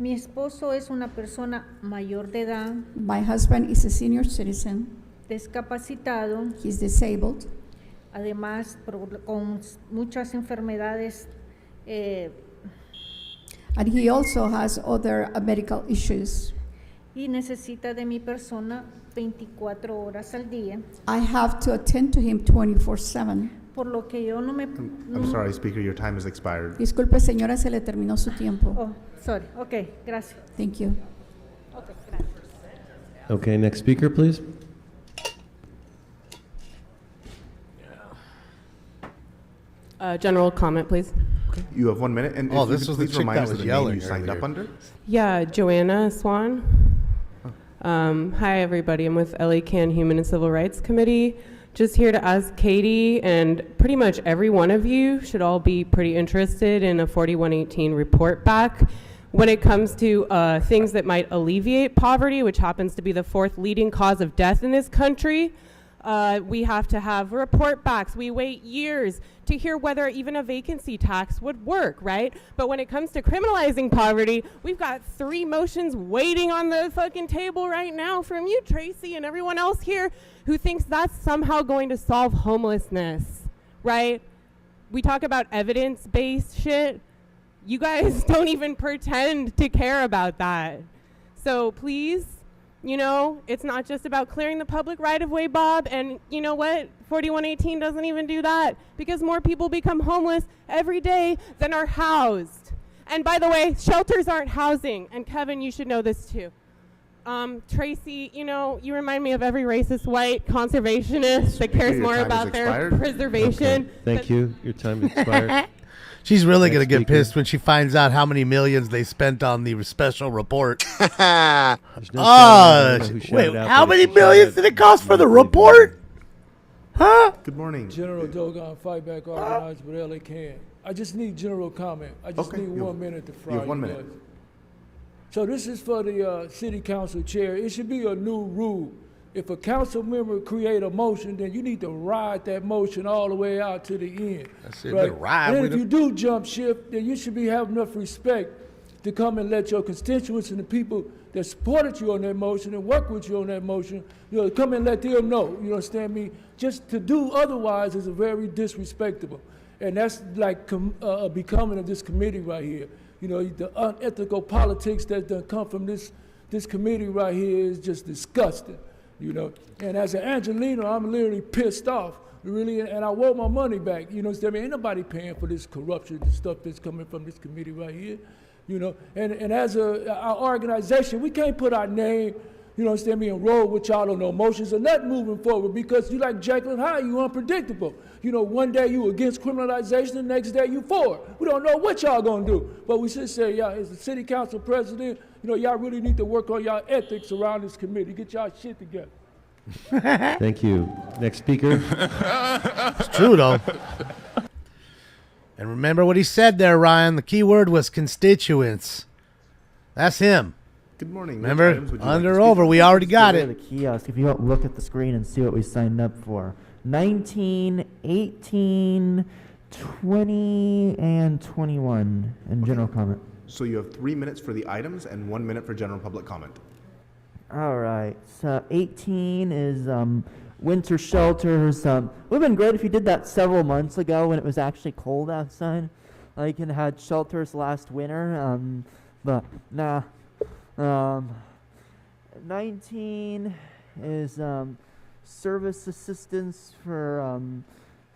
S9: mi esposo es una persona mayor de edad,
S15: my husband is a senior citizen.
S9: discapacitado,
S15: He's disabled.
S9: además con muchas enfermedades
S15: And he also has other medical issues.
S9: y necesita de mi persona 24 horas al día,
S15: I have to attend to him 24/7.
S9: por lo que yo no me...
S18: I'm sorry, Speaker, your time has expired.
S15: Disculpe, señora, se le terminó su tiempo.
S9: Oh, sorry. Ok, gracias.
S15: Thank you.
S9: Okay, gracias.
S1: Okay, next speaker, please.
S16: General comment, please.
S18: Okay, you have 1 minute. And
S2: Oh,
S18: if you
S2: this
S18: could
S2: was the
S18: please
S2: chick
S18: remind
S2: that
S18: us of
S2: was
S18: the name
S2: yelling
S18: you signed up
S2: earlier.
S18: under.
S16: Yeah, Joanna Swan. Hi, everybody. I'm with LA Can Human and Civil Rights Committee. Just here to ask Katie, and pretty much every one of you should all be pretty interested in a 4118 report back. when it comes to things that might alleviate poverty, which happens to be the 4th leading cause of death in this country. We have to have report backs. We wait years to hear whether even a vacancy tax would work, right? But when it comes to criminalizing poverty, we've got 3 motions waiting on the fucking table right now from you, Tracy, and everyone else here who thinks that's somehow going to solve homelessness, right? We talk about evidence-based shit. You guys don't even pretend to care about that. So please, you know, it's not just about clearing the public right-of-way, Bob, and you know what? 4118 doesn't even do that because more people become homeless every day than are housed. And by the way, shelters aren't housing, and Kevin, you should know this too. Tracy, you know, you remind me of every racist white conservationist that cares more about their preservation.
S1: Okay. Thank you. Your time expired.
S2: She's really going to get
S1: speaker.
S2: pissed when she finds out how many millions they spent on the special report.
S1: There's no sound. I don't know who shouted
S2: Wait,
S1: out,
S2: how
S1: but
S2: many
S1: if you
S2: millions
S1: shouted,
S2: did it cost for the
S1: you believe it.
S2: report? Huh?
S18: Good morning.
S12: General Dogon, fight back organized, but LA can. I just need general comment. I just need 1 minute to fry
S18: You have 1
S12: you
S18: minute.
S12: guys. So this is for the city council chair. It should be a new rule. If a council member create a motion, then you need to ride that motion all the way out to the end.
S2: That's it. Better ride
S12: And
S2: with
S12: if you
S2: it.
S12: do jump ship, then you should have enough respect to come and let your constituents and the people that supported you on that motion and work with you on that motion, you know, come and let them know. You understand me? Just to do otherwise is a very disrespectable. And that's like becoming of this committee right here. You know, the unethical politics that done come from this committee right here is just disgusting. You know, and as an Angelino, I'm literally pissed off, really, and I want my money back. You know, what I mean, ain't nobody paying for this corruption, the stuff that's coming from this committee right here. You know, and as our organization, we can't put our name, you know, understand me, enroll with y'all on no motions or nothing moving forward because you like Jekyll and Hyde, you unpredictable. You know, one day you against criminalization, the next day you for it. We don't know what y'all gonna do. But we should say, y'all, as the city council president, you know, y'all really need to work on y'all ethics around this committee. Get y'all shit together.
S1: Thank you. Next speaker.
S2: It's true, though. And remember what he said there, Ryan. The key word was constituents. That's him.
S18: Good morning. Which
S2: Remember?
S18: items would you like
S2: Under
S18: to
S2: or
S18: speak
S2: over.
S18: on?
S2: We already got
S19: The
S2: it.
S19: kiosk, if you don't look at the screen and see what we signed up for. 19, 18, 20, and 21 in general comment.
S18: So you have 3 minutes for the items and 1 minute for general public comment.
S19: All right, so 18 is winter shelters. Would have been great if you did that several months ago when it was actually cold outside. Like, and had shelters last winter, but nah. 19 is service assistance for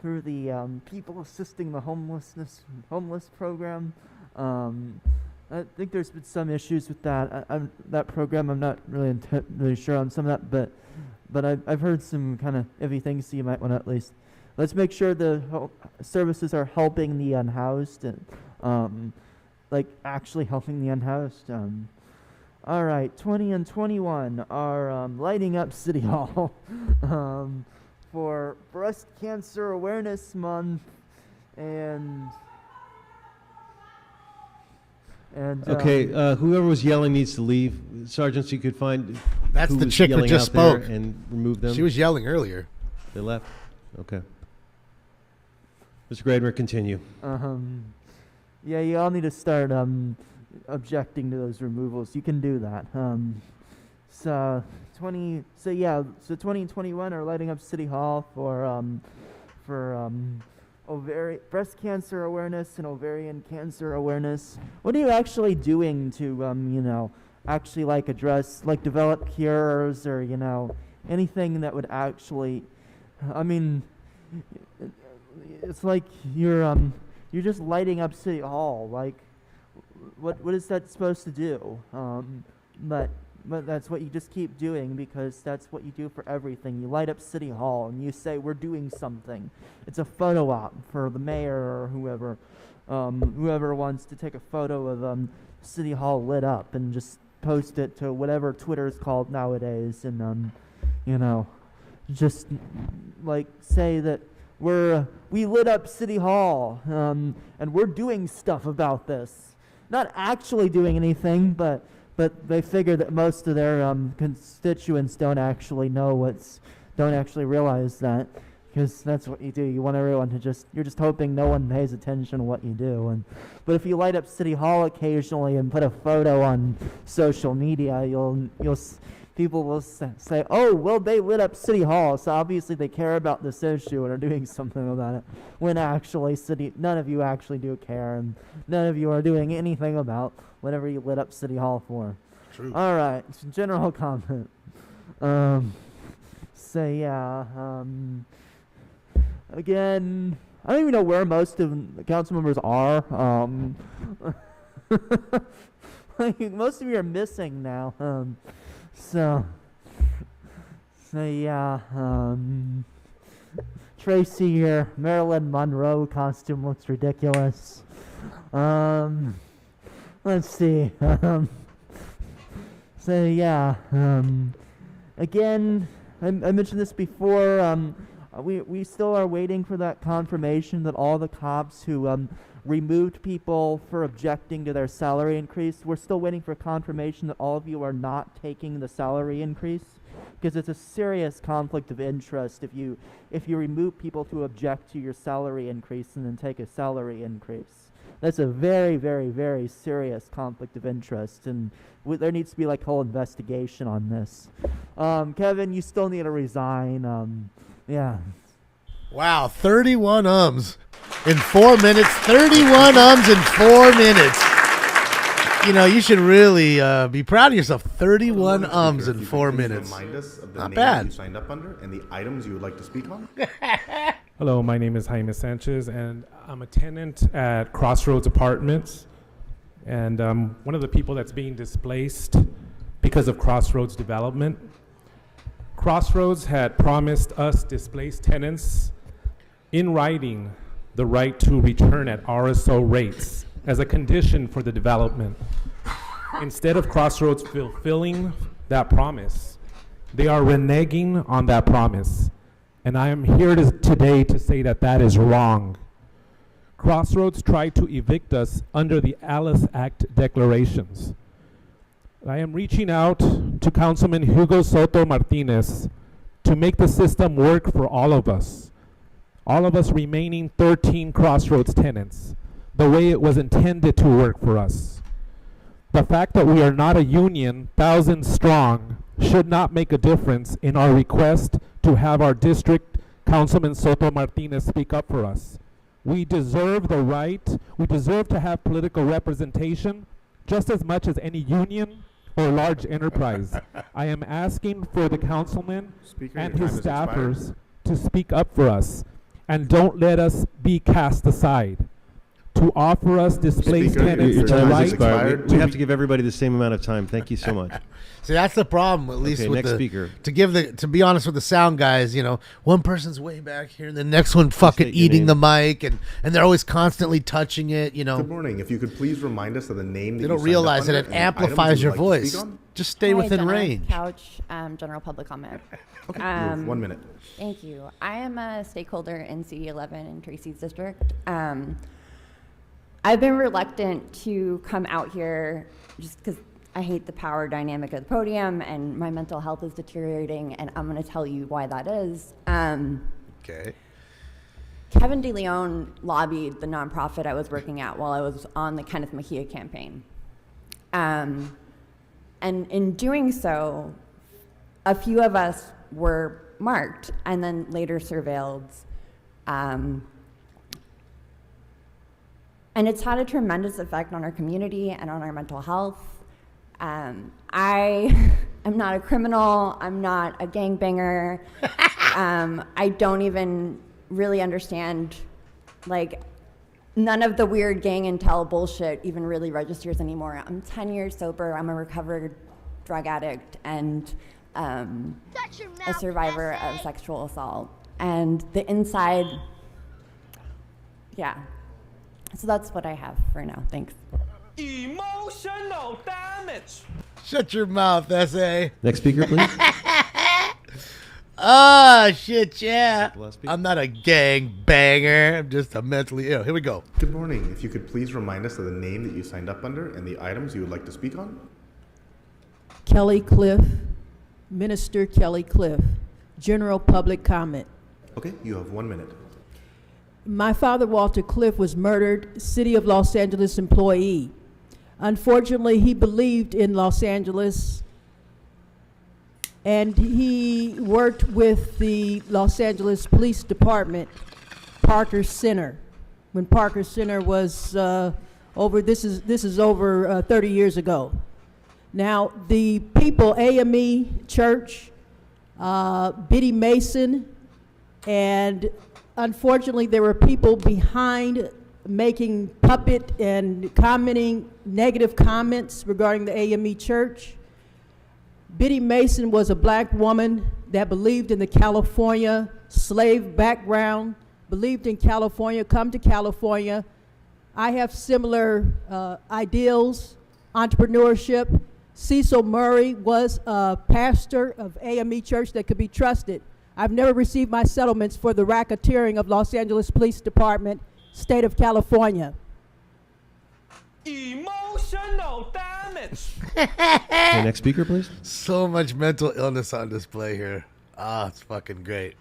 S19: through the people assisting the homeless program. I think there's been some issues with that. That program, I'm not really sure on some of that, but I've heard some kind of iffy things, so you might want to at least let's make sure the services are helping the unhoused and like actually helping the unhoused. All right, 20 and 21 are lighting up City Hall for Breast Cancer Awareness Month and.
S1: Okay, whoever was yelling needs to leave. Sergeant, so you could find
S2: That's
S1: who
S2: the
S1: was
S2: chick that
S1: yelling
S2: just
S1: out there
S2: spoke.
S1: and remove them.
S2: She was yelling earlier.
S1: They left? Okay. Mr. Grader, continue.
S19: Yeah, you all need to start objecting to those removals. You can do that. So 20 and 21 are lighting up City Hall for breast cancer awareness and ovarian cancer awareness. What are you actually doing to actually address, develop cures or anything that would actually, it's like you're just lighting up City Hall. Like, what is that supposed to do? But that's what you just keep doing because that's what you do for everything. You light up City Hall and you say, we're doing something. It's a photo op for the mayor or whoever wants to take a photo of City Hall lit up and just post it to whatever Twitter's called nowadays and, just say that we lit up City Hall and we're doing stuff about this. not actually doing anything, but they figure that most of their constituents don't actually realize that, because that's what you do. You want everyone to you're just hoping no one pays attention to what you do. But if you light up City Hall occasionally and put a photo on social media, people will say, oh, well, they lit up City Hall, so obviously they care about this issue and are doing something about it, when actually none of you actually do care, and none of you are doing anything about whatever you lit up City Hall for.
S2: True.
S19: All right, general comment. Again, I don't even know where most of the council members are. Like, most of you are missing now. Tracy, your Marilyn Monroe costume looks ridiculous. Let's see. Again, I mentioned this before. We still are waiting for that confirmation that all the cops who removed people for objecting to their salary increase, we're still waiting for confirmation that all of you are not taking the salary increase, because it's a serious conflict of interest if you remove people to object to your salary increase and then take a salary increase. That's a very, very, very serious conflict of interest, and there needs to be like a whole investigation on this. Kevin, you still need to resign. Yeah.
S2: Wow, 31 ums in 4 minutes. 31 ums in 4 minutes. You know, you should really be proud of yourself. 31 ums in 4 minutes.
S18: Remind us of the
S2: Not
S18: name
S2: bad.
S18: you signed up under and the items you would like to speak on.
S4: Hello, my name is Jaime Sanchez, and I'm a tenant at Crossroads Apartments. And one of the people that's being displaced because of Crossroads development. Crossroads had promised us displaced tenants in writing the right to return at RSO rates as a condition for the development. Instead of Crossroads fulfilling that promise, they are reneging on that promise. And I am here today to say that that is wrong. Crossroads tried to evict us under the Alice Act declarations. I am reaching out to Councilman Hugo Soto Martinez to make the system work for all of us remaining 13 Crossroads tenants, the way it was intended to work for us. The fact that we are not a union, thousands strong, should not make a difference in our request to have our district Councilman Soto Martinez speak up for us. We deserve the right, we deserve to have political representation just as much as any union or large enterprise. I am asking for the councilman and his staffers to speak up for us, and don't let us be cast aside. To offer us displaced tenants
S1: Your
S4: the
S1: time
S4: right
S1: has expired. We have to give everybody the same amount of time. Thank you so much.
S2: See, that's the problem, at least
S1: Okay,
S2: with
S1: next
S2: the
S1: speaker.
S2: to be honest with the sound guys, you know, one person's way back here and the next one fucking
S1: state your
S2: eating the
S1: name.
S2: mic and they're always constantly touching it, you know.
S18: Good morning. If you could please remind us of the name that
S2: They
S18: you
S2: don't
S18: signed
S2: realize
S18: up
S2: that
S18: under
S2: it
S18: and the items
S2: amplifies
S18: you
S2: your
S18: would like to speak
S2: voice.
S18: on.
S2: Just stay within
S20: Jenna
S2: range.
S20: Couch, general public comment.
S18: Okay, you have 1 minute.
S20: Thank you. I am a stakeholder in CD11 in Tracy's district. I've been reluctant to come out here just because I hate the power dynamic of the podium and my mental health is deteriorating, and I'm going to tell you why that is.
S2: Okay.
S20: Kevin DeLeon lobbied the nonprofit I was working at while I was on the Kenneth Mejia campaign. And in doing so, a few of us were marked and then later surveilled. And it's had a tremendous effect on our community and on our mental health. I am not a criminal. I'm not a gangbanger. I don't even really understand, like, none of the weird gang intel bullshit even really registers anymore. I'm 10 years sober. I'm a recovered drug addict and a survivor of sexual assault. And the inside, yeah. So that's what I have for now. Thanks.
S21: Emotional damage.
S2: Shut your mouth, SA.
S1: Next speaker, please.
S2: Oh, shit, yeah.
S1: Gillespie?
S2: I'm not a gang banger. I'm just a mentally ill. Here we go.
S18: Good morning. If you could please remind us of the name that you signed up under and the items you would like to speak on.
S7: Kelly Cliff, Minister Kelly Cliff, general public comment.
S18: Okay, you have 1 minute.
S7: My father, Walter Cliff, was murdered, City of Los Angeles employee. Unfortunately, he believed in Los Angeles, and he worked with the Los Angeles Police Department, Parker Center, when Parker Center was this is over 30 years ago. Now, the people, AME Church, Biddy Mason, and unfortunately, there were people behind making puppet and commenting negative comments regarding the AME Church. Biddy Mason was a black woman that believed in the California slave background, believed in California, come to California. I have similar ideals, entrepreneurship. Cecil Murray was a pastor of AME Church that could be trusted. I've never received my settlements for the racketeering of Los Angeles Police Department, state of California.
S17: Emotional damage.
S1: Okay, next speaker, please.
S2: So much mental illness on display here. Ah, it's fucking great.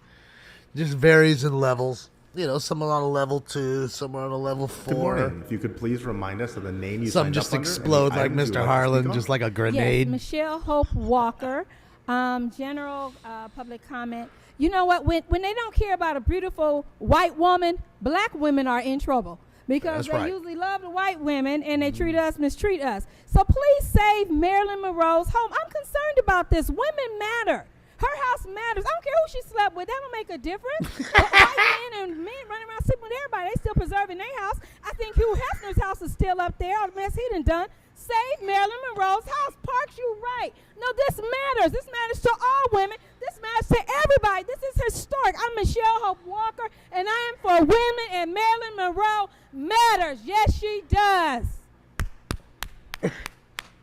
S2: Just varies in levels. You know, some are on a level 2, some are on a level 4.
S18: Good morning. If you could please remind us of the name you
S2: Some
S18: signed
S2: just
S18: up under and the
S2: explode like
S18: items you
S2: Mr.
S18: would like to speak
S2: Harlan,
S18: on.
S2: just like a
S21: Yes,
S2: grenade.
S21: Michelle Hope Walker, general public comment. You know what? When they don't care about a beautiful white woman, black women are in trouble because
S2: That's
S21: they
S2: right.
S21: usually love the white women and they mistreat us. So please save Marilyn Monroe's home. I'm concerned about this. Women matter. Her house matters. I don't care who she slept with. That don't make a difference. But white men and men running around sleeping with everybody. They still preserving their house. I think Hugh Hefner's house is still up there. All the mess he done. Save Marilyn Monroe's house. Parks, you right. No, this matters. This matters to all women. This matters to everybody. This is historic. I'm Michelle Hope Walker, and I am for women, and Marilyn Monroe matters. Yes, she does.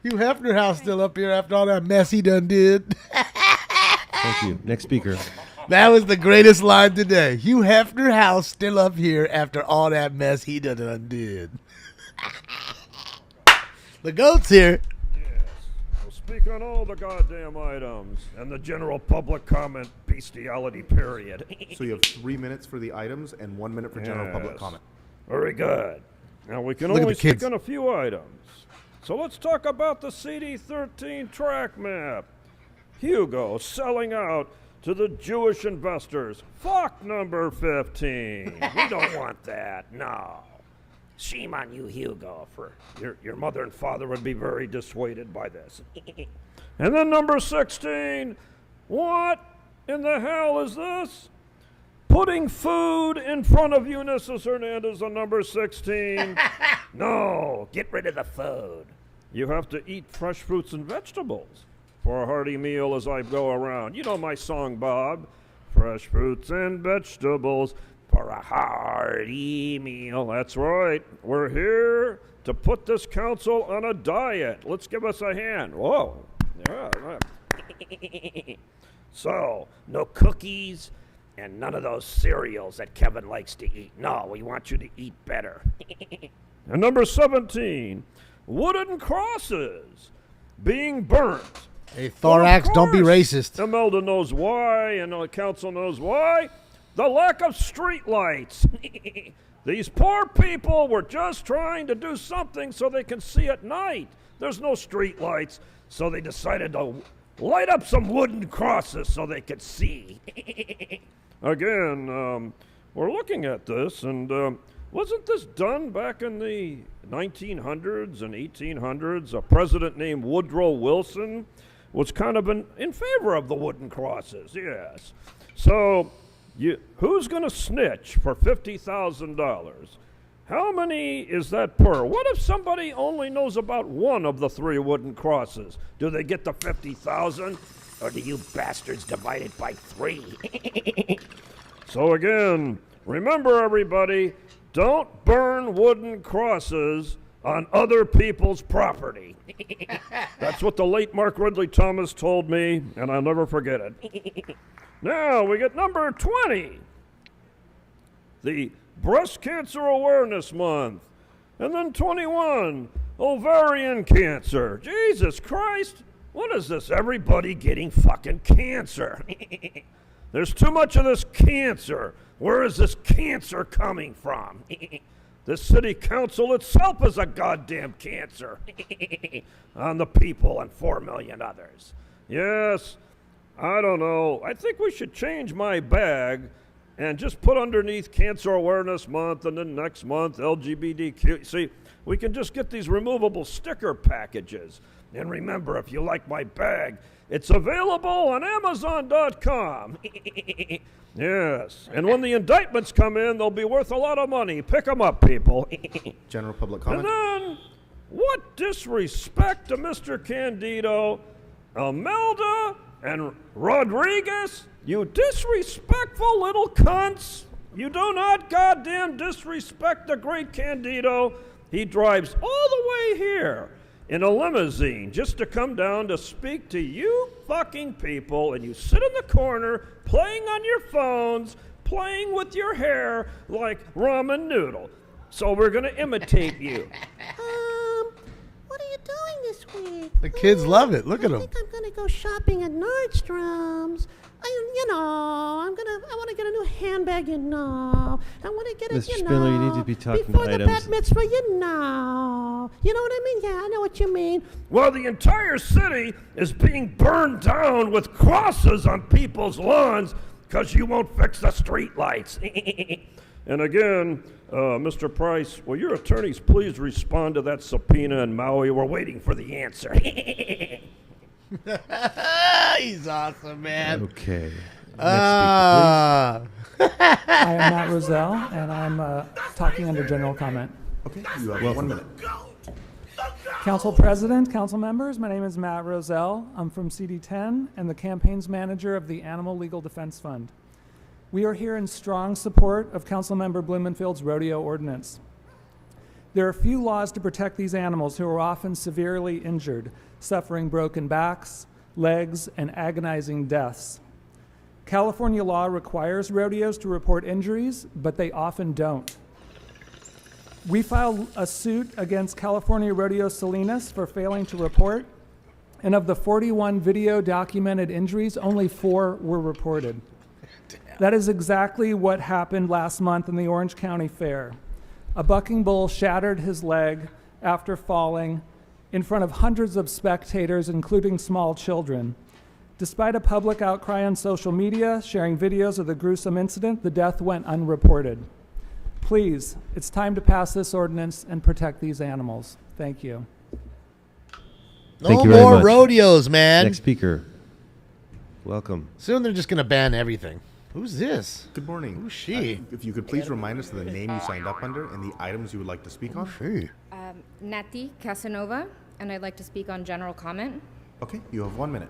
S2: Hugh Hefner house still up here after all that mess he done did.
S1: Thank you. Next speaker.
S2: That was the greatest line today. Hugh Hefner house still up here after all that mess he done undid. The goat's here.
S24: We'll speak on all the goddamn items and the general public comment bestiality period.
S18: So you have 3 minutes for the items and 1 minute for general public
S24: Yes.
S18: comment.
S24: Very good. Now we can
S2: Look at
S24: only
S2: the kids.
S24: speak on a few items. So let's talk about the CD13 track map. Hugo selling out to the Jewish investors. Fuck number 15. We don't want that. No. Shame on you, Hugo. For your mother and father would be very dissuaded by this. And then number 16. What in the hell is this? Putting food in front of Ulysses Hernandez on number 16. No, get rid of the food. You have to eat fresh fruits and vegetables for a hearty meal as I go around. You know my song, Bob. Fresh fruits and vegetables for a hearty meal. That's right. We're here to put this council on a diet. Let's give us a hand. Whoa. Yeah, right. So, no cookies and none of those cereals that Kevin likes to eat. No, we want you to eat better. And number 17, wooden crosses being burnt.
S2: Hey, Thorax, don't be racist.
S24: Imelda knows why, and the council knows why. The lack of street lights. These poor people were just trying to do something so they can see at night. There's no street lights, so they decided to light up some wooden crosses so they could see. Again, we're looking at this, and wasn't this done back in the 1900s and 1800s? A president named Woodrow Wilson was kind of in favor of the wooden crosses, yes. So, who's going to snitch for $50,000? How many is that per? What if somebody only knows about one of the 3 wooden crosses? Do they get the 50,000, or do you bastards divide it by 3? So again, remember everybody, don't burn wooden crosses on other people's property. That's what the late Mark Ridley Thomas told me, and I'll never forget it. Now we get number 20, the Breast Cancer Awareness Month. And then 21, ovarian cancer. Jesus Christ, what is this? Everybody getting fucking cancer. There's too much of this cancer. Where is this cancer coming from? The city council itself is a goddamn cancer on the people and 4 million others. Yes, I don't know. I think we should change my bag and just put underneath Cancer Awareness Month and then next month LGBTQ. See, we can just get these removable sticker packages. And remember, if you like my bag, it's available on Amazon.com. Yes, and when the indictments come in, they'll be worth a lot of money. Pick them up, people.
S18: General public comment.
S24: And then, what disrespect to Mr. Candido, Imelda, and Rodriguez? You disrespectful little cunts. You do not goddamn disrespect the great Candido. He drives all the way here in a limousine just to come down to speak to you fucking people, and you sit in the corner playing on your phones, playing with your hair like ramen noodle. So we're going to imitate you.
S6: What are you doing this week?
S2: The kids love it. Look at them.
S6: I think I'm going to go shopping at Nordstrom's. I want to get a new handbag, I want to get it,
S1: Mr. Spindler, you need to be talking
S6: before
S1: to
S6: the
S1: items.
S6: bat mitzvah, You know what I mean? Yeah, I know what you mean.
S24: Well, the entire city is being burned down with crosses on people's lawns because you won't fix the street lights. And again, Mr. Price, will your attorneys please respond to that subpoena in Maui? We're waiting for the answer.
S2: He's awesome, man.
S1: Okay.
S8: I am Matt Roselle, and I'm talking under general comment.
S18: Okay, you have 1 minute.
S8: Council President, council members, my name is Matt Roselle. I'm from CD10 and the campaigns manager of the Animal Legal Defense Fund. We are here in strong support of Councilmember Blumenfield's rodeo ordinance. There are few laws to protect these animals who are often severely injured, suffering broken backs, legs, and agonizing deaths. California law requires rodeos to report injuries, but they often don't. We filed a suit against California Rodeo Salinas for failing to report, and of the 41 video documented injuries, only 4 were reported. That is exactly what happened last month in the Orange County Fair. A bucking bull shattered his leg after falling in front of hundreds of spectators, including small children. Despite a public outcry on social media sharing videos of the gruesome incident, the death went unreported. Please, it's time to pass this ordinance and protect these animals. Thank you.
S2: No more rodeos, man.
S1: Next speaker. Welcome.
S2: Soon they're just going to ban everything. Who's this?
S18: Good morning.
S2: Who's she?
S18: If you could please remind us of the name you signed up under and the items you would like to speak on.
S22: Nati Casanova, and I'd like to speak on general comment.
S18: Okay, you have 1 minute.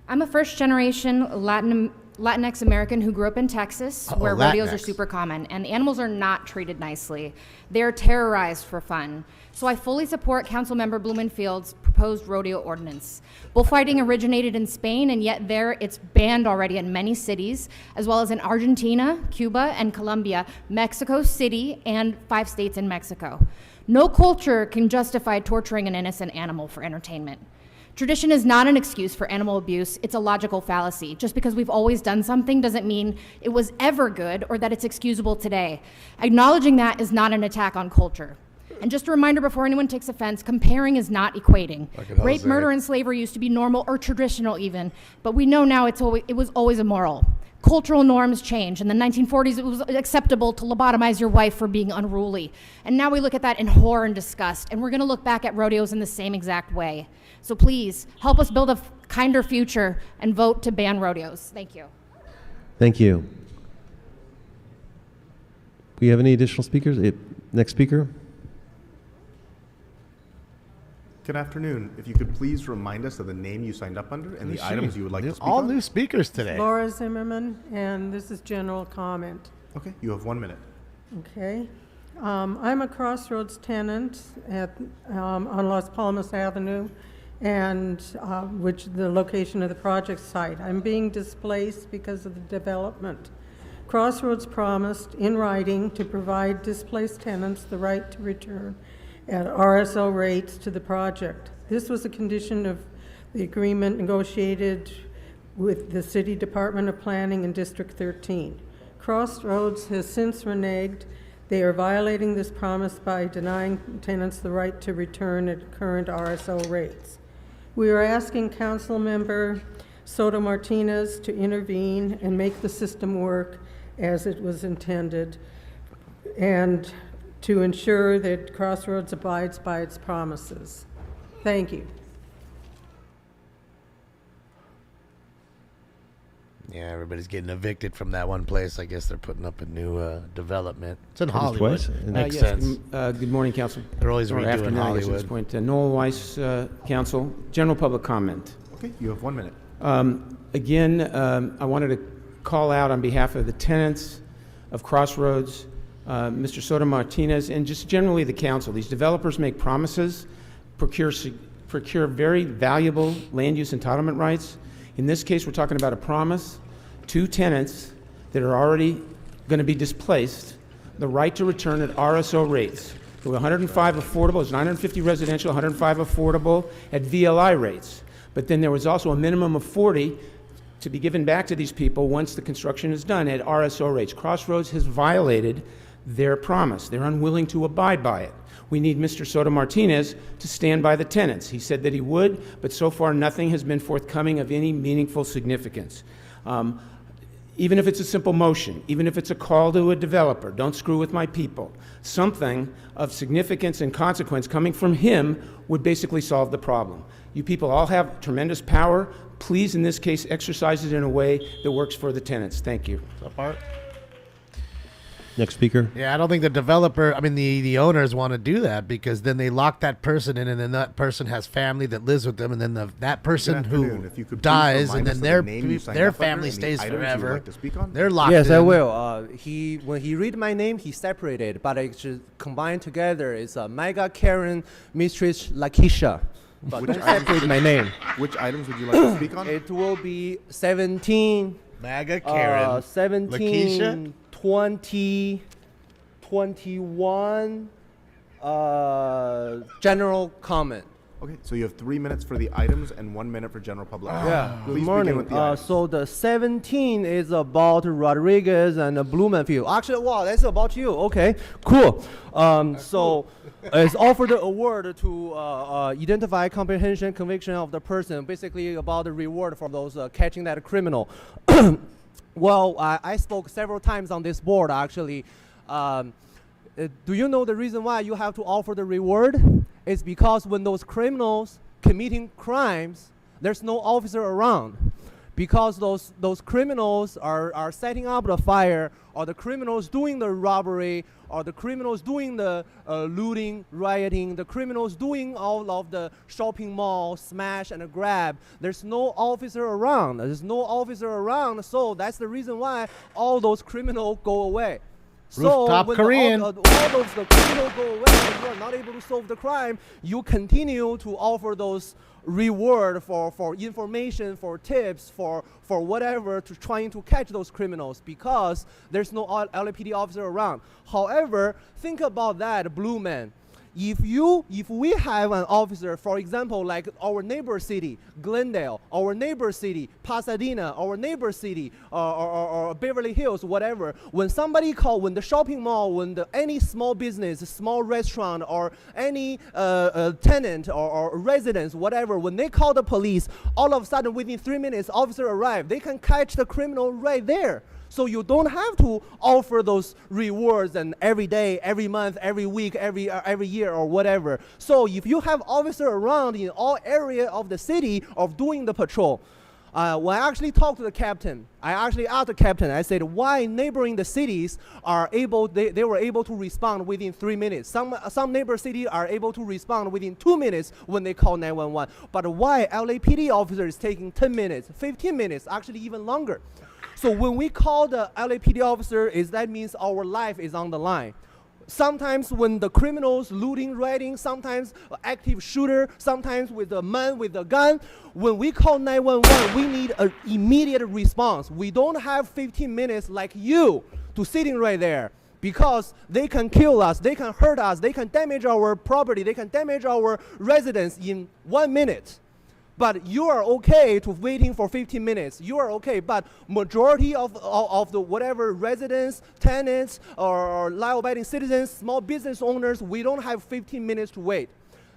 S22: I'm a first-generation Latinx American who grew up in Texas, where rodeos are super common, and the animals are not treated nicely. They're terrorized for fun. So I fully support Councilmember Blumenfield's proposed rodeo ordinance. Bullfighting originated in Spain, and yet there it's banned already in many cities, as well as in Argentina, Cuba, and Colombia, Mexico City, and 5 states in Mexico. No culture can justify torturing an innocent animal for entertainment. Tradition is not an excuse for animal abuse, it's a logical fallacy. Just because we've always done something doesn't mean it was ever good or that it's excusable today. Acknowledging that is not an attack on culture. And just a reminder before anyone takes offense, comparing is not equating. Rape, murder, and slavery used to be normal or traditional even, but we know now it was always immoral. Cultural norms change. In the 1940s, it was acceptable to lobotomize your wife for being unruly. And now we look at that in horror and disgust, and we're gonna look back at rodeos in the same exact way. So please, help us build a kinder future and vote to ban rodeos. Thank you.
S1: Thank you. Do we have any additional speakers? Next speaker.
S18: Good afternoon. If you could please remind us of the name you signed up under and the items you would like to speak
S2: all
S18: on.
S2: new speakers today.
S23: Laura Zimmerman, and this is general comment.
S18: Okay, you have 1 minute.
S10: Okay. I'm a Crossroads tenant on Las Palmas Avenue, and which the location of the project site. I'm being displaced because of the development. Crossroads promised in writing to provide displaced tenants the right to return at RSO rates to the project. This was a condition of the agreement negotiated with the City Department of Planning and District 13. Crossroads has since reneged. They are violating this promise by denying tenants the right to return at current RSO rates. We are asking Council Member Soto Martinez to intervene and make the system work as it was intended, and to ensure that Crossroads abides by its promises. Thank you.
S2: Yeah, everybody's getting evicted from that one place. I guess they're putting up a new development. It's in Hollywood. Makes sense.
S11: Good morning, Council.
S2: They're always
S11: Or
S2: redoing
S11: afternoon, I guess, at this
S2: Hollywood.
S11: point. Noel Weiss, Council. General public comment.
S18: Okay, you have 1 minute.
S11: Again, I wanted to call out on behalf of the tenants of Crossroads, Mr. Soto Martinez, and just generally the council. These developers make promises, procure very valuable land use entitlement rights. In this case, we're talking about a promise to tenants that are already going to be displaced, the right to return at RSO rates. There were 105 affordable, it's 950 residential, 105 affordable at VLI rates. But then there was also a minimum of 40 to be given back to these people once the construction is done at RSO rates. Crossroads has violated their promise. They're unwilling to abide by it. We need Mr. Soto Martinez to stand by the tenants. He said that he would, but so far nothing has been forthcoming of any meaningful significance. Even if it's a simple motion, even if it's a call to a developer, don't screw with my people, something of significance and consequence coming from him would basically solve the problem. You people all have tremendous power. Please, in this case, exercise it in a way that works for the tenants. Thank you.
S1: Next speaker.
S2: Yeah, I don't think the developer, I mean, the owners want to do that, because then they lock that person in, and then that person has family that lives with them, and then that person who
S18: If you could please
S2: dies,
S18: remind
S2: and
S18: us
S2: then
S18: of the name you signed
S2: their
S18: up under
S2: family
S18: and the
S2: stays
S18: items you would
S2: forever.
S18: like to speak on?
S2: They're locked
S13: Yes,
S2: in.
S13: I will. When he read my name, he separated, but it should combine together. It's Mega Karen Mistress Lakisha. But don't separate my name.
S18: Which items would you like to speak on?
S13: It will be 17.
S2: Mega Karen.
S13: 17.
S2: Lakeisha?
S13: 20. 21. General comment.
S18: Okay, so you have 3 minutes for the items and 1 minute for general public comment.
S13: Yeah,
S18: Please
S13: good
S18: begin
S13: morning.
S18: with the items.
S13: So the 17 is about Rodriguez and Blumenfield. Actually, wow, that's about you. Okay, cool. So it's offered the award to identify comprehension conviction of the person, basically about the reward for those catching that criminal. Well, I spoke several times on this board, actually. Do you know the reason why you have to offer the reward? It's because when those criminals committing crimes, there's no officer around. Because those criminals are setting up the fire, or the criminals doing the robbery, or the criminals doing the looting, rioting, the criminals doing all of the shopping mall smash and grab. There's no officer around. There's no officer around, so that's the reason why all those criminals go away.
S2: Rooftop
S13: when
S2: Korean.
S13: all those the criminals go away and you are not able to solve the crime, you continue to offer those reward for information, for tips, for whatever, to trying to catch those criminals, because there's no LAPD officer around. However, think about that, Blue Man. If we have an officer, for example, like our neighbor city, Glendale, our neighbor city, Pasadena, our neighbor city, or Beverly Hills, whatever, when somebody call, when the shopping mall, when any small business, small restaurant, or any tenant or residence, whatever, when they call the police, all of a sudden within 3 minutes, officer arrive. They can catch the criminal right there. So you don't have to offer those rewards and every day, every month, every week, every year, or whatever. So if you have officer around in all area of the city of doing the patrol, when I actually talked to the captain, I actually asked the captain, I said, why neighboring the cities are able, they were able to respond within 3 minutes. Some neighbor cities are able to respond within 2 minutes when they call 911. But why LAPD officer is taking 10 minutes, 15 minutes, actually even longer? So when we call the LAPD officer, that means our life is on the line. Sometimes when the criminals looting, raiding, sometimes active shooter, sometimes with a man with a gun, when we call 911, we need an immediate response. We don't have 15 minutes like you to sitting right there, because they can kill us, they can hurt us, they can damage our property, they can damage our residence in 1 minute. But you are okay to waiting for 15 minutes. You are okay, but majority of the whatever residents, tenants, or law-abiding citizens, small business owners, we don't have 15 minutes to wait.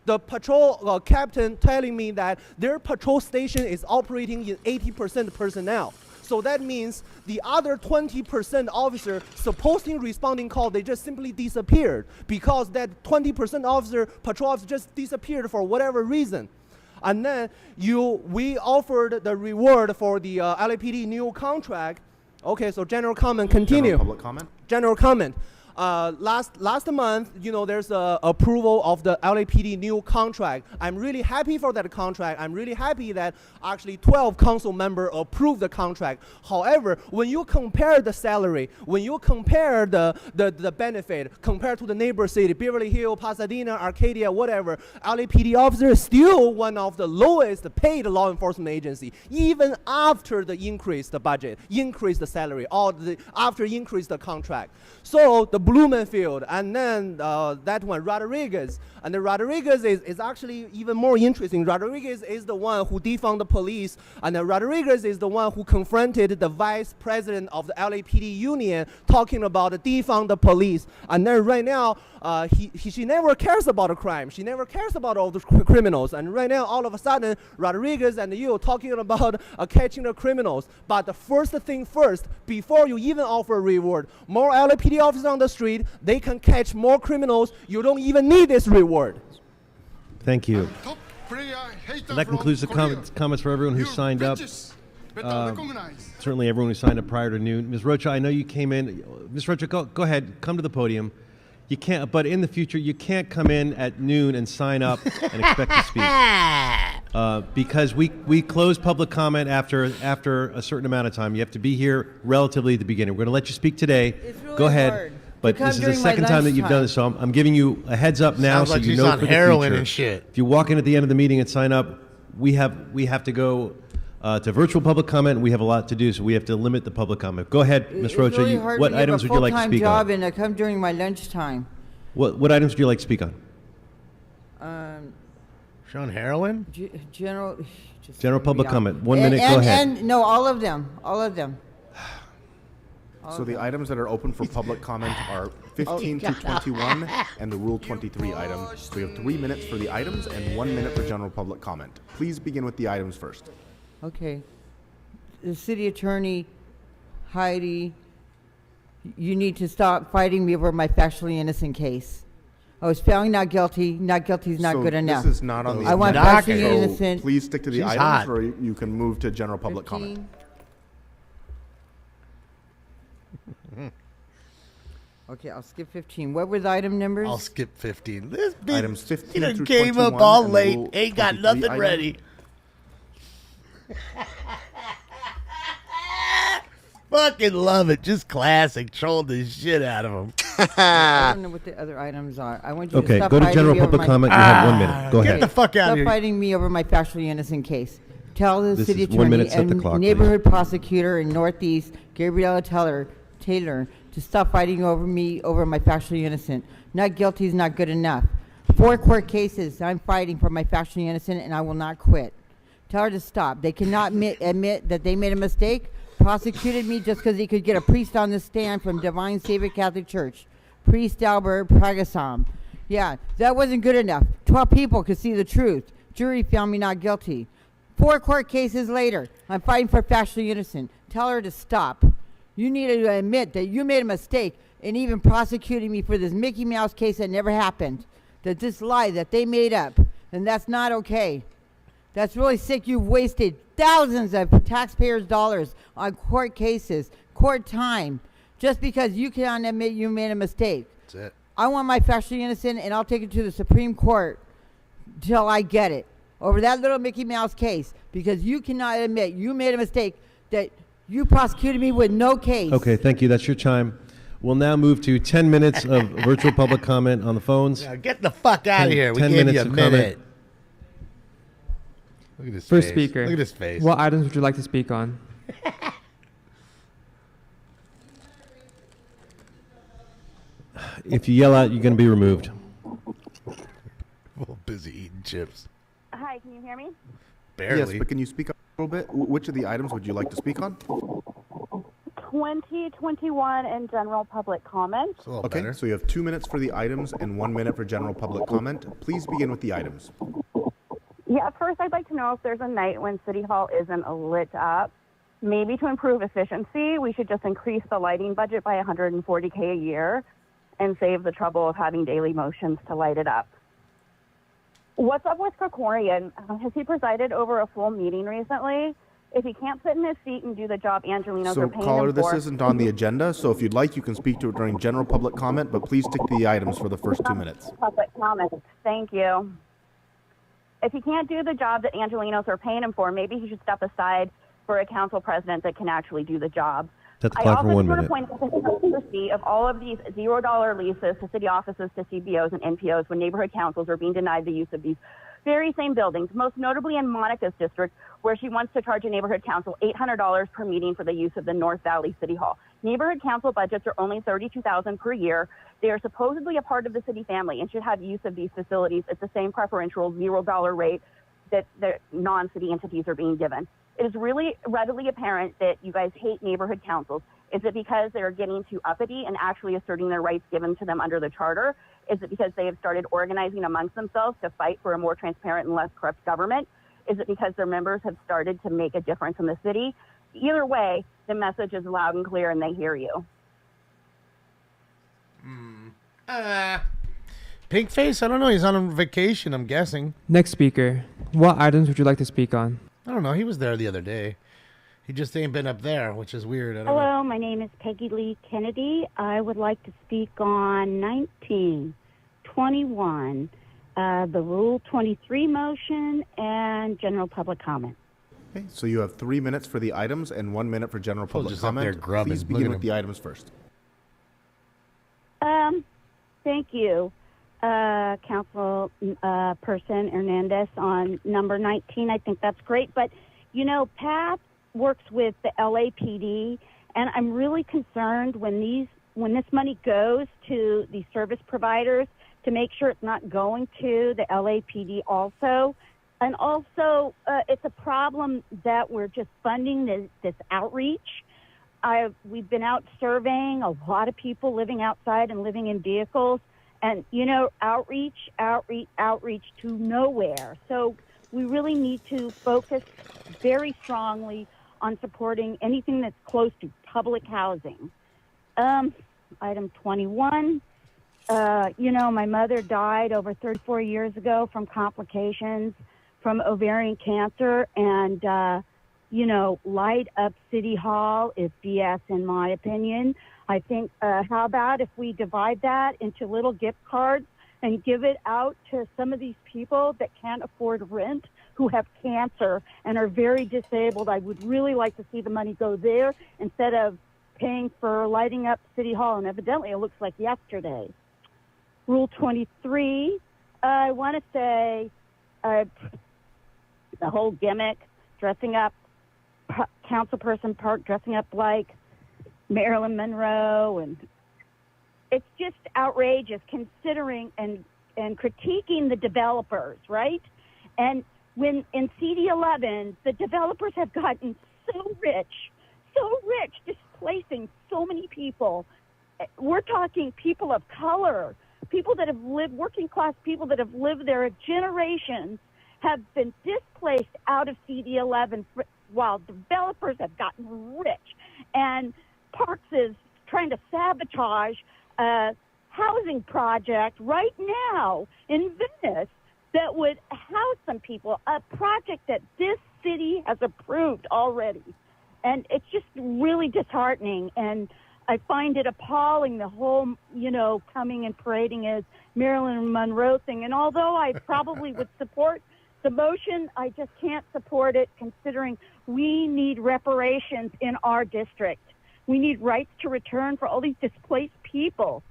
S13: The patrol captain telling me that their patrol station is operating in 80% personnel. So that means the other 20% officer supposing responding call, they just simply disappeared because that 20% patrol officer just disappeared for whatever reason. And then we offered the reward for the LAPD new contract. Okay, so general comment, continue.
S18: General public comment?
S13: General comment. Last month, there's approval of the LAPD new contract. I'm really happy for that contract. I'm really happy that actually 12 council members approved the contract. However, when you compare the salary, when you compare the benefit, compared to the neighbor city, Beverly Hills, Pasadena, Arcadia, whatever, LAPD officer is still one of the lowest paid law enforcement agency, even after the increase the budget, increase the salary, after increase the contract. So the Blumenfield, and then that one, Rodriguez. And the Rodriguez is actually even more interesting. Rodriguez is the one who defunded the police, and then Rodriguez is the one who confronted the vice president of the LAPD union talking about defund the police. And then right now, she never cares about a crime. She never cares about all the criminals. And right now, all of a sudden, Rodriguez and you talking about catching the criminals. But the first thing first, before you even offer a reward, more LAPD officers on the street, they can catch more criminals. You don't even need this reward.
S1: Thank you. That concludes the comments for everyone who signed up. Certainly everyone who signed up prior to noon. Ms. Rocha, I know you came in. Ms. Rocha, go ahead. Come to the podium. You can't, but in the future, you can't come in at noon and sign up and expect to speak. Because we close public comment after a certain amount of time. You have to be here relatively at the beginning. We're going to let you speak today.
S3: Really
S1: go ahead.
S3: hard.
S1: But this is the second time that you've done this, so I'm giving you a heads up now.
S2: Sounds
S1: so
S2: like
S1: you
S2: she's
S1: know
S2: on
S1: for the
S2: heroin
S1: future.
S2: and shit.
S1: If you walk in at the end of the meeting and sign up, we have to go to virtual public comment. We have a lot to do, so we have to limit the public comment. Go ahead, Ms. Rocha.
S3: Really hard
S1: what
S3: when
S1: items
S3: you
S1: would you like to
S3: have a
S1: speak
S3: full-time
S1: on?
S3: job and I come during my lunchtime.
S1: What items would you like to speak on?
S2: Sean heroin?
S3: General
S1: Public comment. 1 minute. Go ahead.
S3: And no, all of them. All of them.
S18: So the items that are open for public comment are 15 to 21 and the Rule 23 item. We have 3 minutes for the items and 1 minute for general public comment. Please begin with the items first.
S3: Okay. The city attorney, Heidi, you need to stop fighting me over my factually innocent case. I was found not guilty. Not guilty is not
S18: So
S3: good enough.
S18: This is not on the
S3: I want
S18: agenda,
S3: factually
S18: so
S3: innocent.
S18: please stick to the
S2: She's
S18: items,
S2: hot.
S18: or you can move to general public comment.
S3: 15. Okay, I'll skip 15. What were the item numbers?
S2: I'll skip 15. This bitch,
S18: Items 15
S2: he done
S18: through
S2: came
S18: 21
S2: up all
S18: and the
S2: late.
S18: Rule
S2: Ain't got
S18: 23
S2: nothing
S18: item.
S2: ready. Fucking love it. Just classic. Trolled the shit out of him.
S3: I don't know what the other items are. I want you
S1: Okay,
S3: to stop
S1: go to
S3: fighting
S1: general
S3: me over
S1: public
S3: my-
S1: comment. You have 1 minute. Go
S2: Get
S1: ahead.
S2: the fuck out
S3: Stop
S2: of here.
S3: fighting me over my factually innocent case. Tell the
S1: This
S3: city
S1: is 1
S3: attorney
S1: minute. Set the
S3: and
S1: clock,
S3: neighborhood prosecutor in Northeast, Gabriella Taylor, to stop fighting over me over my factually innocent. Not guilty is not good enough. 4 court cases. I'm fighting for my factually innocent, and I will not quit. Tell her to stop. They cannot admit that they made a mistake. Prosecuted me just because he could get a priest on the stand from Divine Savior Catholic Church. Priest Albert Pragasam. Yeah, that wasn't good enough. 12 people could see the truth. Jury found me not guilty. 4 court cases later, I'm fighting for factually innocent. Tell her to stop. You need to admit that you made a mistake in even prosecuting me for this Mickey Mouse case that never happened. That this lie that they made up. And that's not okay. That's really sick. You've wasted thousands of taxpayers' dollars on court cases, court time, just because you cannot admit you made a mistake.
S2: That's it.
S3: I want my factually innocent, and I'll take it to the Supreme Court till I get it over that little Mickey Mouse case, because you cannot admit you made a mistake that You prosecuted me with no case.
S1: Okay, thank you. That's your time. We'll now move to 10 minutes of virtual public comment on the phones.
S2: Now get the fuck out of here. We
S1: 10
S2: gave
S1: minutes
S2: you a
S1: of
S2: minute.
S1: comment.
S2: Look at his
S5: First
S2: face.
S5: speaker.
S2: Look at his face.
S5: What items would you like to speak on?
S1: If you yell out, you're going to be removed.
S2: A little busy eating chips.
S14: Hi, can you hear me?
S2: Barely.
S18: Yes, but can you speak up a little bit? Which of the items would you like to speak on?
S14: 2021 and general public comment.
S18: Okay, so you have 2 minutes for the items and 1 minute for general public comment. Please begin with the items.
S14: Yeah, first I'd like to know if there's a night when City Hall isn't lit up. Maybe to improve efficiency, we should just increase the lighting budget by $140K a year and save the trouble of having daily motions to light it up. What's up with Krikorian? Has he presided over a full meeting recently? If he can't sit in his seat and do the job Angelinos
S18: So,
S14: are paying
S18: caller,
S14: him
S18: this
S14: for...
S18: isn't on the agenda, so if you'd like, you can speak to it during general public comment, but please stick to the items for the first 2 minutes.
S14: Public comment. Thank you. If he can't do the job that Angelinos are paying him for, maybe he should step aside for a council president that can actually do the job.
S1: That's
S14: I
S1: clock
S14: also
S1: for 1
S14: just want
S1: minute.
S14: to point out the hypocrisy of all of these $0 leases to city offices, to CBOs and NPOs when neighborhood councils are being denied the use of these very same buildings, most notably in Monica's district, where she wants to charge a neighborhood council $800 per meeting for the use of the North Valley City Hall. Neighborhood council budgets are only $32,000 per year. They are supposedly a part of the city family and should have use of these facilities at the same preferential $0 rate that the non-city entities are being given. It is really readily apparent that you guys hate neighborhood councils. Is it because they're getting too uppity and actually asserting their rights given to them under the charter? Is it because they have started organizing amongst themselves to fight for a more transparent and less corrupt government? Is it because their members have started to make a difference in the city? Either way, the message is loud and clear and they hear you.
S2: Pink face? I don't know. He's on vacation, I'm guessing.
S5: Next speaker. What items would you like to speak on?
S2: I don't know. He was there the other day. He just ain't been up there, which is weird. I don't know.
S15: Hello, my name is Peggy Lee Kennedy. I would like to speak on 1921, the Rule 23 motion, and general public comment.
S18: Okay, so you have 3 minutes for the items and 1 minute for general public
S2: just up there
S18: comment.
S2: grubbing.
S18: Please
S2: Look
S18: begin
S2: at
S18: with
S2: him.
S18: the items first.
S15: Thank you, Council Person Hernandez, on number 19. I think that's great. But, you know, Pat works with the LAPD, and I'm really concerned when this money goes to the service providers to make sure it's not going to the LAPD also. And also, it's a problem that we're just funding this outreach. We've been out surveying a lot of people living outside and living in vehicles, and, you know, outreach to nowhere. So we really need to focus very strongly on supporting anything that's close to public housing. Item 21, you know, my mother died over 34 years ago from complications from ovarian cancer, and, you know, light up City Hall is BS in my opinion. I think, how about if we divide that into little gift cards and give it out to some of these people that can't afford rent, who have cancer and are very disabled. I would really like to see the money go there instead of paying for lighting up City Hall, and evidently it looks like yesterday. Rule 23, I want to say the whole gimmick, dressing up, councilperson Park dressing up like Marilyn Monroe, and it's just outrageous considering and critiquing the developers, right? And when in CD11, the developers have gotten so rich, displacing so many people. We're talking people of color, people that have lived, working class people that have lived there generations, have been displaced out of CD11 while developers have gotten rich. And Parks is trying to sabotage a housing project right now in Venice that would house some people, a project that this city has approved already. And it's just really disheartening. And I find it appalling, the whole, you know, coming and parading as Marilyn Monroe thing. And although I probably would support The motion, I just can't support it considering we need reparations in our district. We need rights to return for all these displaced people.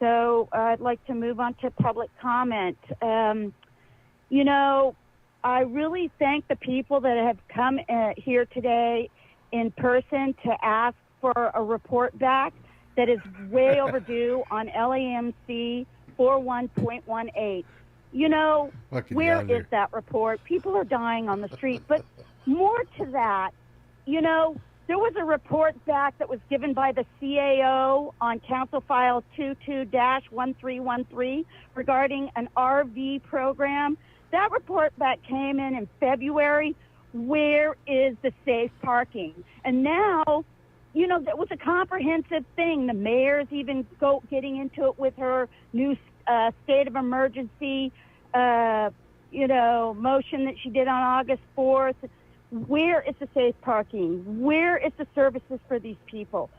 S15: So I'd like to move on to public comment. You know, I really thank the people that have come here today in person to ask for a report back that is way overdue on LAMC 41.18. You know, where is that report? People are dying on the street. But more to that, you know, there was a report back that was given by the CAO on Council File 22-1313 regarding an RV program. That report back came in February. Where is the safe parking? And now, you know, that was a comprehensive thing. The mayor's even getting into it with her new state of emergency, you know, motion that she did on August 4th. Where is the safe parking? Where is the services for these people?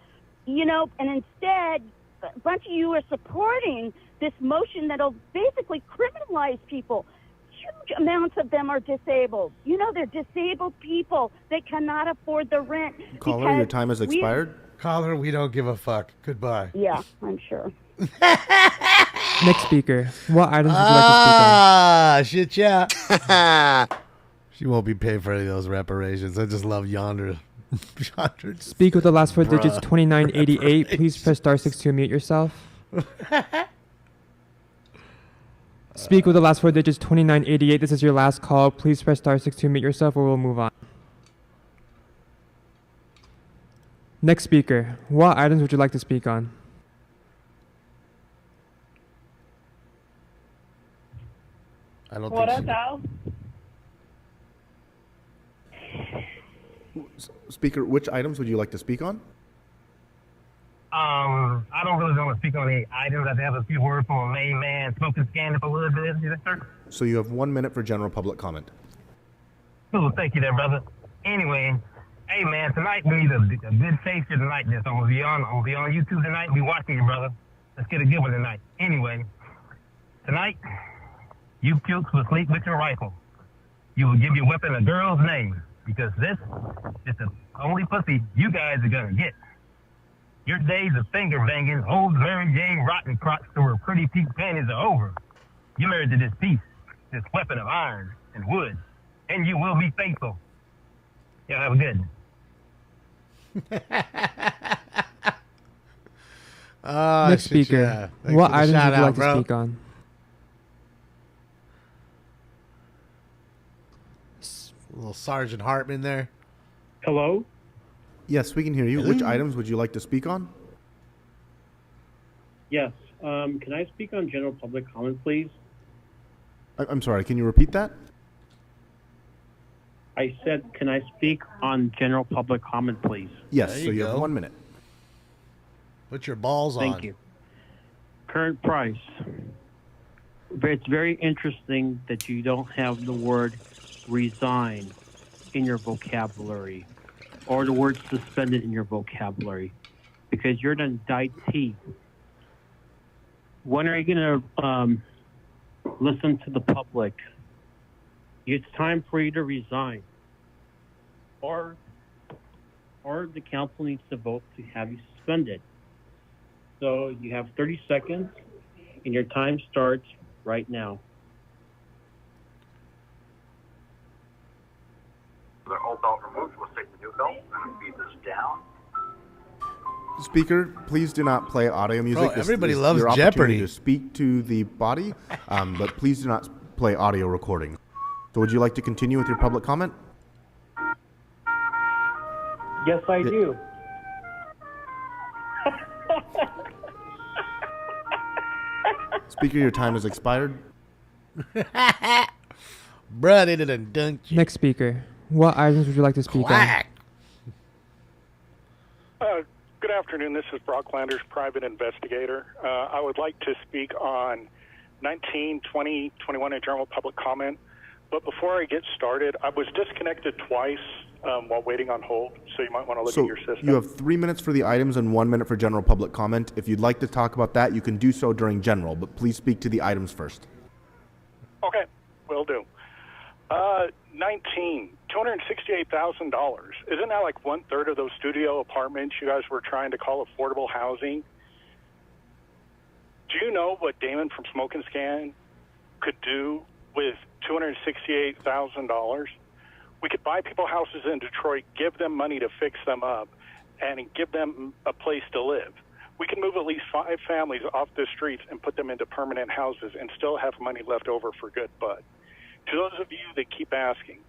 S15: You know, and instead, a bunch of you are supporting this motion that'll basically criminalize people. Huge amounts of them are disabled. You know, they're disabled people. They cannot afford the rent.
S18: Caller, your time has expired.
S2: Caller, we don't give a fuck. Goodbye.
S15: Yeah, I'm sure.
S5: Next speaker. What items would you like to speak on?
S2: Ah, shit, yeah. She won't be paid for any of those reparations. I just love Yonder.
S5: Speak with the last four digits 2988. Please press star 6 to unmute yourself. Speak with the last four digits 2988. This is your last call. Please press star 6 to unmute yourself or we'll move on. Next speaker. What items would you like to speak on?
S2: I don't
S9: What
S2: think
S9: up, Al?
S18: Speaker, which items would you like to speak on?
S9: I don't really want to speak on any items. I have a few words from a main man, smoking scandal a little bit. Yes, sir.
S18: So you have 1 minute for general public comment.
S9: Cool, thank you there, brother. Anyway, hey man, tonight we need a good taster tonight. I'm gonna be on YouTube tonight. We watching you, brother. Let's get a good one tonight. Anyway, tonight you pukes will sleep with your rifle. You will give your weapon a girl's name because this is the only pussy you guys are gonna get. Your days of finger banging, old Mary Jane rotten crotch to her pretty pink panties are over. You're married to this piece, this weapon of iron and wood, and you will be faithful. Yeah, have a good.
S5: Next speaker. What items would you like to speak on?
S2: A little Sergeant Hartman there.
S9: Hello?
S18: Yes, we can hear you.
S2: Hello?
S18: Which items would you like to speak on?
S12: Yes. Can I speak on general public comment, please?
S18: I'm sorry, can you repeat that?
S12: I said, can I speak on general public comment, please?
S18: Yes,
S2: There
S18: so
S2: you
S18: you have
S2: go.
S18: 1 minute.
S2: Put your balls on.
S12: Thank you. Current price. It's very interesting that you don't have the word resign in your vocabulary or the word suspended in your vocabulary because you're an indictee. When are you going to listen to the public? It's time for you to resign. Or the council needs to vote to have you suspended. So you have 30 seconds, and your time starts right now.
S16: The old belt removed, we'll take the new belt and feed this down.
S18: Speaker, please do not play audio music.
S2: Bro, everybody
S18: is
S2: loves
S18: your opportunity
S2: Jeopardy.
S18: to speak to the body, but please do not play audio recording. So would you like to continue with your public comment?
S12: Yes, I do.
S18: Speaker, your time has expired.
S2: Bruh, they done dunked you.
S5: Next speaker. What items would you like to speak
S2: Quack.
S23: Good afternoon. This is Brock Landers, private investigator. I would like to speak on 19, 20, 21 in general public comment. But before I get started, I was disconnected twice while waiting on hold, so you might want to look at your system.
S18: You have 3 minutes for the items and 1 minute for general public comment. If you'd like to talk about that, you can do so during general, but please speak to the items first.
S23: Okay, will do. $268,000. Isn't that like 1/3 of those studio apartments you guys were trying to call affordable housing? Do you know what Damon from Smoke and Scan could do with $268,000? We could buy people houses in Detroit, give them money to fix them up, and give them a place to live. We can move at least 5 families off the streets and put them into permanent houses and still have money left over for good bud. To those of you that keep asking,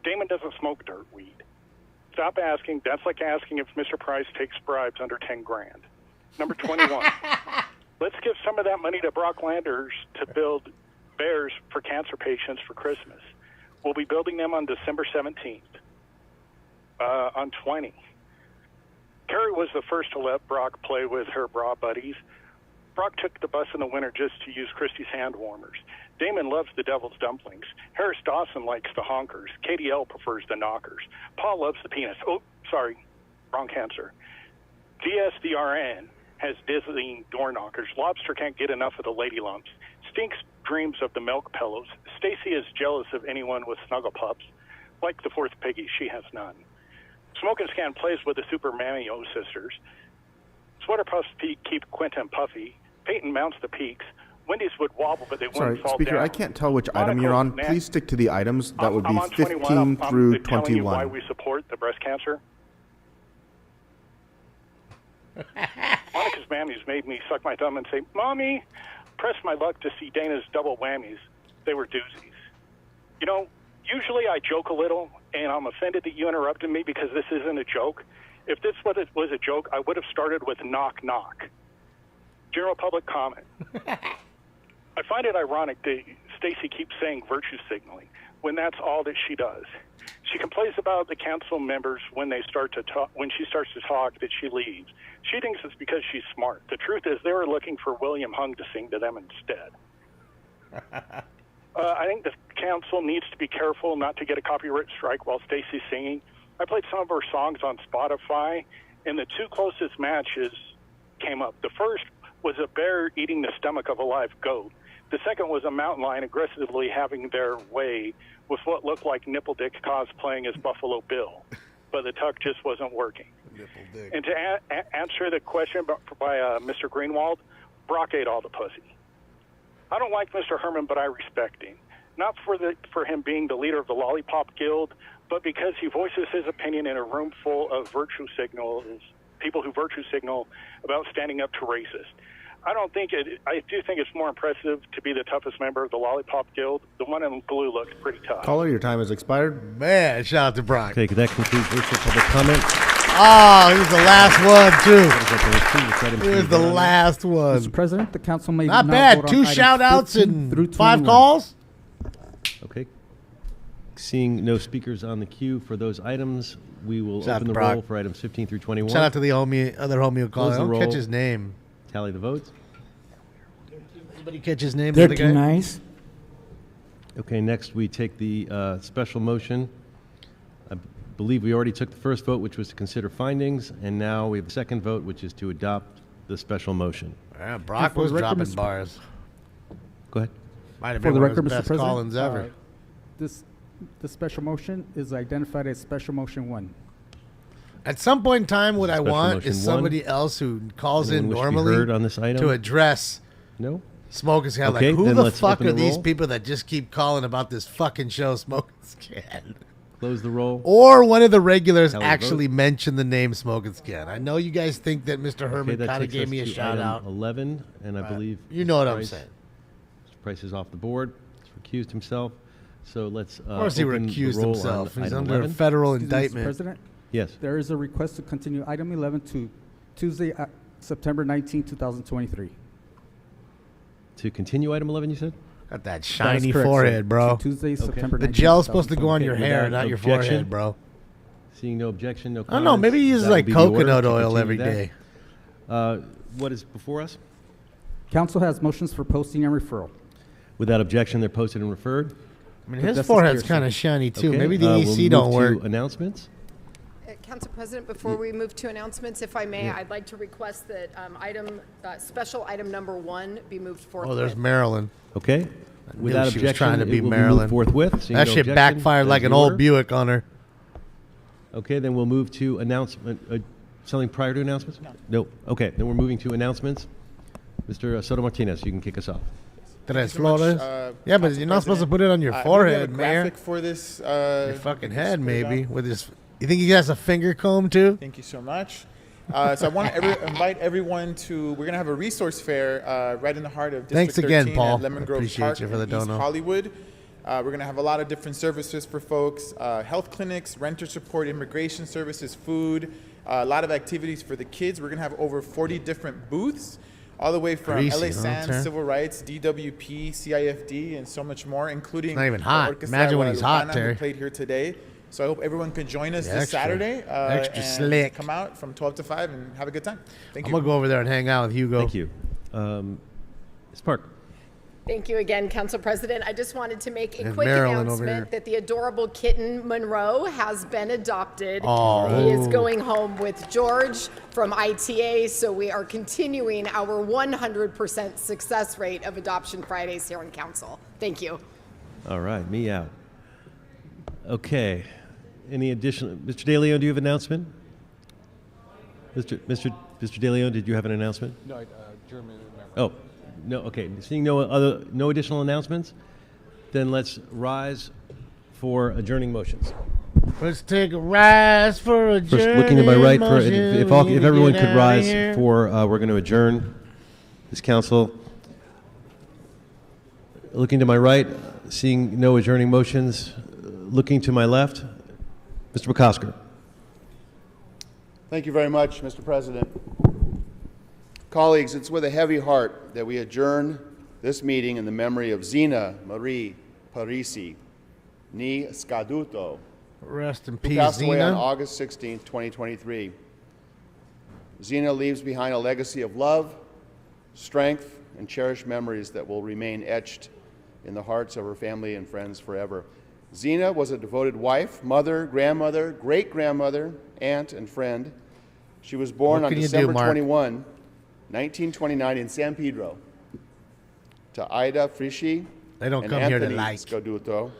S23: Damon doesn't smoke dirt weed. Stop asking. That's like asking if Mr. Price takes bribes under 10 grand. Number 21. Let's give some of that money to Brock Landers to build bears for cancer patients for Christmas. We'll be building them on December 17th. On 20. Carrie was the first to let Brock play with her bra buddies. Brock took the bus in the winter just to use Christie's hand warmers. Damon loves the devil's dumplings. Harris Dawson likes the honkers. Katie L. prefers the knockers. Paul loves the penis. Oh, sorry, wrong cancer. DSDRN has dizzying door knockers. Lobster can't get enough of the lady lumps. Stinks dreams of the milk pillows. Stacy is jealous of anyone with snuggle pups. Like the fourth piggy, she has none. Smoke and Scan plays with the Super Mammy-O sisters. Sweater Puffs keep Quentin puffy. Peyton mounts the peaks. Wendy's would wobble, but they wouldn't
S18: Sorry,
S23: fall
S18: Speaker,
S23: down.
S18: I can't tell which item you're on. Please stick to the items. That would be
S23: I'm on
S18: 15
S23: 21.
S18: through
S23: I'm telling you why
S18: 21.
S23: we support the breast cancer. Monica's mammies made me suck my thumb and say, "Mommy, press my luck to see Dana's double whammies." They were doozies. You know, usually I joke a little, and I'm offended that you interrupted me because this isn't a joke. If this was a joke, I would have started with knock, knock. General public comment. I find it ironic that Stacy keeps saying virtue signaling when that's all that she does. She complains about the council members when they start to talk. When she starts to talk, that she leaves. She thinks it's because she's smart. The truth is, they were looking for William Hung to sing to them instead. I think the council needs to be careful not to get a copyright strike while Stacy's singing. I played some of her songs on Spotify, and the 2 closest matches came up. The first was a bear eating the stomach of a live goat. The second was a mountain lion aggressively having their way with what looked like Nipple Dick cosplaying as Buffalo Bill, but the tuck just wasn't working. And to answer the question by Mr. Greenwald, Brock ate all the pussy. I don't like Mr. Herman, but I respect him. Not for him being the leader of the Lollipop Guild, but because he voices his opinion in a room full of virtue signals, people who virtue signal about standing up to racists. I do think it's more impressive to be the toughest member of the Lollipop Guild. The one in blue looked pretty tough.
S18: Caller, your time has expired.
S2: Man, shout out to Brock.
S1: Okay, that concludes virtual public comment.
S2: Oh, he was the last one, too. He was the last one.
S4: Mr. President, the council may
S2: Not
S4: now
S2: bad.
S4: vote on
S2: 2
S4: items
S2: shout-outs
S4: 15 through
S2: and 5
S4: 21.
S2: calls.
S1: Okay. Seeing no speakers on the queue for those items, we will
S2: Shout out
S1: open
S2: to
S1: the
S2: Brock.
S1: roll for items 15 through 21.
S2: Shout out to the other homie who called.
S1: Close
S2: I
S1: the
S2: don't
S1: roll.
S2: catch his name.
S1: Tally the votes.
S2: Anybody catch his name?
S4: They're
S2: the
S4: too
S2: guy?
S4: nice.
S1: Okay, next we take the special motion. I believe we already took the first vote, which was to consider findings, and now we have the second vote, which is to adopt the special motion.
S2: Yeah, Brock was dropping bars.
S1: Go ahead.
S2: Might have
S4: For
S2: been
S4: the
S2: one
S4: record,
S2: of his
S4: Mr.
S2: best
S4: President,
S2: call-ins ever.
S4: the special motion is identified as special motion 1.
S2: At some point in time, what I
S1: Special
S2: want
S1: motion
S2: is
S1: one.
S2: somebody else who calls
S1: Anyone
S2: in
S1: wish to be
S2: normally
S1: heard on this item?
S2: to address
S1: No?
S2: Smoke and Scan.
S1: Okay,
S2: Like, who
S1: then
S2: the
S1: let's
S2: fuck
S1: open
S2: are
S1: the
S2: these
S1: roll.
S2: people that just keep calling about this fucking show, Smoke and Scan?
S1: Close the roll.
S2: Or one of the regulars
S1: Tally the
S2: actually
S1: vote.
S2: mentioned the name Smoke and Scan. I know you guys think that Mr.
S1: Okay,
S2: Herman
S1: that
S2: kind of
S1: takes
S2: gave
S1: us
S2: me a
S1: to
S2: shout
S1: item
S2: out.
S1: 11, and I believe
S2: You know what I'm
S1: Price-
S2: saying.
S1: Mr. Price is off the board. He's recused himself. So let's
S2: Of course he
S1: open the
S2: recused
S1: roll
S2: himself.
S1: on
S2: He's
S1: item
S2: under
S1: 11.
S2: a federal
S4: Excuse me, Mr.
S2: indictment.
S4: President?
S1: Yes.
S4: There is a request to continue item 11 to Tuesday, September 19, 2023.
S1: To continue item 11, you said?
S2: Got that
S4: That is
S2: shiny
S4: correct,
S2: forehead,
S4: sir.
S2: bro.
S4: To Tuesday, September
S2: The
S4: 19th,
S2: gel's supposed to go on your
S4: 2023.
S2: hair,
S1: Without
S2: not your
S1: objection?
S2: forehead, bro.
S1: Seeing no objection, no
S2: I
S1: comments.
S2: don't know. Maybe he uses
S1: that will
S2: like
S1: be the order
S2: coconut
S1: to
S2: oil
S1: continue
S2: every
S1: that.
S2: day.
S1: What is before us?
S4: Council has motions for posting and referral.
S1: Without objection, they're posted and referred.
S2: I mean,
S4: But
S2: his
S4: that's
S2: forehead's
S4: clear,
S2: kind
S4: sir.
S2: of shiny too.
S1: Okay,
S2: Maybe the
S1: we'll
S2: AC
S1: move
S2: don't
S1: to
S2: work.
S1: announcements.
S7: Council President, before we move to announcements, if I may,
S1: Yeah.
S7: I'd like to request that special item number 1 be moved forth.
S2: Oh, there's Marilyn.
S1: Okay. Without
S2: Knew she was
S1: objection,
S2: trying to be
S1: it will be
S2: Maryland.
S1: moved forthwith. Seeing
S2: That
S1: no
S2: shit
S1: objection,
S2: backfired
S1: that
S2: like
S1: is
S2: an
S1: the
S2: old
S1: order.
S2: Buick on her.
S1: Okay, then we'll move to announcement. Something prior to announcements? No. Okay, then we're moving to announcements. Mr. Soto Martinez, you can kick us off.
S2: Tres
S17: so much,
S2: Flores. Yeah, but
S17: Council
S2: you're not supposed to
S17: President.
S2: put it on your
S17: Maybe we have
S2: forehead,
S17: a
S2: Mayor.
S17: graphic for this.
S2: Your fucking
S17: just
S2: head,
S17: put it
S2: maybe.
S17: on.
S2: With his, you think he has a finger comb too?
S17: Thank you so much. So I want to invite everyone to. We're gonna have a resource fair right in the heart of District
S2: Thanks again,
S17: 13
S2: Paul.
S17: at Lemon Grove
S2: Appreciate
S17: Park
S2: you for the
S17: in East
S2: dono.
S17: Hollywood. We're gonna have a lot of different services for folks: health clinics, renter support, immigration services, food. A lot of activities for the kids. We're gonna have over 40 different booths, all the way from
S2: Greasy,
S17: LA
S2: huh,
S17: Sands,
S2: Terry?
S17: Civil Rights, DWP, CIFD, and so much more, including
S2: not even hot.
S17: the Orchestra
S2: Imagine when he's hot,
S17: Guadalupana,
S2: Terry.
S17: who played here today. So I hope everyone can join us
S2: Yeah,
S17: this
S2: extra-
S17: Saturday.
S2: extra
S17: and
S2: slick.
S17: Come out from 12 to 5 and have a good time. Thank
S2: I'm
S17: you.
S2: gonna go over there and hang out with Hugo.
S1: Thank you. Ms. Park.
S7: Thank you again, Council President. I just wanted to make a
S2: There's
S7: quick
S2: Marilyn over here.
S7: announcement that the adorable kitten Monroe has been adopted.
S2: Oh.
S7: He is going home with George from ITA, so we are continuing our 100% success rate of Adoption Fridays here in Council. Thank you.
S1: All right, me out. Okay. Any additional? Mr. De Leon, do you have an announcement? Mr. De Leon, did you have an announcement?
S19: No, German.
S1: Oh, no. Okay. Seeing no additional announcements, then let's rise for adjourning motions.
S2: Let's take a rise for a
S1: First, looking to my right, for if everyone could rise
S2: here.
S1: for, we're going to adjourn this council. Looking to my right, seeing no adjourning motions. Looking to my left, Mr. McCosker.
S20: Thank you very much, Mr. President. Colleagues, it's with a heavy heart that we adjourn this meeting in the memory of Zina Marie Parisi, ni Scaduto,
S2: Rest in
S20: who
S2: peace,
S20: passed away on
S2: Zena.
S20: August 16, 2023. Zina leaves behind a legacy of love, strength, and cherished memories that will remain etched in the hearts of her family and friends forever. Zina was a devoted wife, mother, grandmother, great-grandmother, aunt, and friend. She was born
S2: What
S20: on
S2: can you do,
S20: December
S2: Mark?
S20: 21, 1929 in San Pedro to Ida Frischi
S2: They don't
S20: and
S2: come here to
S20: Anthony
S2: like.
S20: Scaduto.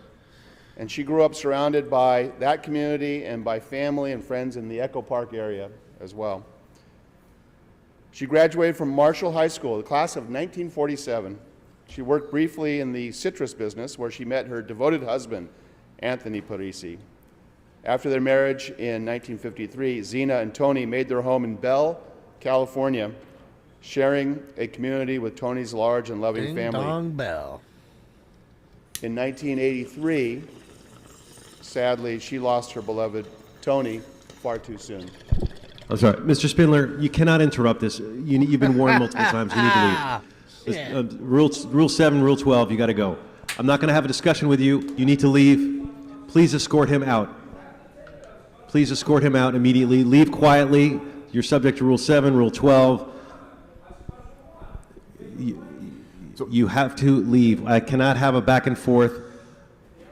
S20: And she grew up surrounded by that community and by family and friends in the Echo Park area as well. She graduated from Marshall High School, the class of 1947. She worked briefly in the citrus business where she met her devoted husband, Anthony Parisi. After their marriage in 1953, Zina and Tony made their home in Bell, California, sharing a community with Tony's large and loving
S2: Ding
S20: family.
S2: dong bell.
S20: In 1983, sadly, she lost her beloved Tony far too soon.
S1: I'm sorry, Mr. Spindler, you cannot interrupt this. You've been warned multiple times. You need to leave. Rule 7, Rule 12, you got to go. I'm not going to have a discussion with you. You need to leave. Please escort him out. Please escort him out immediately. Leave quietly. You're subject to Rule 7, Rule 12. You have to leave. I cannot have a back and forth.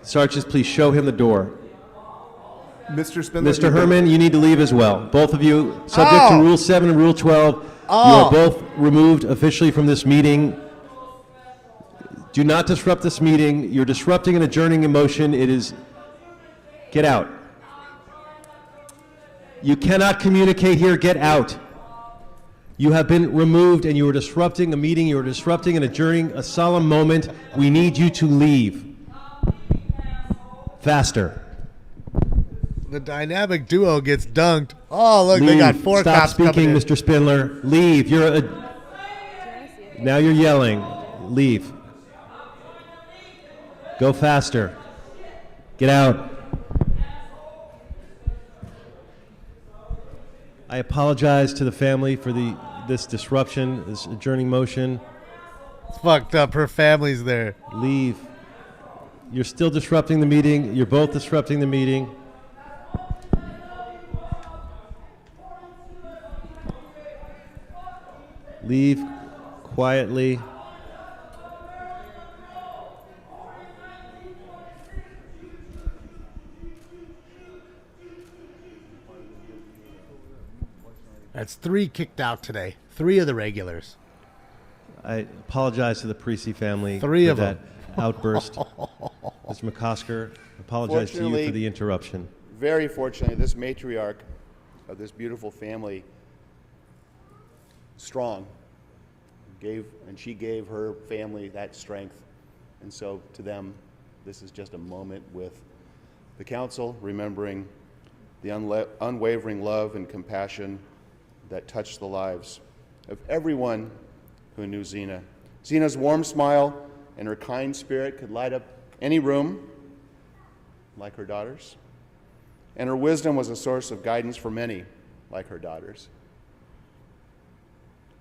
S1: Sergeants, please show him the door.
S18: Mr. Spindler.
S1: Mr. Herman, you need to leave as well. Both of you, subject to Rule 7 and Rule 12, you are both removed officially from this meeting. Do not disrupt this meeting. You're disrupting an adjourning emotion. It is... Get out. You cannot communicate here. Get out. You have been removed and you are disrupting a meeting. You are disrupting and adjourning a solemn moment. We need you to leave. Faster.
S2: The dynamic duo gets dunked. Oh, look, they
S1: Leave.
S2: got four
S1: Stop
S2: cops
S1: speaking,
S2: coming in.
S1: Mr. Spindler. Leave. Now you're yelling. Leave. Go faster. Get out. I apologize to the family for this disruption, this adjourning motion.
S2: It's fucked up. Her family's there.
S1: Leave. You're still disrupting the meeting. You're both disrupting the meeting. Leave quietly.
S2: That's 3 kicked out today. 3 of the regulars.
S1: I apologize to the Parisi family
S2: Three
S1: for
S2: of
S1: that
S2: them.
S1: outburst. Mr. McCosker, apologize to you
S20: Fortunately-
S1: for the interruption.
S20: Very fortunately, this matriarch of this beautiful family, strong, she gave her family that strength. And so to them, this is just a moment with the council, remembering the unwavering love and compassion that touched the lives of everyone who knew Zena. Zena's warm smile and her kind spirit could light up any room, like her daughters. And her wisdom was a source of guidance for many, like her daughters.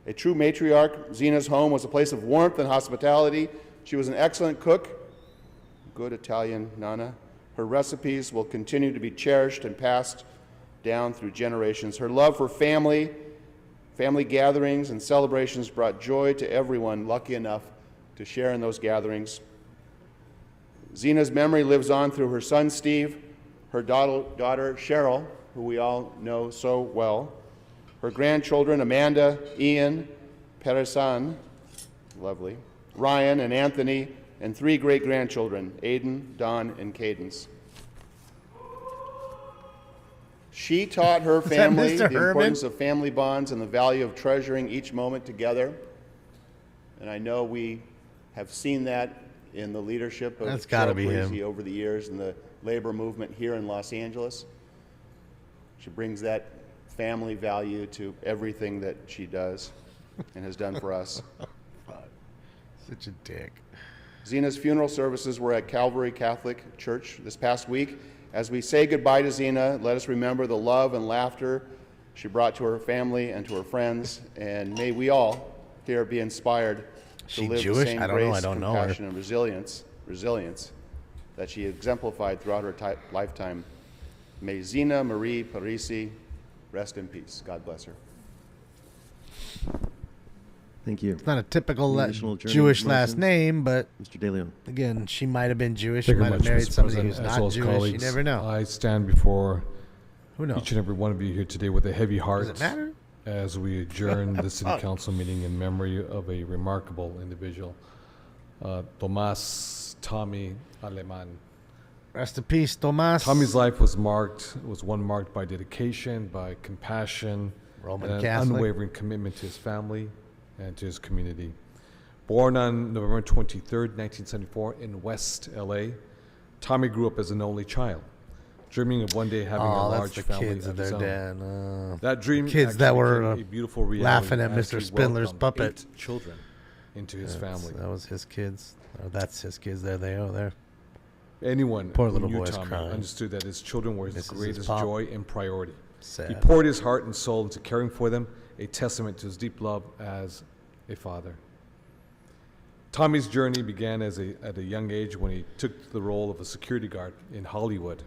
S20: A true matriarch, Zena's home was a place of warmth and hospitality. She was an excellent cook, good Italian nonna. Her recipes will continue to be cherished and passed down through generations. Her love for family gatherings and celebrations brought joy to everyone lucky enough to share in those gatherings. Zena's memory lives on through her son Steve, her daughter Cheryl, who we all know so well, her grandchildren Amanda, Ian, Peresan, lovely, Ryan and Anthony, and 3 great-grandchildren, Aiden, Don, and Cadence. She taught her family the importance of family bonds and the value of treasuring each moment together. And I know we have seen that in the leadership of
S2: That's gotta be him.
S20: Parisi over the years in the labor movement here in Los Angeles. She brings that family value to everything that she does and has done for us.
S2: Such a dick.
S20: Zena's funeral services were at Calvary Catholic Church this past week. As we say goodbye to Zena, let us remember the love and laughter she brought to her family and to her friends, and may we all here be inspired to live the same grace, compassion, and resilience that she exemplified throughout her lifetime. May Zena Marie Parisi rest in peace. God bless her.
S1: Thank you.
S2: It's not a typical
S1: Additional adjourning
S2: Jewish last
S1: motions?
S2: name, but
S1: Mr. De Leon.
S2: Again, she might have been Jewish. She
S6: Thank you
S2: might
S6: very
S2: have
S6: much,
S2: married
S6: Mr.
S2: somebody
S6: President,
S2: who's
S6: as
S2: not
S6: well as
S2: Jewish.
S6: colleagues.
S2: You never know.
S6: I stand before
S2: Who knows?
S6: each and every one of you here today with a heavy heart
S2: Does it matter?
S6: as we adjourn the City Council meeting in memory of a remarkable individual, Tomás Tommy Aleman.
S2: Rest in peace, Tomas.
S6: Tommy's life was one marked by dedication, by compassion,
S2: Roman
S6: and an
S2: Catholic.
S6: unwavering commitment to his family and to his community. Born on November 23rd, 1974 in West LA, Tommy grew up as an only child, dreaming of one day having a large
S2: that's the
S6: family
S2: kids
S6: of
S2: of
S6: his
S2: their
S6: own.
S2: dad.
S6: That dream
S2: Kids that
S6: actually
S2: were
S6: became a beautiful reality
S2: laughing at
S6: as
S2: Mr.
S6: he
S2: Spindler's
S6: welcomed
S2: puppet.
S6: 8 children into his family.
S2: That was his kids. Or that's his kids. There they are. There.
S6: Anyone
S2: Poor
S6: who
S2: little
S6: knew
S2: boy's
S6: Tommy
S2: crying.
S6: understood that his children were his
S2: Misses his
S6: greatest
S2: pop.
S6: joy and priority.
S2: Sad.
S6: He poured his heart and soul into caring for them, a testament to his deep love as a father. Tommy's journey began at a young age when he took the role of a security guard in Hollywood.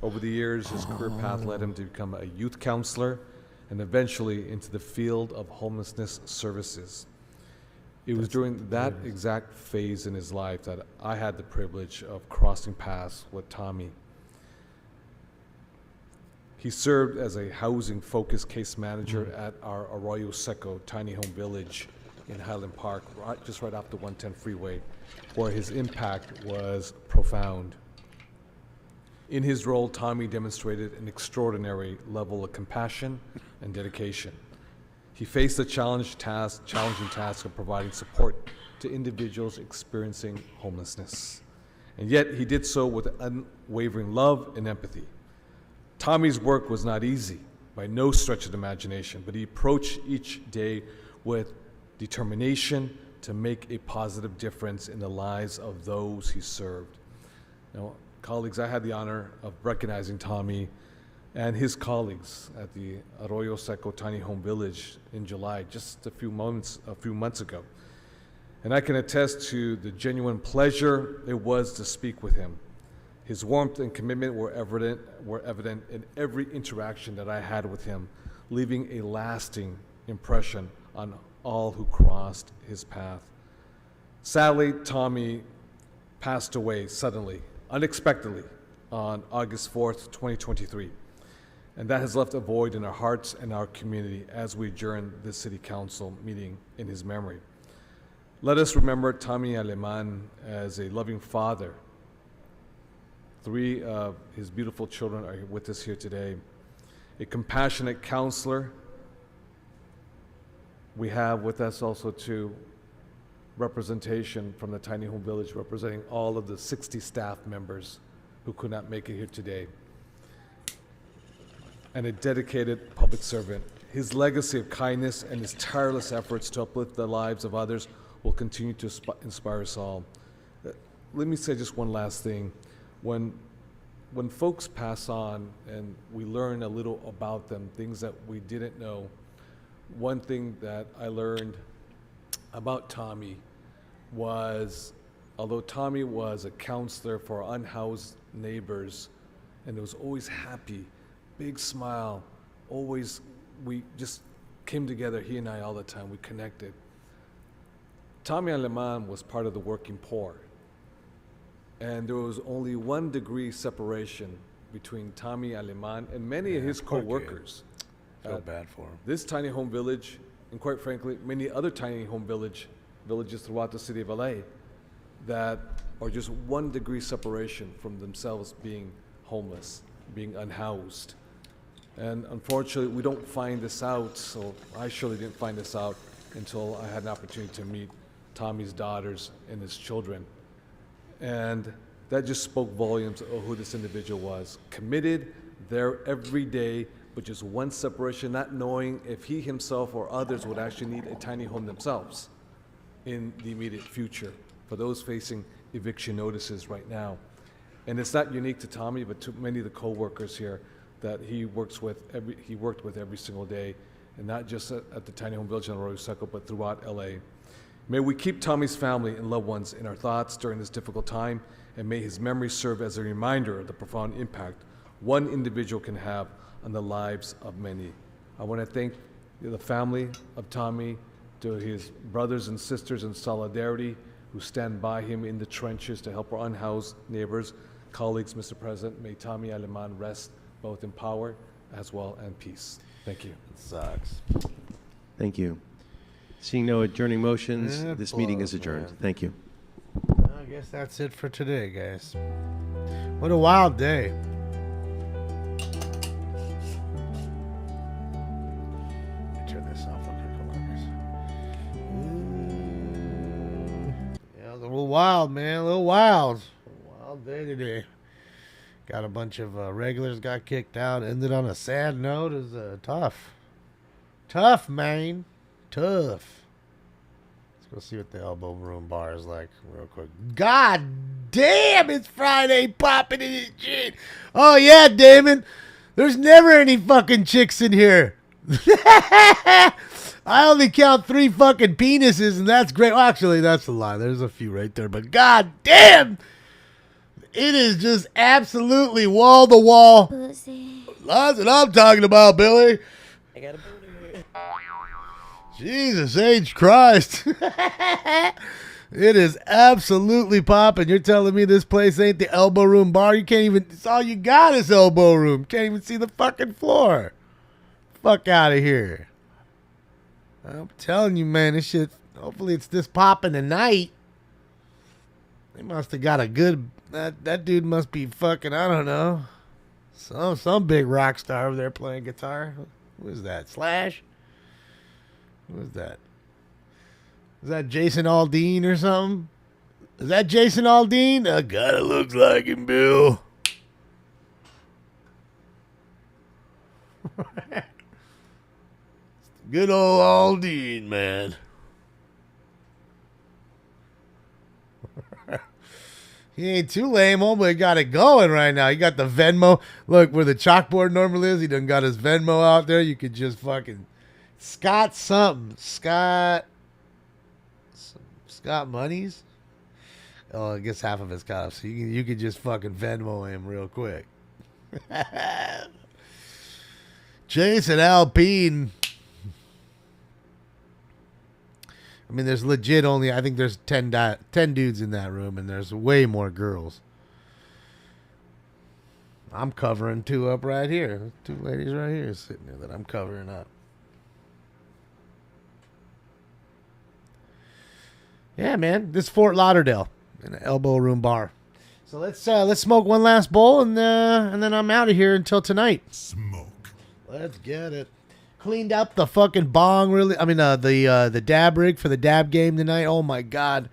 S6: Over the years, his career path led him to become a youth counselor and eventually into the field of homelessness services. It was during that exact phase in his life that I had the privilege of crossing paths with Tommy. He served as a housing-focused case manager at our Arroyo Seco tiny home village in Highland Park, just right off the 110 freeway, where his impact was profound. In his role, Tommy demonstrated an extraordinary level of compassion and dedication. He faced the challenging task of providing support to individuals experiencing homelessness. And yet he did so with unwavering love and empathy. Tommy's work was not easy, by no stretch of the imagination, but he approached each day with determination to make a positive difference in the lives of those he served. Now, colleagues, I had the honor of recognizing Tommy and his colleagues at the Arroyo Seco Tiny Home Village in July, just a few months ago. And I can attest to the genuine pleasure it was to speak with him. His warmth and commitment were evident in every interaction that I had with him, leaving a lasting impression on all who crossed his path. Sadly, Tommy passed away suddenly, unexpectedly, on August 4th, 2023. And that has left a void in our hearts and our community as we adjourn this City Council meeting in his memory. Let us remember Tommy Aleman as a loving father. 3 of his beautiful children are with us here today. A compassionate counselor. We have with us also too representation from the Tiny Home Village, representing all of the 60 staff members who could not make it here today. And a dedicated public servant. His legacy of kindness and his tireless efforts to uplift the lives of others will continue to inspire us all. Let me say just one last thing. When folks pass on and we learn a little about them, things that we didn't know, one thing that I learned about Tommy was, although Tommy was a counselor for unhoused neighbors and was always happy, big smile, always, we just came together, he and I, all the time, we connected. Tommy Aleman was part of the working poor. And there was only 1 degree separation between Tommy Aleman and many of his co-workers.
S2: Feel bad for him.
S6: This tiny home village, and quite frankly, many other tiny home villages throughout the city of LA that are just 1 degree separation from themselves being homeless, being unhoused. And unfortunately, we don't find this out, so I surely didn't find this out until I had an opportunity to meet Tommy's daughters and his children. And that just spoke volumes of who this individual was. Committed, there every day, but just 1 separation, not knowing if he himself or others would actually need a tiny home themselves in the immediate future, for those facing eviction notices right now. And it's not unique to Tommy, but to many of the co-workers here that he worked with every single day, and not just at the Tiny Home Village in Arroyo Seco, but throughout LA. May we keep Tommy's family and loved ones in our thoughts during this difficult time, and may his memory serve as a reminder of the profound impact 1 individual can have on the lives of many. I want to thank the family of Tommy, to his brothers and sisters in solidarity who stand by him in the trenches to help our unhoused neighbors, colleagues. Mr. President, may Tommy Aleman rest both in power as well and peace. Thank you.
S2: It sucks.
S1: Thank you. Seeing no adjourning motions,
S2: It
S1: this meeting is
S2: blows,
S1: adjourned.
S2: man.
S1: Thank you.
S2: I guess that's it for today, guys. What a wild day. Let me turn this off. Okay, come on, guys. Yeah, it was a little wild, man. A little wild. A wild day today. Got a bunch of regulars got kicked out. Ended on a sad note. It was tough. Tough, man. Tough. Let's go see what the elbow room bar is like real quick. God damn, it's Friday popping in his shit. Oh yeah, Damon. There's never any fucking chicks in here. I only count 3 fucking penises, and that's great. Well, actually, that's a lie. There's a few right there, but god damn, it is just absolutely wall to wall. That's what I'm talking about, Billy.
S8: I got a booty.
S2: Jesus H. Christ. It is absolutely popping. You're telling me this place ain't the elbow room bar? You can't even, it's all you got is elbow room. Can't even see the fucking floor. Fuck out of here. I'm telling you, man, this shit, hopefully it's this popping tonight. They must have got a good, that dude must be fucking, I don't know, some big rock star over there playing guitar. Who is that, Slash? Who is that? Is that Jason Aldean or something? Is that Jason Aldean? That kinda looks like him, Bill. Good old Aldean, man. He ain't too lame. Homeboy got it going right now. He got the Venmo. Look, where the chalkboard normally is, he done got his Venmo out there. You could just fucking... Scott something. Scott Monies? Oh, I guess half of it's got. So you could just fucking Venmo him real quick. Jason Alpine. I mean, there's legit only, I think there's 10 dudes in that room, and there's way more girls. I'm covering 2 up right here. 2 ladies right here sitting there that I'm covering up. Yeah, man. This is Fort Lauderdale in an elbow room bar. So let's smoke one last bowl and then I'm out of here until tonight.
S8: Smoke.
S2: Let's get it. Cleaned up the fucking bong really. I mean the dab rig for the dab game tonight. Oh my god.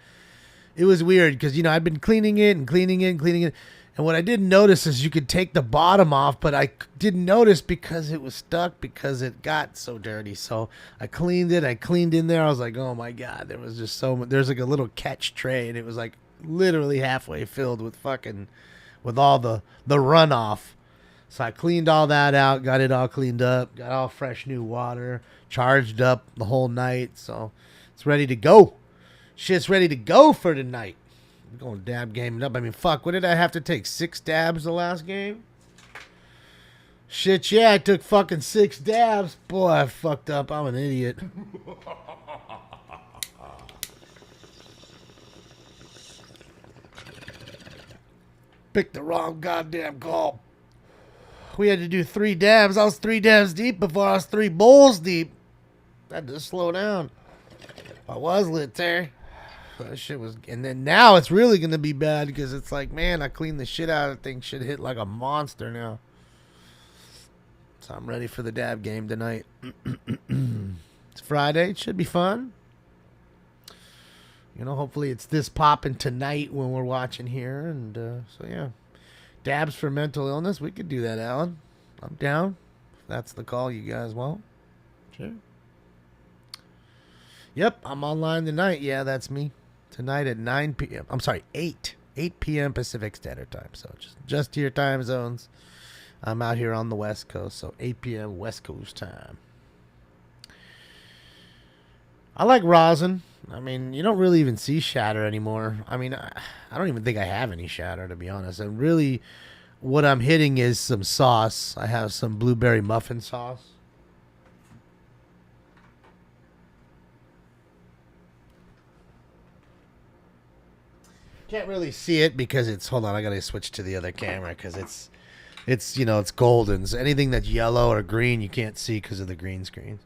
S2: It was weird because I'd been cleaning it. And what I didn't notice is you could take the bottom off, but I didn't notice because it was stuck because it got so dirty. So I cleaned it. I cleaned in there. I was like, oh my God, there was just so much. There's like a little catch tray and it was like literally halfway filled with all the runoff. So I cleaned all that out, got it all cleaned up, got all fresh new water, charged up the whole night. So it's ready to go. Shit's ready to go for tonight. I'm going dab gaming up. I mean, fuck, what did I have to take? 6 dabs the last game? Shit, yeah, I took fucking 6 dabs. Boy, I fucked up. I'm an idiot. Picked the wrong goddamn call. We had to do 3 dabs. I was 3 dabs deep before I was 3 bowls deep. I had to slow down. I was lit there. That shit was, and then now it's really gonna be bad because it's like, man, I cleaned the shit out of things. Should hit like a monster now. So I'm ready for the dab game tonight. It's Friday. It should be fun. Hopefully it's this popping tonight when we're watching here, and so yeah, dabs for mental illness. We could do that, Alan. I'm down. If that's the call you guys want. Sure. Yep, I'm online tonight. Yeah, that's me. Tonight at 9 p.m. I'm sorry, 8 p.m. Pacific Standard Time. So just your time zones. I'm out here on the West Coast, so 8 p.m. West Coast time. I like rosin. I mean, you don't really even see shatter anymore. I mean, I don't even think I have any shatter, to be honest. And really, what I'm hitting is some sauce. I have some blueberry muffin sauce. Can't really see it because it's, hold on, I gotta switch to the other camera because it's it's golden. So anything that's yellow or green you can't see because of the green screen.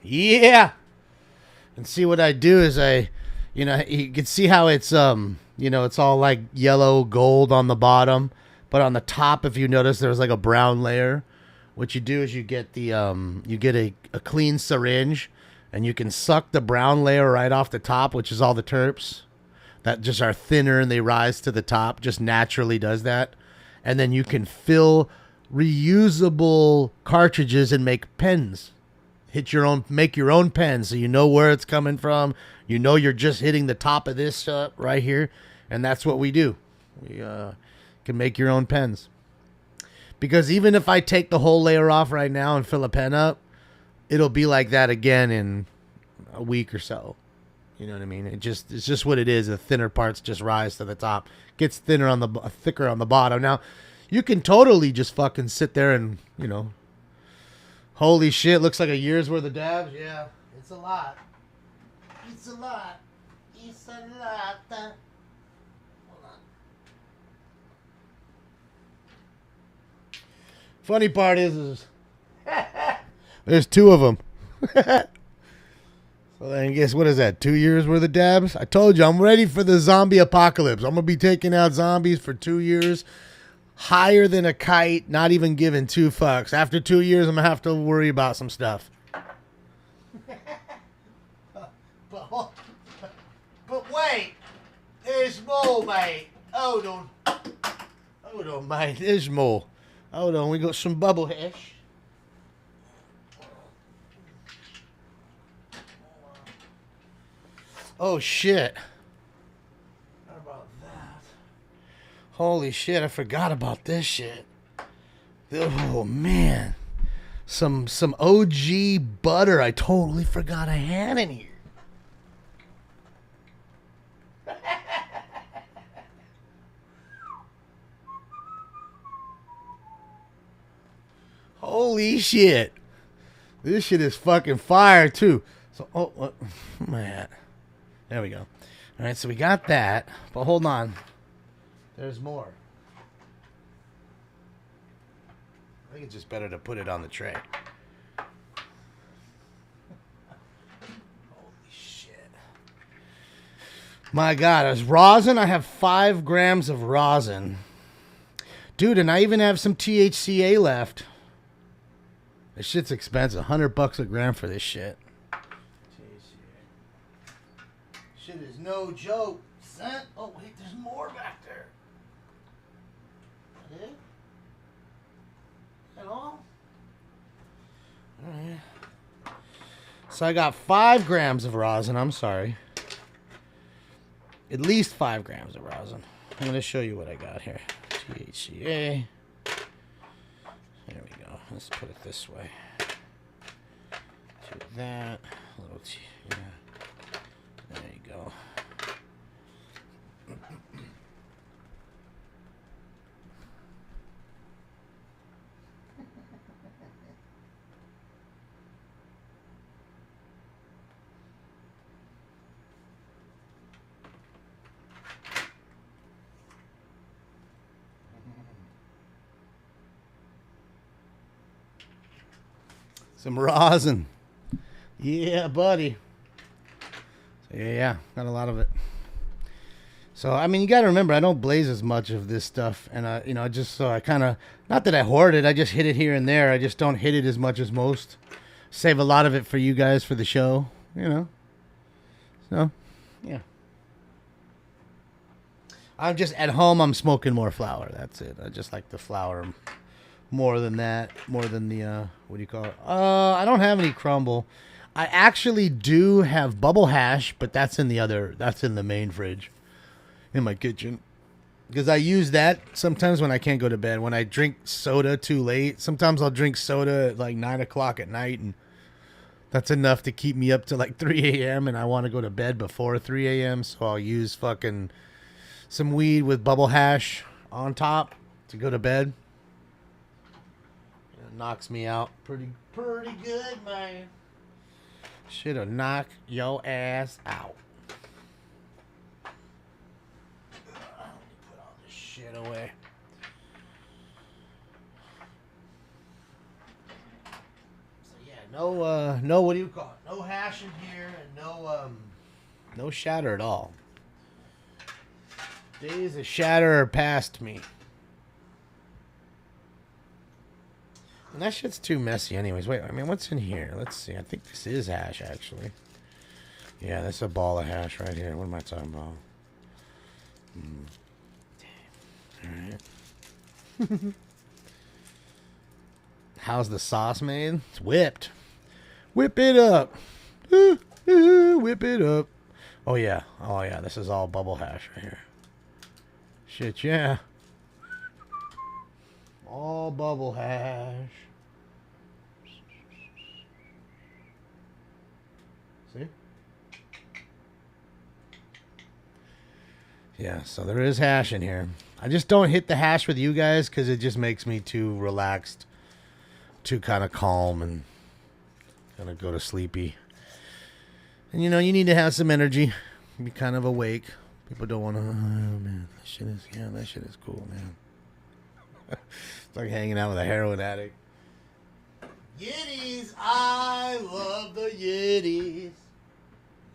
S2: Yeah. And see what I do is you can see how it's it's all like yellow gold on the bottom, but on the top, if you notice, there's like a brown layer. What you do is you get a clean syringe, and you can suck the brown layer right off the top, which is all the terps that just are thinner and they rise to the top. Just naturally does that, and then you can fill reusable cartridges and make pens. Make your own pen, so you know where it's coming from. You're just hitting the top of this right here, and that's what we do. We can make your own pens. Because even if I take the whole layer off right now and fill a pen up, it'll be like that again in a week or so. You know what I mean? It's just what it is. The thinner parts just rise to the top. Gets thicker on the bottom. Now, you can totally just fucking sit there and holy shit, looks like a year's worth of dabs. Yeah, it's a lot. It's a lot. It's a lot. Hold on. Funny part is there's 2 of them. So then guess what is that? 2 years worth of dabs? I told you, I'm ready for the zombie apocalypse. I'm going to be taking out zombies for 2 years. Higher than a kite, not even giving 2 fucks. After 2 years, I'm going to have to worry about some stuff. But wait, there's more, mate. Hold on, mate. There's more. Hold on, we got some bubble hash. Oh, shit. Holy shit, I forgot about this shit. Oh, man. Some OG butter I totally forgot I had in here. Holy shit. This shit is fucking fire too. So, oh, man. There we go. All right, so we got that. But hold on. There's more. I think it's just better to put it on the tray. Holy shit. My God, as rosin, I have 5 grams of rosin. Dude, and I even have some THCA left. This shit's expensive. $100 a gram for this shit. Shit is no joke. Son. Oh, wait, there's more back there. That it? That all? Alright. So I got 5 grams of rosin. I'm sorry. At least 5 grams of rosin. I'm going to show you what I got here. THCA. There we go. Let's put it this way. To that. A little yeah. There you go. Some rosin. Yeah, buddy. So yeah, got a lot of it. So, I mean, you got to remember, I don't blaze as much of this stuff. And, just so I kind of, not that I hoard it, I just hit it here and there. I just don't hit it as much as most. Save a lot of it for you guys for the show, So, yeah. I'm just, at home, I'm smoking more flour. That's it. I just like the flour more than that. More than the, what do you call it? I don't have any crumble. I actually do have bubble hash, but that's in the main fridge in my kitchen. Because I use that sometimes when I can't go to bed. When I drink soda too late, sometimes I'll drink soda at like 9 o'clock at night, and that's enough to keep me up to like 3 a.m. and I want to go to bed before 3 a.m. So I'll use fucking some weed with bubble hash on top to go to bed. It knocks me out pretty good, man. Shit'll knock your ass out. Let me put all this shit away. So yeah, no, what do you call it? No hash in here, and no shatter at all. Days of shatter are past me. And that shit's too messy anyways. Wait, I mean, what's in here? Let's see. I think this is hash, actually. Yeah, that's a ball of hash right here. What am I talking about? Alright. How's the sauce made? It's whipped. Whip it up. Whip it up. Oh, yeah. Oh, yeah. This is all bubble hash right here. Shit, yeah. All bubble hash. See? Yeah, so there is hash in here. I just don't hit the hash with you guys because it just makes me too relaxed, too kind of calm, and kind of go to sleepy. And you need to have some energy, be kind of awake. People don't want to, oh man, that shit is cool, man. It's like hanging out with a heroin addict. Yiddies, I love the Yiddies.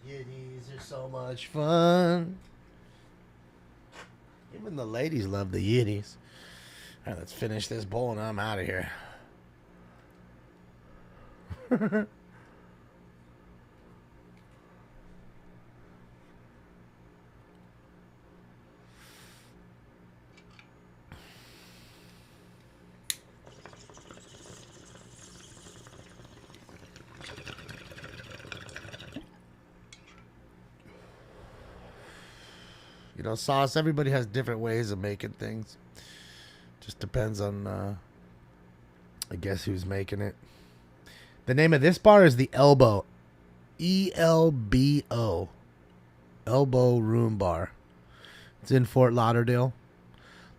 S2: Yiddies are so much fun. Even the ladies love the Yiddies. All right, let's finish this bowl and I'm out of here. Sauce, everybody has different ways of making things. Just depends on, I guess, who's making it. The name of this bar is the Elbow. ELBO. Elbow Room Bar. It's in Fort Lauderdale.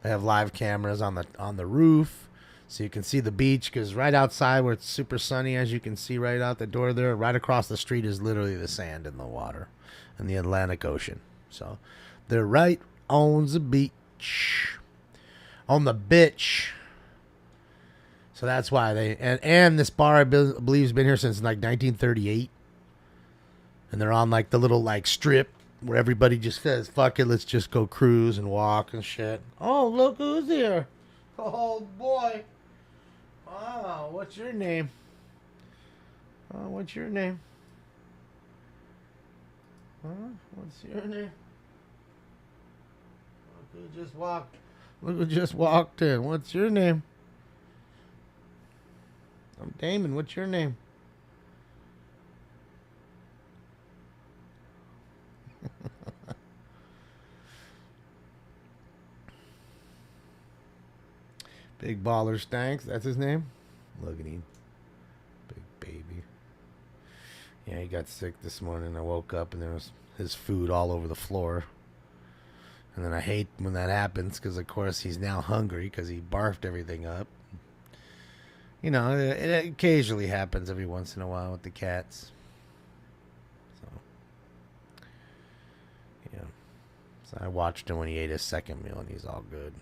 S2: They have live cameras on the roof. So you can see the beach, because right outside where it's super sunny, as you can see right out the door there, right across the street is literally the sand and the water and the Atlantic Ocean. So they're right on the beach, on the bitch. So that's why and this bar I believe has been here since like 1938. And they're on like the little like strip where everybody just says, fuck it, let's just go cruise and walk and shit. Oh, look who's here. Oh, boy. Oh, what's your name? Oh, what's your name? Huh? What's your name? Look who just walked. Look who just walked in. What's your name? I'm Damon. What's your name? Big Baller Stanks, that's his name? Look at him. Big baby. Yeah, he got sick this morning. I woke up and there was his food all over the floor. And then I hate when that happens because, of course, he's now hungry because he barfed everything up. You know, it occasionally happens every once in a while with the cats. So, yeah. So I watched him when he ate his second meal and he's all good.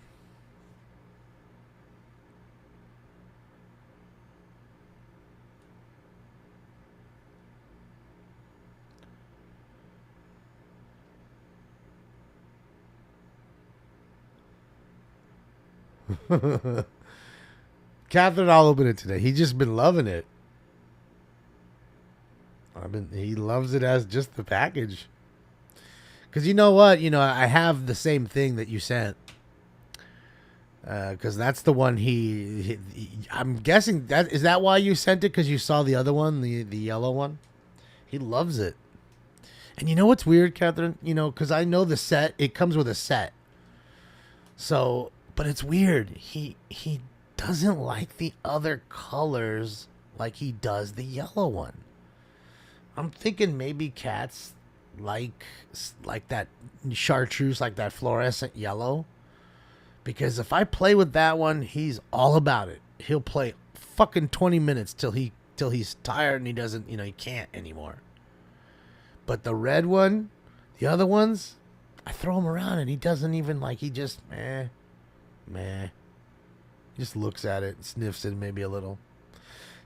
S2: Catherine, I'll open it today. He's just been loving it. He loves it as just the package. Because you know what? You know, I have the same thing that you sent. Because that's the one he I'm guessing that is that why you sent it? Because you saw the other one, the yellow one. He loves it. And you know what's weird, Catherine? You know, because I know the set. It comes with a set. So, but it's weird. He doesn't like the other colors like he does the yellow one. I'm thinking maybe cats like that chartreuse, like that fluorescent yellow. Because if I play with that one, he's all about it. He'll play fucking 20 minutes till he's tired and he doesn't, you know, he can't anymore. But the red one, the other ones, I throw him around and he doesn't even like, he just, meh. He just looks at it, sniffs it maybe a little.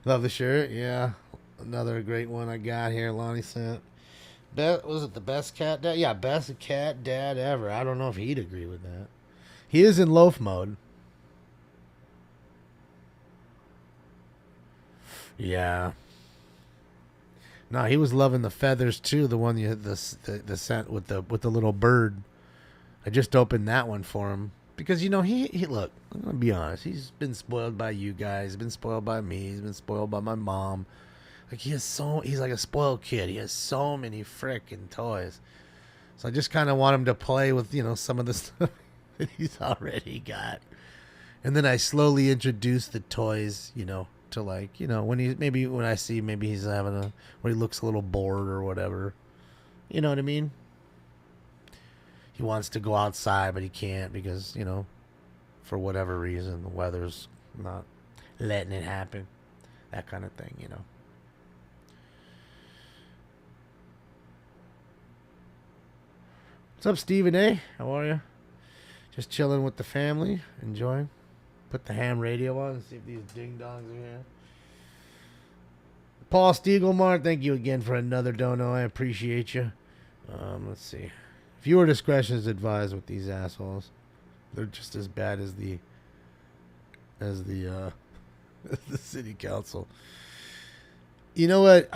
S2: Love the shirt, yeah. Another great one I got here, Lonnie sent. Was it the best cat dad? Yeah, best cat dad ever. I don't know if he'd agree with that. He is in loaf mode. Yeah. No, he was loving the feathers too. The one you had the scent with the little bird. I just opened that one for him because you know he look. I'm gonna be honest. He's been spoiled by you guys. He's been spoiled by me. He's been spoiled by my mom. Like he's like a spoiled kid. He has so many frickin' toys. So I just kind of want him to play with, you know, some of the stuff that he's already got. And then I slowly introduce the toys, you know, to like, you know, when I see maybe he's when he looks a little bored or whatever. You know what I mean? He wants to go outside, but he can't because, you know, for whatever reason, the weather's not letting it happen. That kind of thing, you know. What's up, Stephen A? How are you? Just chilling with the family, enjoying. Put the ham radio on and see if these ding-dongs are here. Paul Stiegelmar, thank you again for another dono. I appreciate you. Let's see. Viewer discretion is advised with these assholes. They're just as bad as the the city council. You know what?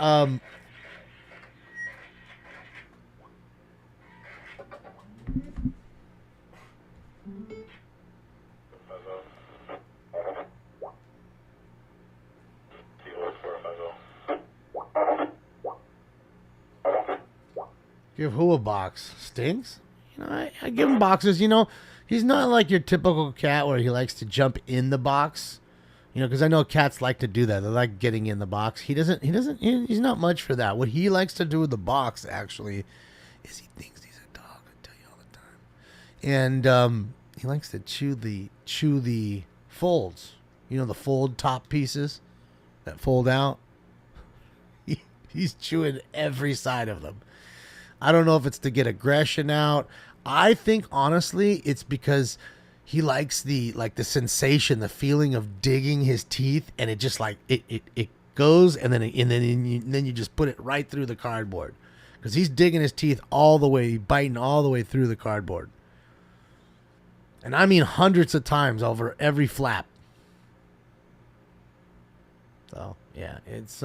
S2: Give who a box? Stinks? You know, I give him boxes. You know, he's not like your typical cat where he likes to jump in the box. You know, because I know cats like to do that. They like getting in the box. He's not much for that. What he likes to do with the box, actually, is he thinks he's a dog. I tell you all the time. And he likes to chew the folds. You know, the fold top pieces that fold out. He's chewing every side of them. I don't know if it's to get aggression out. I think honestly it's because he likes the sensation, the feeling of digging his teeth, and it just like it goes and then you just put it right through the cardboard. Because he's digging his teeth all the way, biting all the way through the cardboard. And I mean hundreds of times over every flap. So, yeah, it's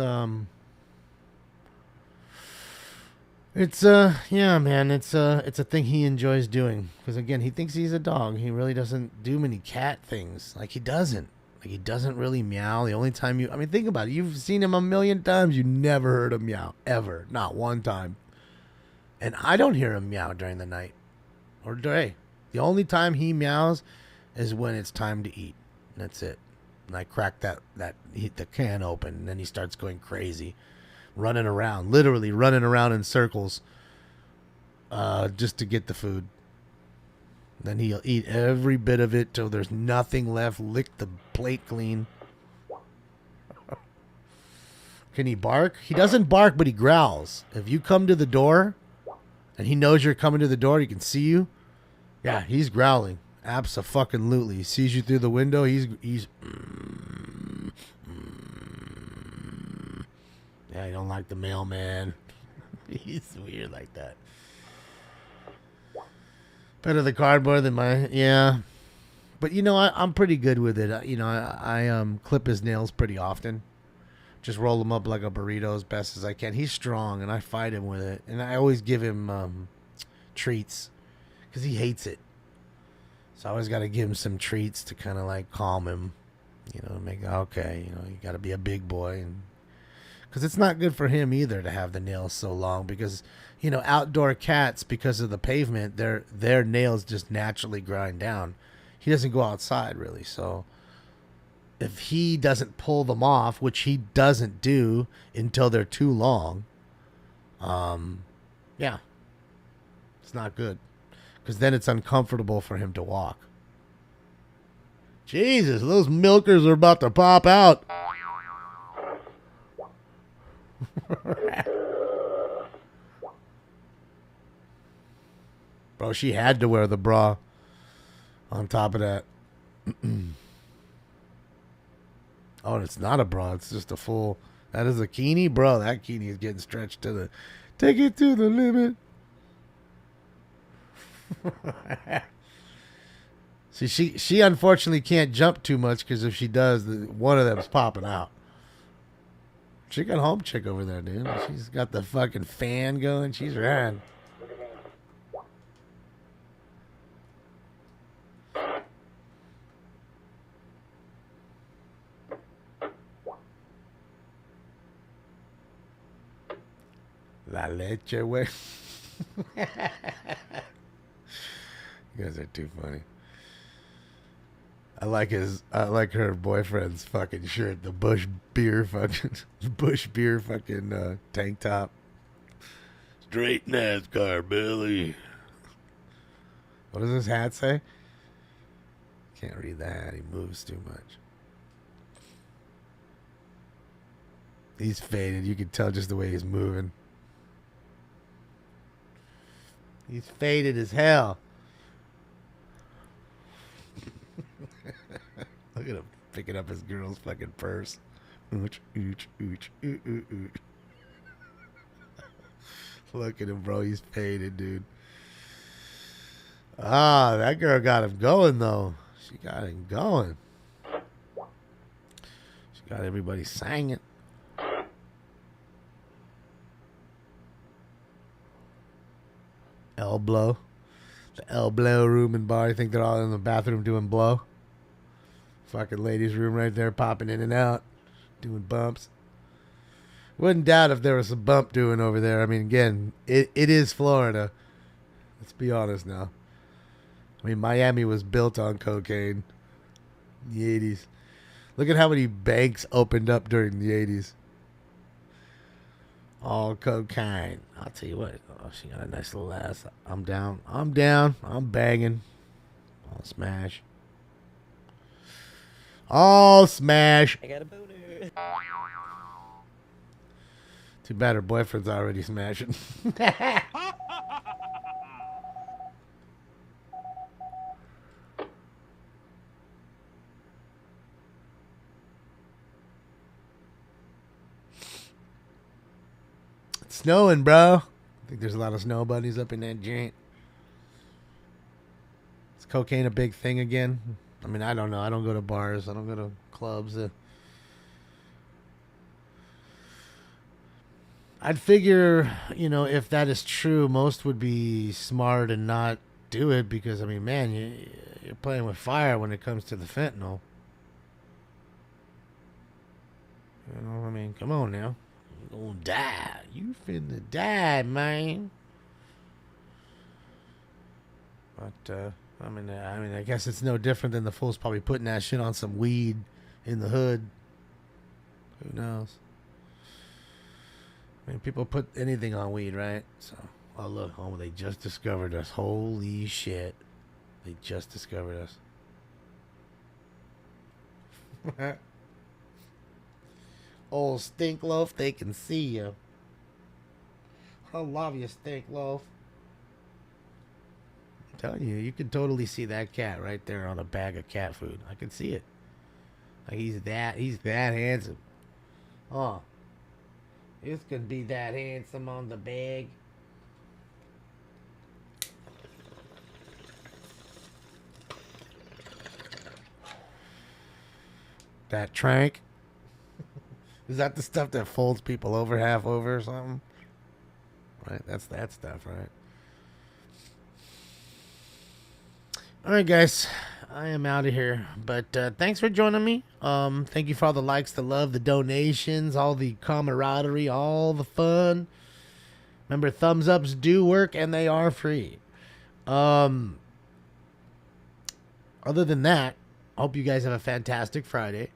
S2: yeah, man, it's a thing he enjoys doing. Because again, he thinks he's a dog. He really doesn't do many cat things. Like, he doesn't really meow. The only time think about it. You've seen him a million times. You never heard him meow. Ever. Not one time. And I don't hear him meow during the night or day. The only time he meows is when it's time to eat. And that's it. And I crack the can open, and then he starts going crazy, running around, literally running around in circles, just to get the food. Then he'll eat every bit of it till there's nothing left. Lick the plate clean. Can he bark? He doesn't bark, but he growls. If you come to the door, and he knows you're coming to the door, he can see you. Yeah, he's growling. Abso-fucking-lutely. He sees you through the window. He's yeah, I don't like the mailman. He's weird like that. Better the cardboard than yeah. But you know, I'm pretty good with it. You know, I clip his nails pretty often. Just roll him up like a burrito as best as I can. He's strong, and I fight him with it. And I always give him treats because he hates it. So I always got to give him some treats to kind of like calm him. You know, make okay. You know, you got to be a big boy, and because it's not good for him either to have the nails so long. Because you know, outdoor cats, because of the pavement, their nails just naturally grind down. He doesn't go outside really, so if he doesn't pull them off, which he doesn't do until they're too long, yeah, it's not good. Because then it's uncomfortable for him to walk. Jesus, those milkers are about to pop out. Bro, she had to wear the bra on top of that. Oh, and it's not a bra. It's just a full... That is a kini? Bro, that kini is getting stretched to the... Take it to the limit. See, she unfortunately can't jump too much because if she does, one of them's popping out. She got home chick over there, dude. She's got the fucking fan going. She's rad. La leche, güey. You guys are too funny. I like her boyfriend's fucking shirt, the Bush beer fucking tank top. Straight NASCAR, Billy. What does his hat say? Can't read the hat. He moves too much. He's faded. You can tell just the way he's moving. He's faded as hell. Look at him picking up his girl's fucking purse. Ooch, ooch, ooch, ooch, ooch, ooch. Look at him, bro. He's faded, dude. Ah, that girl got him going, though. She got him going. She got everybody singing. El Blow. The El Blow room and bar. I think they're all in the bathroom doing blow. Fucking ladies' room right there, popping in and out, doing bumps. Wouldn't doubt if there was some bump doing over there. I mean, again, it is Florida. Let's be honest now. I mean, Miami was built on cocaine in the 80s. Look at how many banks opened up during the 80s. All cocaine. I'll tell you what. Oh, she got a nice little ass. I'm down. I'm banging. I'll smash. All smash.
S8: I got a boner.
S2: Too bad her boyfriend's already smashing. It's snowing, bro. I think there's a lot of snow bunnies up in that joint. Is cocaine a big thing again? I mean, I don't know. I don't go to bars. I don't go to clubs. I'd figure, if that is true, most would be smart and not do it because, I mean, man, you're playing with fire when it comes to the fentanyl. I mean, come on now. You're gonna die. You finna die, man. But, I guess it's no different than the fools probably putting that shit on some weed in the hood. Who knows? I mean, people put anything on weed, right? So, oh, look. Oh, they just discovered us. Holy shit. They just discovered us. Old Stink Loaf, they can see you. I love you, Stink Loaf. I'm telling you, you can totally see that cat right there on a bag of cat food. I can see it. Like he's that handsome. Oh. This can be that handsome on the bag. That trank. Is that the stuff that folds people over half over or something? Right? That's that stuff, right? All right, guys. I am out of here. But thanks for joining me. Thank you for all the likes, the love, the donations, all the camaraderie, all the fun. Remember, thumbs ups do work and they are free. Other than that, I hope you guys have a fantastic Friday.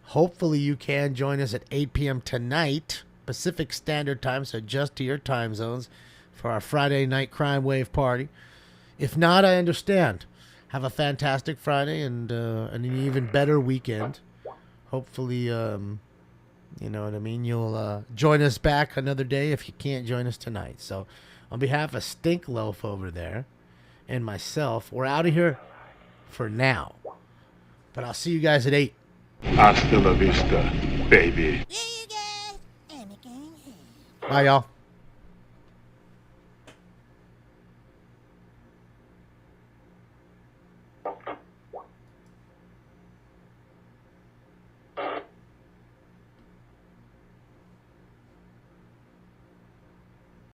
S2: Hopefully you can join us at 8 p.m. tonight, Pacific Standard Time, so adjust to your time zones for our Friday night crime wave party. If not, I understand. Have a fantastic Friday and an even better weekend. Hopefully, you know what I mean, you'll join us back another day if you can't join us tonight. So on behalf of Stink Loaf over there and myself, we're out of here for now. But I'll see you guys at 8.
S19: Hasta la vista, baby.
S2: Bye, y'all.